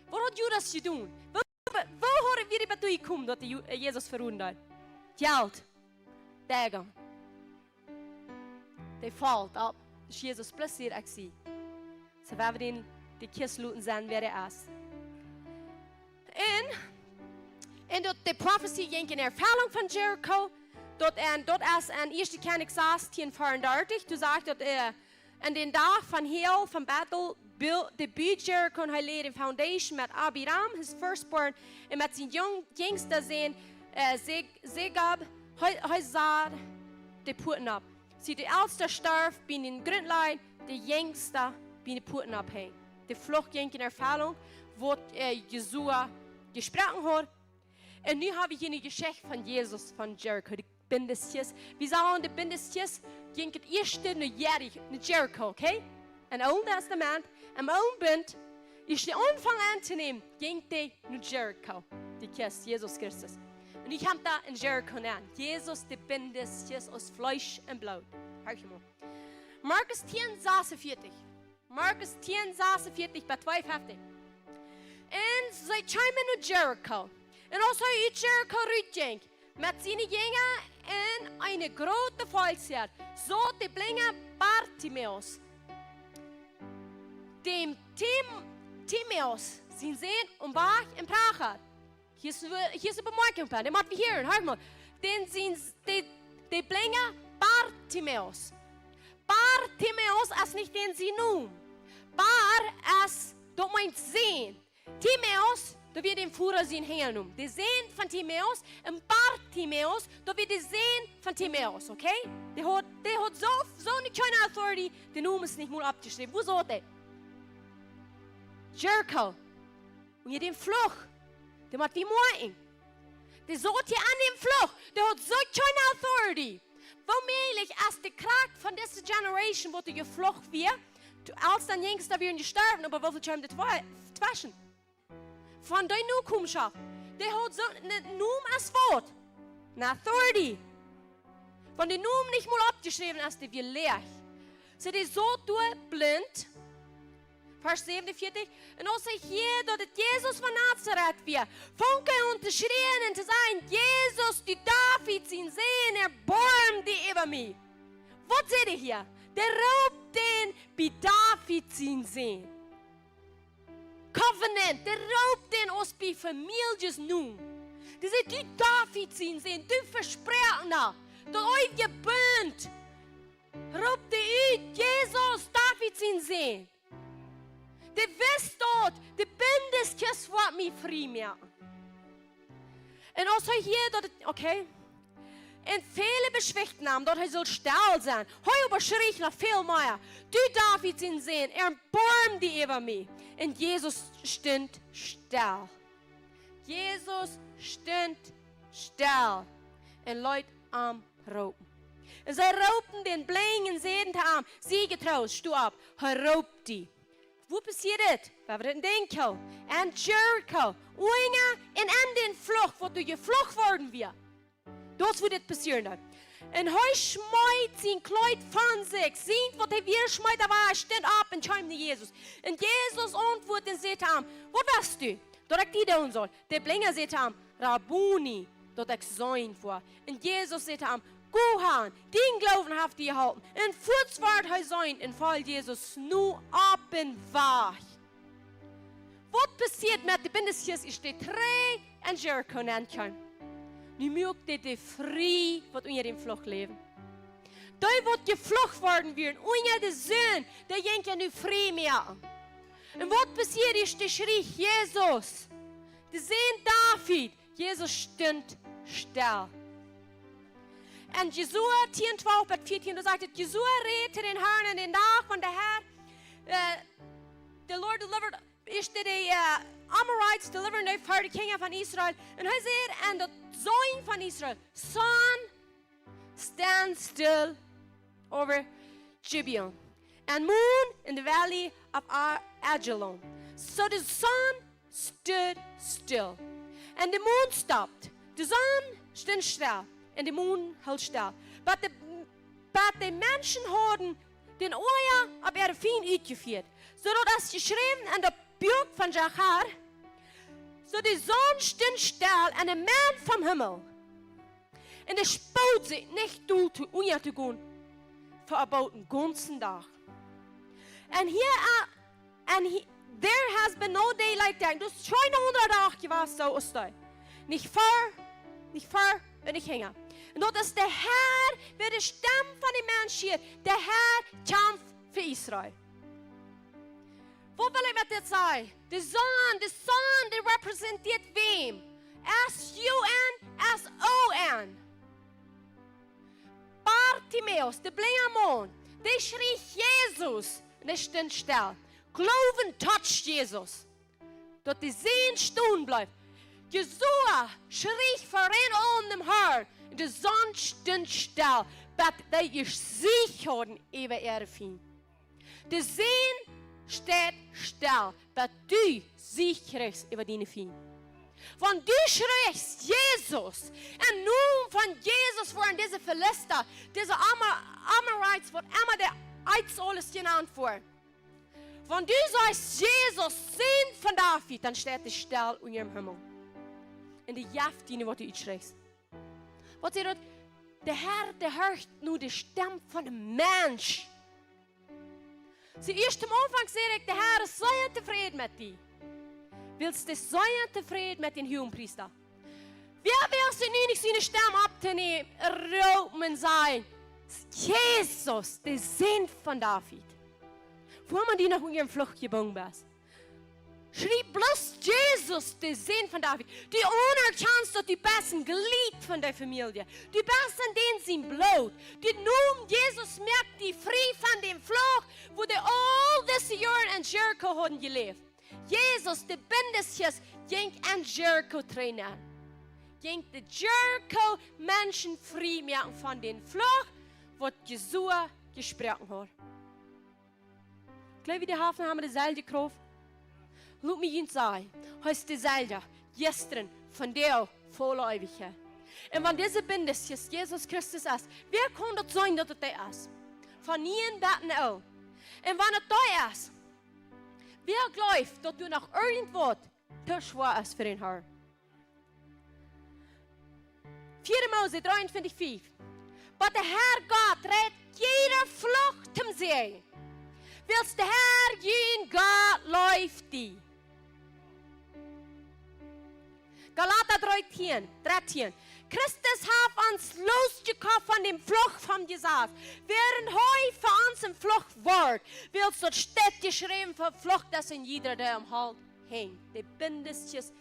Wat had Judas gedaan? Waar hadden we bij toe gekomen dat Jezus verroet had? Geld. Dagon. Die valt op. Dus Jezus plötzlich ik zie. Ze werden die kist laten zijn wie hij is. En dat de profetie ging in ervaring van Jericho. Dat is in 1 Koning 16, 34. Toen zegt dat aan den dag van heel van battle de buurt Jericho hij leed een foundation met Abiram, his firstborn, en met zijn jongste zijn Zegab, hij zat de poorten op. Zie de oudste sterf binnen de grondlijn, de jongste binnen de poorten opheen. De vlucht ging in ervaring, wat Jesua gesproken had. En nu hebben we hier een geschichte van Jezus van Jericho, de bindestjes. We zagen de bindestjes ging het eerste naar Jericho, oké? En het Oude Testament, en mijn own bund, is de aanvang aan te nemen, ging hij naar Jericho, die kist, Jezus Christus. En ik heb daar in Jericho aan. Jezus, de bindestjes aus Fleisch en bloed. Hör je mal. Markus 10, 46. Markus 10, 46 bij 52. En zij kwamen naar Jericho. En als hij uit Jericho uitging, met zijn jongen en een grote volksheid, zo de blinge Bartimeus. Dem Timeus, zijn zin en baag en prager. Hier is een bemerking van, dat moeten we hier, hör mal. Den zijn de blinge Bartimeus. Bartimeus is niet den zijn noem. Bar is, dat meint zin. Timeus, dat wir den Führer zijn Herr noemen. De zin van Timeus en Bartimeus, dat wir de zin van Timeus, okay? Die hat zo'n kleine authority, de noem is niet meer abgeschreven. Wo zat hij? Jericho. Und je den Fluch, der macht wie morgen. Der zat hier an dem Fluch, der hat so kleine authority. Womöglich ist die Kraft von dieser Generation, wo du geflucht wird, als dann jüngst da wir gestorben, aber wofür können wir das waschen? Von der Nukumschaft, der hat so eine Num als Wort, eine authority. Von der Num nicht mal abgeschrieben ist, die wir leer. Sie ist so blind. Vers 47. En als ik hier dat het Jezus van Nazareth weer, vonken und te schreien en te zeggen, Jezus, die David zijn zin, erbarm die over mij. Wat zit er hier? Der roept den bij David zijn zin. Covenant, der roept den ons bij families noem. Die zegt, die David zijn zin, die versprechen dat ooit je bent. Roept die uit, Jezus, David zijn zin. De wist dat, de bindestjes wat mij vrij maken. En als hij hier dat het, oké. En vele beschwicht nam, dat hij zal stil zijn. Hij überschreef nog veel meer. Du David zijn zin, erbarm die over mij. En Jezus stond stil. Jezus stond stil. En luid am roepen. En zij roepen den blinken zedend aan. Zie getrouwd, stu op. Hij roept die. Wo passiert het? We hebben het in Denkel. En Jericho. Oinga en aan den Flucht, wo du geflucht worden wir. Dat wird het passieren. En hij schmeit zijn kleid van zich. Ziet wat hij weer schmeit, daar war stond op en kwam naar Jezus. En Jezus antwoordt en zegt hem, wat was du? Dat ik die doen zal. De blinger zegt hem, Rabuni, dat ik zijn voor. En Jezus zegt hem, go aan, den Glauben haft ihr gehalten. En voortzwaard hij zijn en val Jezus nu op en weg. wat passiert met de bindesjes is de 3 en Jericho aankomen. Nu merkt dit de vrij wat onder in vlucht leven. Daar wordt gevlucht worden weer. Onder de zon, daar jenk je nu vrij meer. En wat passiert is, de schrie Jezus. De zon David. Jezus stond stil. En Jesua 10, 12, 14, da sagt es, Jesua redete den Herrn in den Tag von der Herr, the Lord delivered, is the Amorites delivered them for the king van Israel. En hij zei aan de zoon van Israel, Son, stand still over Gibeon, and moon in the valley of Ajalon. So the sun stood still, and the moon stopped. The sun stood still, and the moon held still. But the mensen hadden den oor op Erfien uitgevoerd, zodat als geschreven aan de buik van Jachar, so de zon stond stil en de man vom Himmel. En de spoot zich niet toe te unja te gaan, voor about een ganzen dag. En there has been no day like that. Dus 200 dagen was zo is dat. Niet ver en niet hingen. En dat is de Heer, weer de stem van die mensen, de Heer kamp voor Israël. Wat wil ik met dit zeggen? De zon, die representeert wem? S-U-N, S-O-N. Bartimaeus, de blinde man, die schrie Jezus en die stond stil. Glauben toucht Jezus. Dat die zon staan blijft. Jesua schrie voorin aan dem Herrn. De zon stond stil. Dat die je zich hadden over Erfien. De zon staat stil. Dat du zich krijgt over die Fien. Van du schreeuwt Jezus. En nu van Jezus worden deze Philister, deze Amorites, wat immer der Eids alles genannt worden. Van du sagst Jezus, Sohn von David, dann steht es still in ihrem Himmel. En de jaft die wat u uitschrijft. Wat zegt dat? De Herr, der hört nu de stem van de mens. Ze eerst am Anfang zei ik, de Herr is zeer tevreden met die. Willst du zeer tevreden met den Hohenpriester? Wer will sie nu nicht seine Stimme abzunehmen, rauben sein? Jesus, der Sohn von David. Wo man die noch in ihrem Flucht gebogen ist? Schrieb bloß Jesus, der Sohn von David. Du anerkennst, dass du bist geliebt von der Familie. Du bist an den sie Blut. Du nun, Jesus merkt die frei von dem Flucht, wo die all diese Jahre in Jericho haben gelebt. Jesus, der Bindesjes, ging an Jericho trainen. Ging die Jericho Menschen frei merken von den Flucht, was Jesua gesprochen hat. Gleich wie die Hafen haben wir dasselbe gekauft. Laat me eens zeggen, hij is dezelfde, gisteren, vandaag, voor eeuwigheid. En van deze bindesjes, Jezus Christus is, wie kan dat zijn dat het dat is? Van niet dat en al. En wanneer het dat is, wie gelooft dat du nog irgendwas te zwaar is voor een Heer? 4 Mose 23:5. Maar de Heer God redt jeder vlucht hem zee. Wils de Heer je God läuft die. Galater 13. Christus hat uns losgekauft von dem Flucht vom Gesetz. Während hij für uns im Flucht wordt, willst du steht geschrieben für Flucht, das in jeder, der am Halt hängt. Die Bindestjes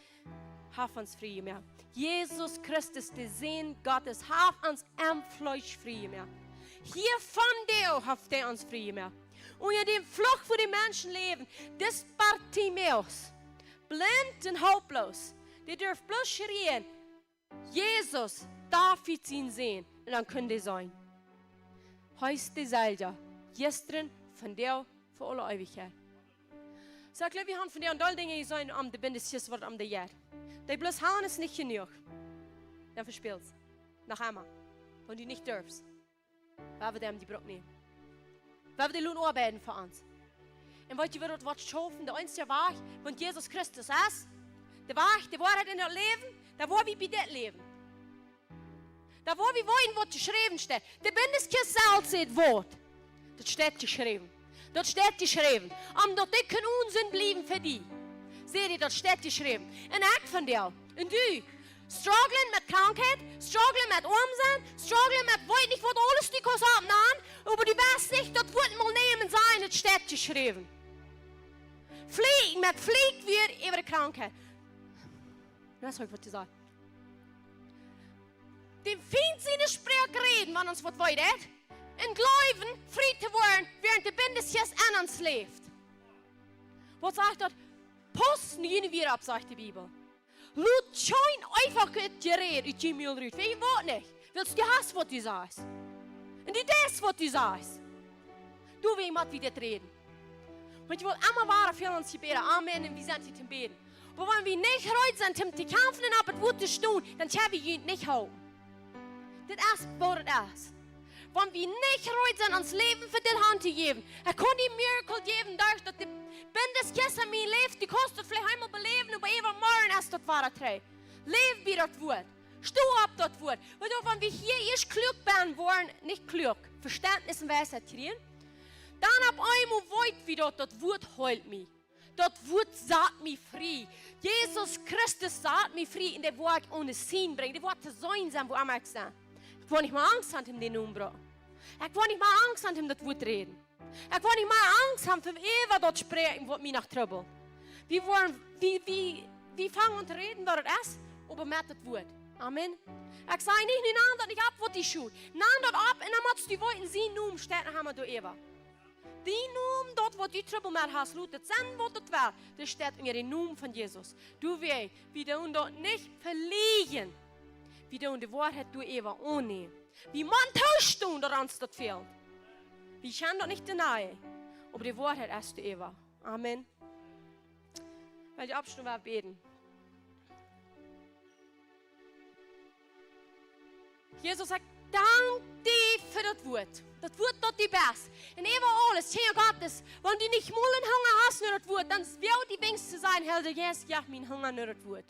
hat uns frei gemacht. Jesus Christus, der Sohn Gottes, hat uns am Fleisch frei gemacht. Hier von dir hat er uns frei gemacht. Und in dem Flucht, wo die Menschen leben, das Bartimaeus, blind und haltlos, die dürfen bloß schreien, Jesus, David ihn sehen, und dann können die sein. Heißt dieselbe, gestern, von der, für alle Ewigkeit. So, ich glaube, wir haben von der und all Dinge gesagt, am der Bindesjes wird am der Jahr. Die bloß haben es nicht genug. Dann verspielst noch einmal. Wenn du nicht darfst, weil wir dem die Brot nehmen. Weil wir die Lohn arbeiten für uns. Und weil wir dort was schaffen, der einzige Weg, wenn Jesus Christus ist, der Weg, die Wahrheit in das Leben, da wo wir bei dir leben. Da wo wir wollen, was geschrieben steht. Der Bindesjes sagt Wort. Das steht geschrieben. Das steht geschrieben. Am dort können Unsinn bleiben für die. seht ihr, dort steht geschrieben. En ik van jou. En du. Struggling met krankheid, struggling met armzijn, struggling met weet niet wat alles die kost op aan, aber du weißt nicht, dat wordt mal nemen zijn, het staat geschreven. Vlieg, met vlieg weer over de krankheid. Dat is ook wat je zegt. Die fijnzinnen spreken reden, wanneer ons wat weet, hè? En geloven, vrij te worden, während de bindesjes aan ons leeft. Wat zegt dat? Pas nu weer op, zegt de Bibel. Laat schijn einfach het gereed uit je meel uit. Weet je wat niet? Willst du hassen, wat du sagst? En du das, wat du sagst? Du weet wat we dit reden. Want je wilt allemaal waren veel ons gebeden. Amen. En we zijn hier te beden. Maar wanneer we niet gereed zijn om te kämpfen en op het woord te doen, dan kunnen we je niet houden. Dit is wat het is. Wanneer we niet gereed zijn ons leven voor dit hand te geven. Ik kan die miracle geven, dat de bindeskist in mijn leven, die kost het vielleicht eenmaal beleven, maar even morgen is dat waar het is. Leef bij dat woord. Stoe op dat woord. Want wanneer we hier eerst klug zijn, worden niet klug. Verständnis en wijsheid krijgen. Dan op eenmaal weet wie dat woord heilt mij. Dat woord zet mij vrij. Jezus Christus zet mij vrij. En dat wil ik ohne zin brengen. Dat wil te zijn waar ik sta. Ik wil niet meer angst hebben om die noem brengen. Ik wil niet meer angst hebben om dat woord reden. Ik wil niet meer angst hebben voor even dat spreken wat mij nog trouble. We vangen te reden wat het is, maar met het woord. Amen. Ik zei niet nu aan dat ik heb wat die schoen. Naam dat op en dan moet je weten zien noem staat nog helemaal door Eva. Die noem dat wat je trouble met hast, laat het zijn wat het wel. Dat staat in de noem van Jezus. Du weet, we doen dat niet verlegen. We doen de waarheid door Eva aannemen. We moeten thuis doen dat ons dat fehlt. We gaan dat niet denyen. Aber de waarheid is door Eva. Amen. Weil die Abschnitt war beten. Jesus sagt, dank dir für das Wort. Das Wort dort die best. Und immer alles, Herr Gottes, wenn du nicht mal einen Hunger hast nur das Wort, dann wird die wenigste sein, Herr, yes, ja, mein Hunger nur das Wort.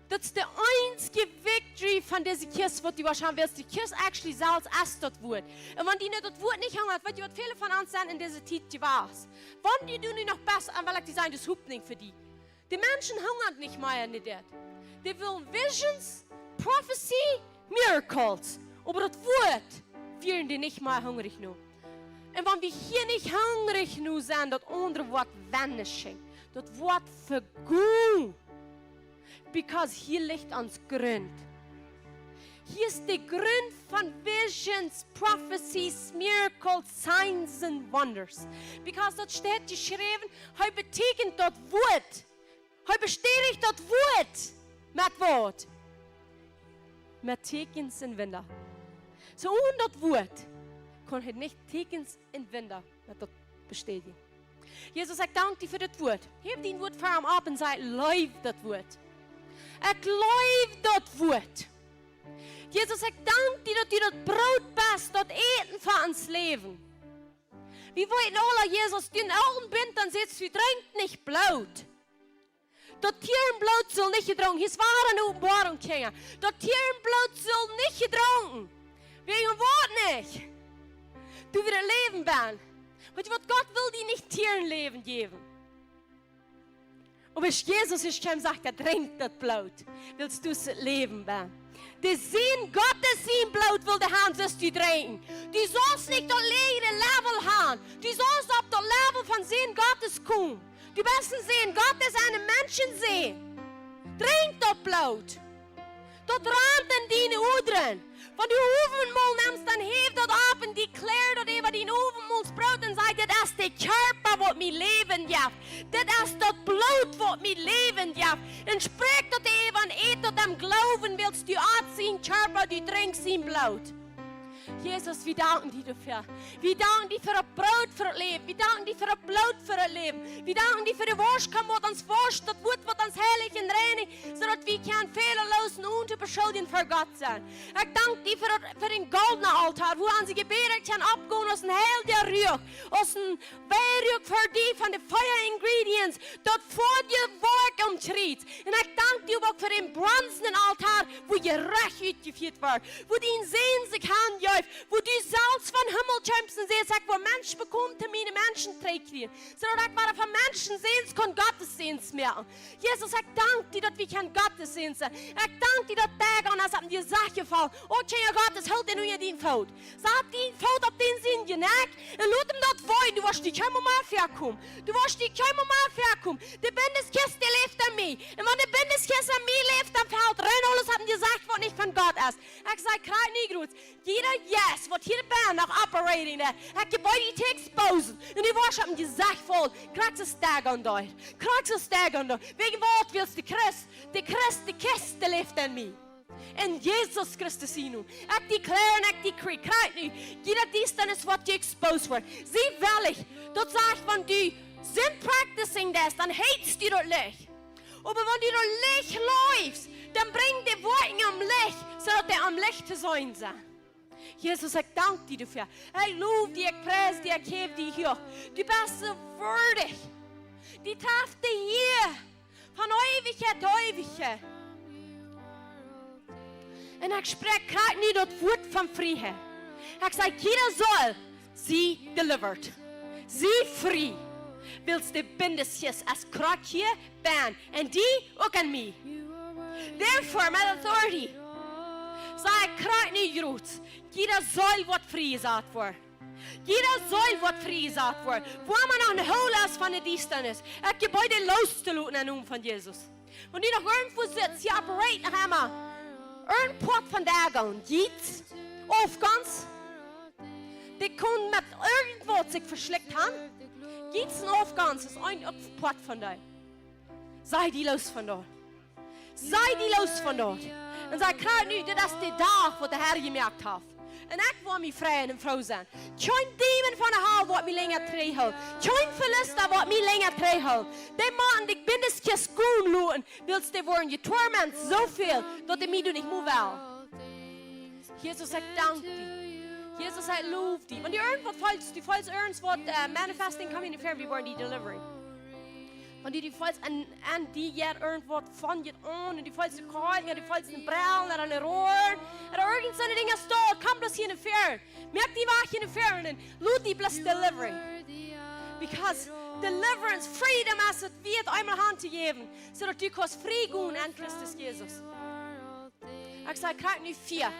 Das ist der einzige Victory von dieser Kirche, was du wahrscheinlich willst. Die Kirche actually selbst ist das Wort. Und wenn die nicht das Wort nicht hungert, wird was viele von uns sind in dieser Zeit gewesen. Wenn die du nicht noch besser, weil ich die sagen, das hupt nicht für die. Die Menschen hungern nicht mehr nicht das. Die wollen Visions, Prophecy, Miracles. Aber das Wort werden die nicht mehr hungrig nur. Und wenn wir hier nicht hungrig nur sind, das andere Wort vanishing. Das Wort vergehen. Because hier liegt uns Grund. Hier ist der Grund von Visions, Prophecies, Miracles, Signs and Wonders. Because dort steht geschrieben, hij betekent dat Wort. Hij bestätigt dat Wort. Met wat? Met tekens en wunder. So ohne dat Wort kon hij nicht tekens en wunder met dat bestätigen. Jesus sagt, dank dir für das Wort. Heb die Wort vor ihm ab und sagt, leef dat Wort. Ik leef dat woord. Jezus, ik dank dir, dat du dat brood bist, dat eten van ons leven. Wir weten alle, Jesus, die in Augen bent, dan zegt u, drinkt niet bloot. Dat Tierenbloot soll nicht gedronken. Hier war eine Openbarung, Kinder. Dat Tierenbloot soll nicht gedronken. Wegen Wort nicht. Du wieder leben bent. Want wat Gott will die nicht Tierenleben geben. Aber Jesus ist gekommen und sagt, er trinkt das Blut. Willst du es leben, Ben? Der Sinn Gottes sein Blut will der Hand, dass du trinken. Du sollst nicht das leere Level haben. Du sollst auf das Level von Sinn Gottes kommen. Du bist ein Sinn Gottes, einen Menschen sehen. Trink das Blut. Dat raamt in die ouderen. Van die ovenmol neemt dan heeft dat op en declareert dat even die ovenmol sprout en zegt, dit is de körper wat mijn leven geeft. Dit is dat bloed wat mijn leven geeft. En spreekt dat even en eet dat hem geloven willst du aan zijn körper, du trinkst zijn bloed. Jesus, wir danken dir dafür. Wir danken dir für das Brot für das Leben. Wir danken dir für das Blut für das Leben. Wir danken dir für die Waschkammer, was uns wascht, das Wort, was uns heilig und reinig, sodass wir kein fehlerlos und unbeschuldigt für Gott sein. Ich danke dir für den goldenen Altar, wo unsere Gebete können abgehen aus dem Heil der Rück, aus dem Beirück für die von den Feueringredients, dort vor dir Werk umtritt. Und ich danke dir auch für den bronzenen Altar, wo ihr Recht ausgeführt wird, wo die in Sehen sich haben, läuft, wo du selbst von Himmel kommst und siehst, wo Menschen bekommen Termine, Menschen trägt, sondern ich war von Menschen sehen, kann Gottesdienst mehr. Jesus, ich danke dir, dass wir kein Gottesdienst sind. Ich danke dir, dass Tage an, als haben die Sache gefallen. Okay, Gott, das hält dir nur in den Fout. Sag den Fout auf den Sinn, je neck, und lass ihm das wollen. Du wirst nicht kein Moment herkommen. Du wirst nicht kein Moment herkommen. Die Bundeskiste lebt an mir. Und wenn die Bundeskiste an mir lebt, dann fällt rein, alles haben gesagt, was nicht von Gott ist. Ich sage, kreis nicht gut. Jeder Yes, was hier Band noch operating hat, hat Gebäude die exposen. Und die Worte haben gesagt, voll, kriegst du Stag an dort. Kriegst du Stag an dort. Wegen Wort willst du die Kiste lebt an mir. In Jesus Christus in ik declare en ik decree, krijg nu, jeder dies dan is wat je exposed wordt. Zie wellig, dat zegt van du sind practicing das, dann hatest du das Licht. Aber wenn du das Licht läufst, dann bring die Worte am Licht, sodass die am Licht zu sein sind. Jesus, ich danke dir dafür. Ich lobe dich, ich preise dich, ich hebe dich hoch. Du bist so würdig. Die trifft dich hier, von Ewigkeit zu Ewigkeit. Und ich spreche gerade nicht das Wort von Freiheit. Ich sage, jeder soll sie delivered. Sie frei. Willst du Bindesjes als Krak hier, ban, und die auch an mich. Therefore, my authority. Sag ich gerade nicht gut. Jeder soll was frei gesagt werden. Jeder soll was frei gesagt werden. Wo man noch ein Hol ist von der Distanz. Ich Gebäude loszulassen in Namen von Jesus. Und die noch irgendwo sitzt, sie operate nach einmal. Een pot van dagen giet, Aufgangs, die kon met irgendwo sich verschleckt haben, giet's ein Aufgangs, ist ein pot von da. Sei die los von dort. Sei die los von dort. Und sag gerade nicht, das ist der Tag, wo der Herr gemerkt hat. Und ich will mich frei und Frau sein. Kein Dämon von der Haut, was mich länger trägt. Kein Verluster, was mich länger trägt. Die Mann, die Bindeskiste gut schauen, willst du wollen, die Torment so viel, dass du mich nicht mehr will. Jesus, ich danke dir. Jesus, ich lobe dich. Wenn du irgendwas falls irgendwas manifesting coming in fair, wie wollen die Delivery. Und die falls an die jetzt irgendwas von dir an, und die falls die Kalten, die falls die Brillen, oder eine Rohr, oder irgendeine Dinge stehen, komm das hier in der Fair. Merk die Wache in der Fair, und dann lud die bless Delivery. Because deliverance, freedom, as it wird einmal Hand zu geben, so dass du kannst frei gehen an Christus Jesus. Ich sage, krieg nicht 4.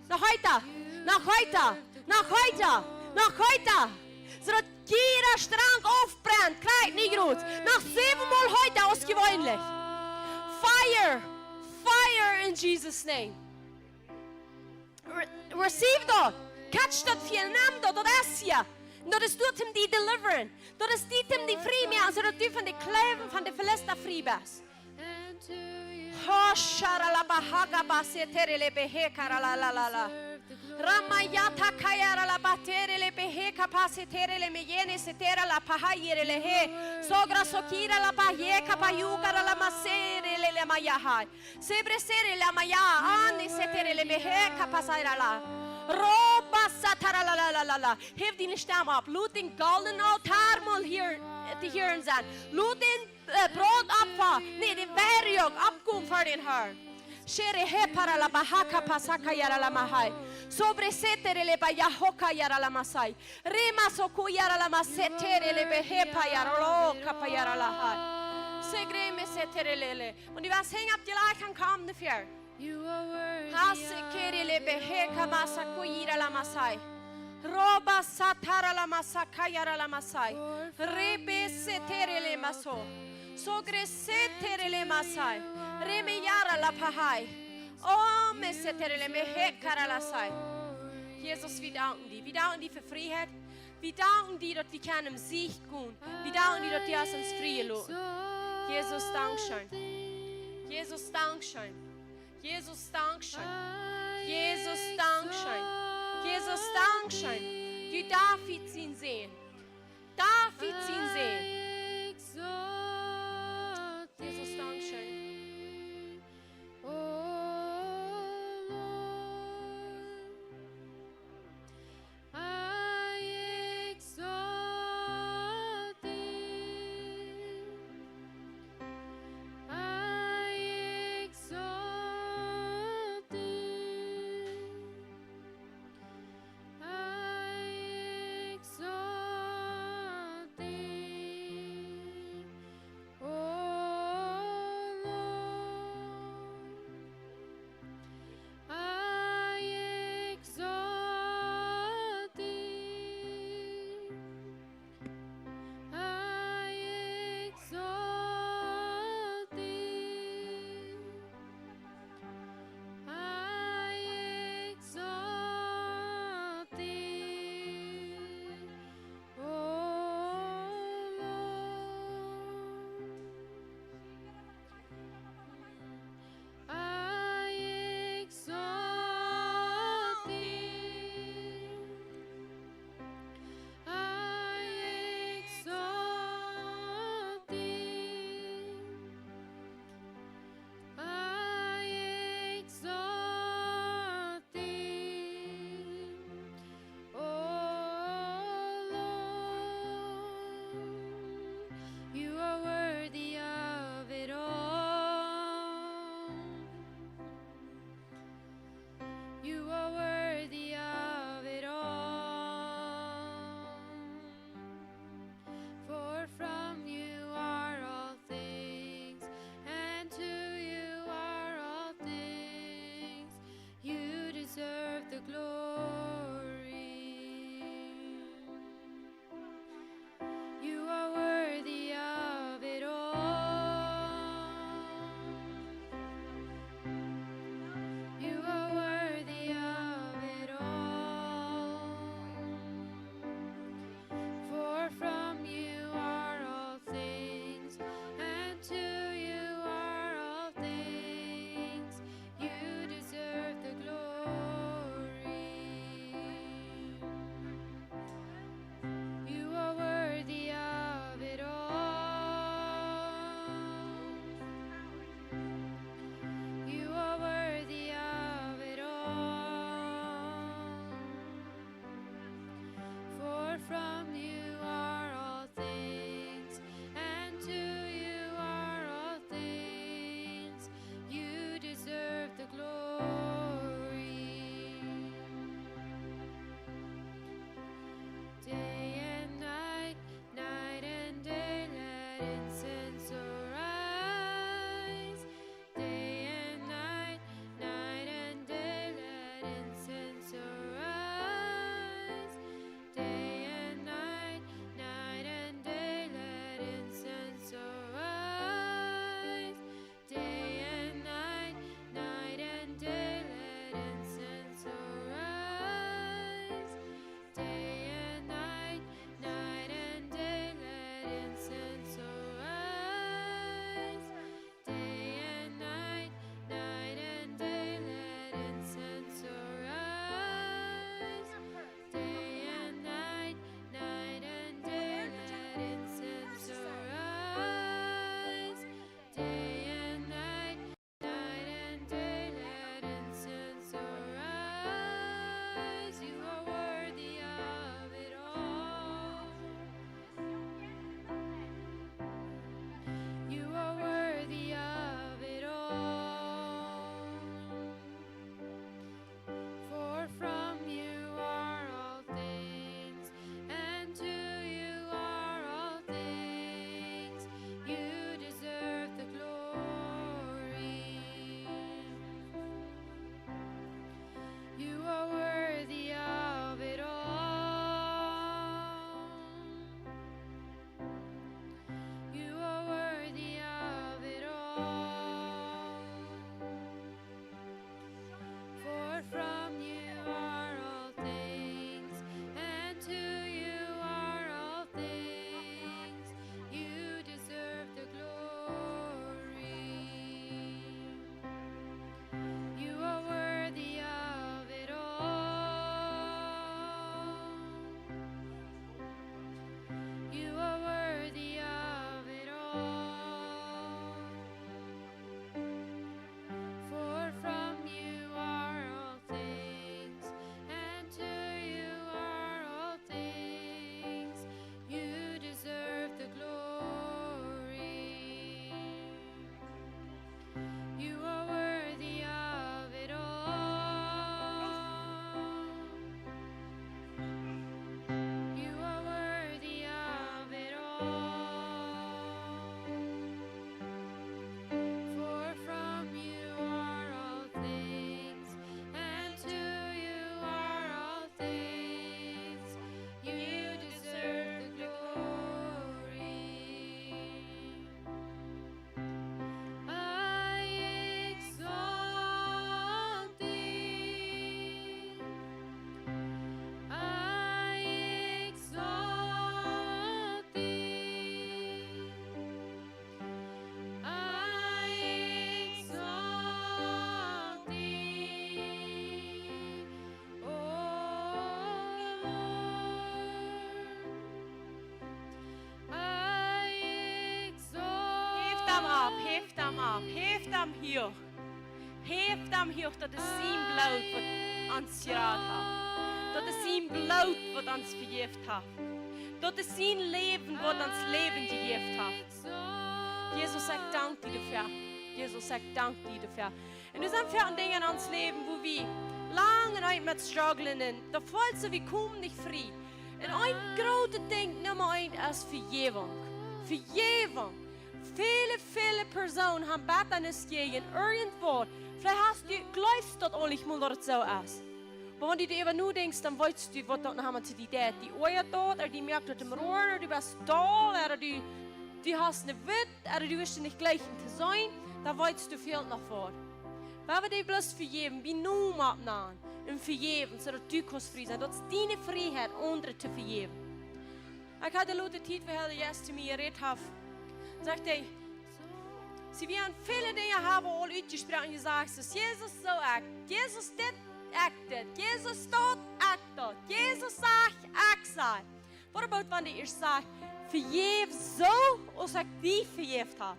Nach heute. So dass jeder Strang aufbrennt, kriegt nicht gut. Nach 7-mal heute ausgewöhnlich. Fire in Jesus' name. Receive that. Catch that für den Namen, das ist hier. Und das tut ihm die deliveren. Das tut ihm die frei mehr, so dass du von den Kleven, von den Verlässer frei bist. Ramayata kayara la batere le behe capacitere le meyene setera la pahayere le he sogra sokira la paye kapayuga la masere le mayahai sebresere la maya ani setere le behe capacira la roba satara la hef die Stamm ab lud den golden altar mal hier te hören sein lud den Brotopfer nee den Berjog abgum für den Herrn Shere he para la bahaka pasaka yara la mahai. Sobre setere le bayahoka yara la masai. Rema soku yara la masetere le behepa yara lo kapa yara la hai. Segre me setere lele. Und die was hängen ab die Leichen kamen dafür. Hasse kere le beheka masaku yara la masai. Roba satara la masaka yara la masai. Rebe setere le maso. Sogre setere le masai. Reme yara la pahai. Oh, me setere le mehe karalasai. Jesus, wir danken dir. Wir danken dir für Freiheit. Wir danken dir, dass wir können im Sieg gehen. Wir danken dir, dass wir uns frei lassen. Jesus, Dankeschön. Jesus, Dankeschön. Jesus, Dankeschön. Jesus, Dankeschön. Jesus, Dankeschön. Du darfst ihn sehen. Darf ich ihn sehen. Jesus, Dankeschön. af. Heeft hem hier. Heeft hem hier dat het zijn bloed wat ons geraad heeft. Dat het zijn bloed wat ons vergeeft heeft. Dat het zijn leven wat ons leven gegeven heeft. Jezus, ik dank dir dafür. Jezus, ik dank dir dafür. En er zijn veel dingen in ons leven waar we lange tijd met struggelen. En dat voelt zo, we komen niet vrij. En een grote ding, nummer 1, is vergeving. Vergeving. Viele Personen haben Bettnis gegen irgendwo. Vielleicht hast du, glaubst du auch nicht mal, dass es so ist. Aber wenn du dir nur denkst, dann weißt du, was dann haben wir zu dir tät. Die Oje dort, oder die merkt dort im Rohr, oder du bist da, oder du hast eine Witt, oder du wirst nicht gleich zu sein, dann weißt du viel nach vor. Weil wir dir bloß vergeben, wie nun abnahmen, und vergeben, so dass du kannst frei sein, dass es deine Freiheit, andere zu vergeben. Ich hatte eine Leute Zeit, weil er jetzt zu mir geredet hat, sagt er, sie werden viele Dinge haben, all ausgesprochen und gesagt, dass Jesus so act, Jesus dit acted, Jesus dort acted, Jesus sagt, ich sag. What about wenn ich sage, vergib so, als ich die vergeben habe?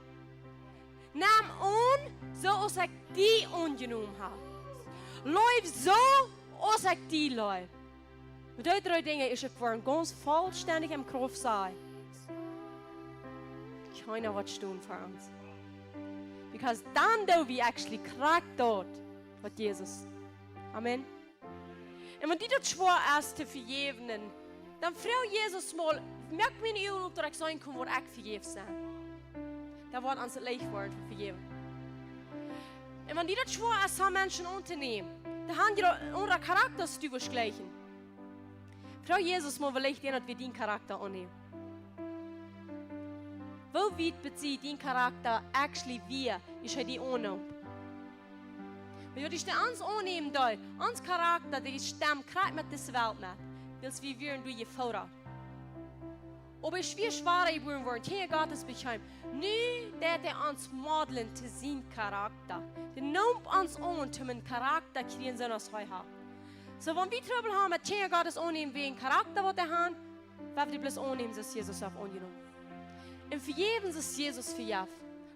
Nimm an, so als ich die angenommen habe. Läuf so, als ich die läuf. Mit diesen 3 Dingen ist es geworden, ganz vollständig im Kopf sein. Keiner wird tun für uns. Because dann do we actually crack dort mit Jesus. Amen. Und wenn die das schwer ist zu vergeben, dann fragt Jesus mal, merkt mir nicht, ob ich sagen kann, wo ich vergeben bin. Da wird uns das leicht werden zu vergeben. Und wenn die das schwer ist, haben Menschen unternehmen, dann haben die unsere Charakterstücke gleichen. Fragt Jesus mal, vielleicht jemand, wie dein Charakter annehmen. Wo weit bezieht dein Charakter actually wie ich die annehme? Wenn ich uns annehmen da, uns Charakter, der stammt gerade mit dieser Welt mit, weil wir werden durch die Vorrat. Aber es ist viel schwerer geworden worden, hier Gottes bekämpfen. Nu, der uns modeln zu seinem Charakter. Der nimmt uns an, zu einem Charakter kriegen, so als wir haben. So, wenn wir Trouble haben, mit hier Gottes annehmen, wie ein Charakter, was wir haben, werden wir bloß annehmen, dass Jesus auch angenommen. Und vergeben ist Jesus vergeben.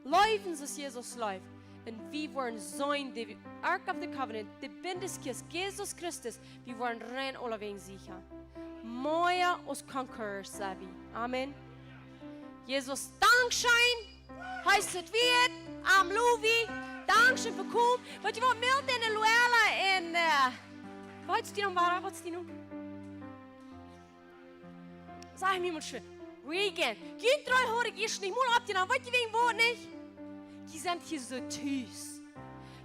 Laufen ist Jesus läuft. Und wir wollen sein, die Ark of the Covenant, die Bindeskist, Jesus Christus, wir wollen rein alle wegen sicher. Mehr als Conquerors, sei wir. Amen. Jesus, Dankeschön. Heißt es wird am Louis. Dankeschön für kommen. Wat je wat melden in de Luella en wat is die nog? Wat is die nog? Sag mir mal schön. Regan, geht 3 Jahre, gehst nicht mal ab, dann weißt du wegen wo nicht? Die sind hier so tüß.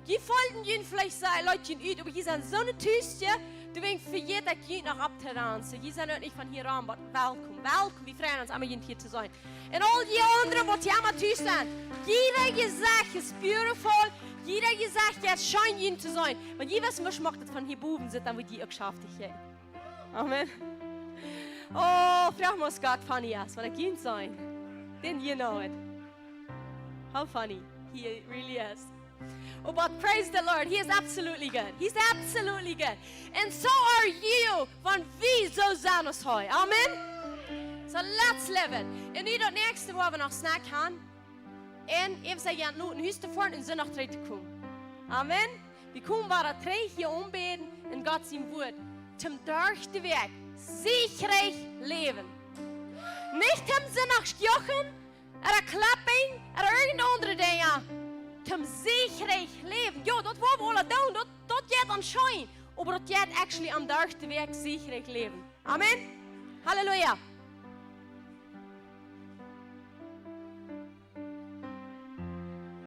Die folgen ihnen vielleicht sein, Leute, aber die sind so eine Tüß, ja? Du wegen für jeder geht noch abzuranzen. Die sind nicht von hier an, aber willkommen. Wir freuen uns, einmal hier zu sein. Und all die anderen, die hier immer tüß sind, jeder gesagt ist beautiful, jeder gesagt, ja, es scheint ihnen zu sein. Wenn ihr was macht, das von hier Buben sind, dann wird die auch geschafft. Amen. Oh, frag mal Gott funny ist, wenn er Kind sein. Then you know it. How funny he really is. Oh, but praise the Lord, he is absolutely good. He's absolutely good. And so are you, when we so zijn als hij. Amen? So let's live it. En nu dat nächste, waar we nog snack gaan. En even zeggen, ja, nu is de vorm in zin nog terug te komen. Amen? We komen waar het terug hier ombeden in God zijn woord. Zum durch de weg. Sicherig leben. Nicht im Sinne nach Jochen, oder Klapping, oder irgendeine andere Dinge. Zum sicherig leben. Ja, das wollen wir alle tun. Das geht anscheinend. Aber das geht actually am durch de weg sicherig leben. Amen. Halleluja.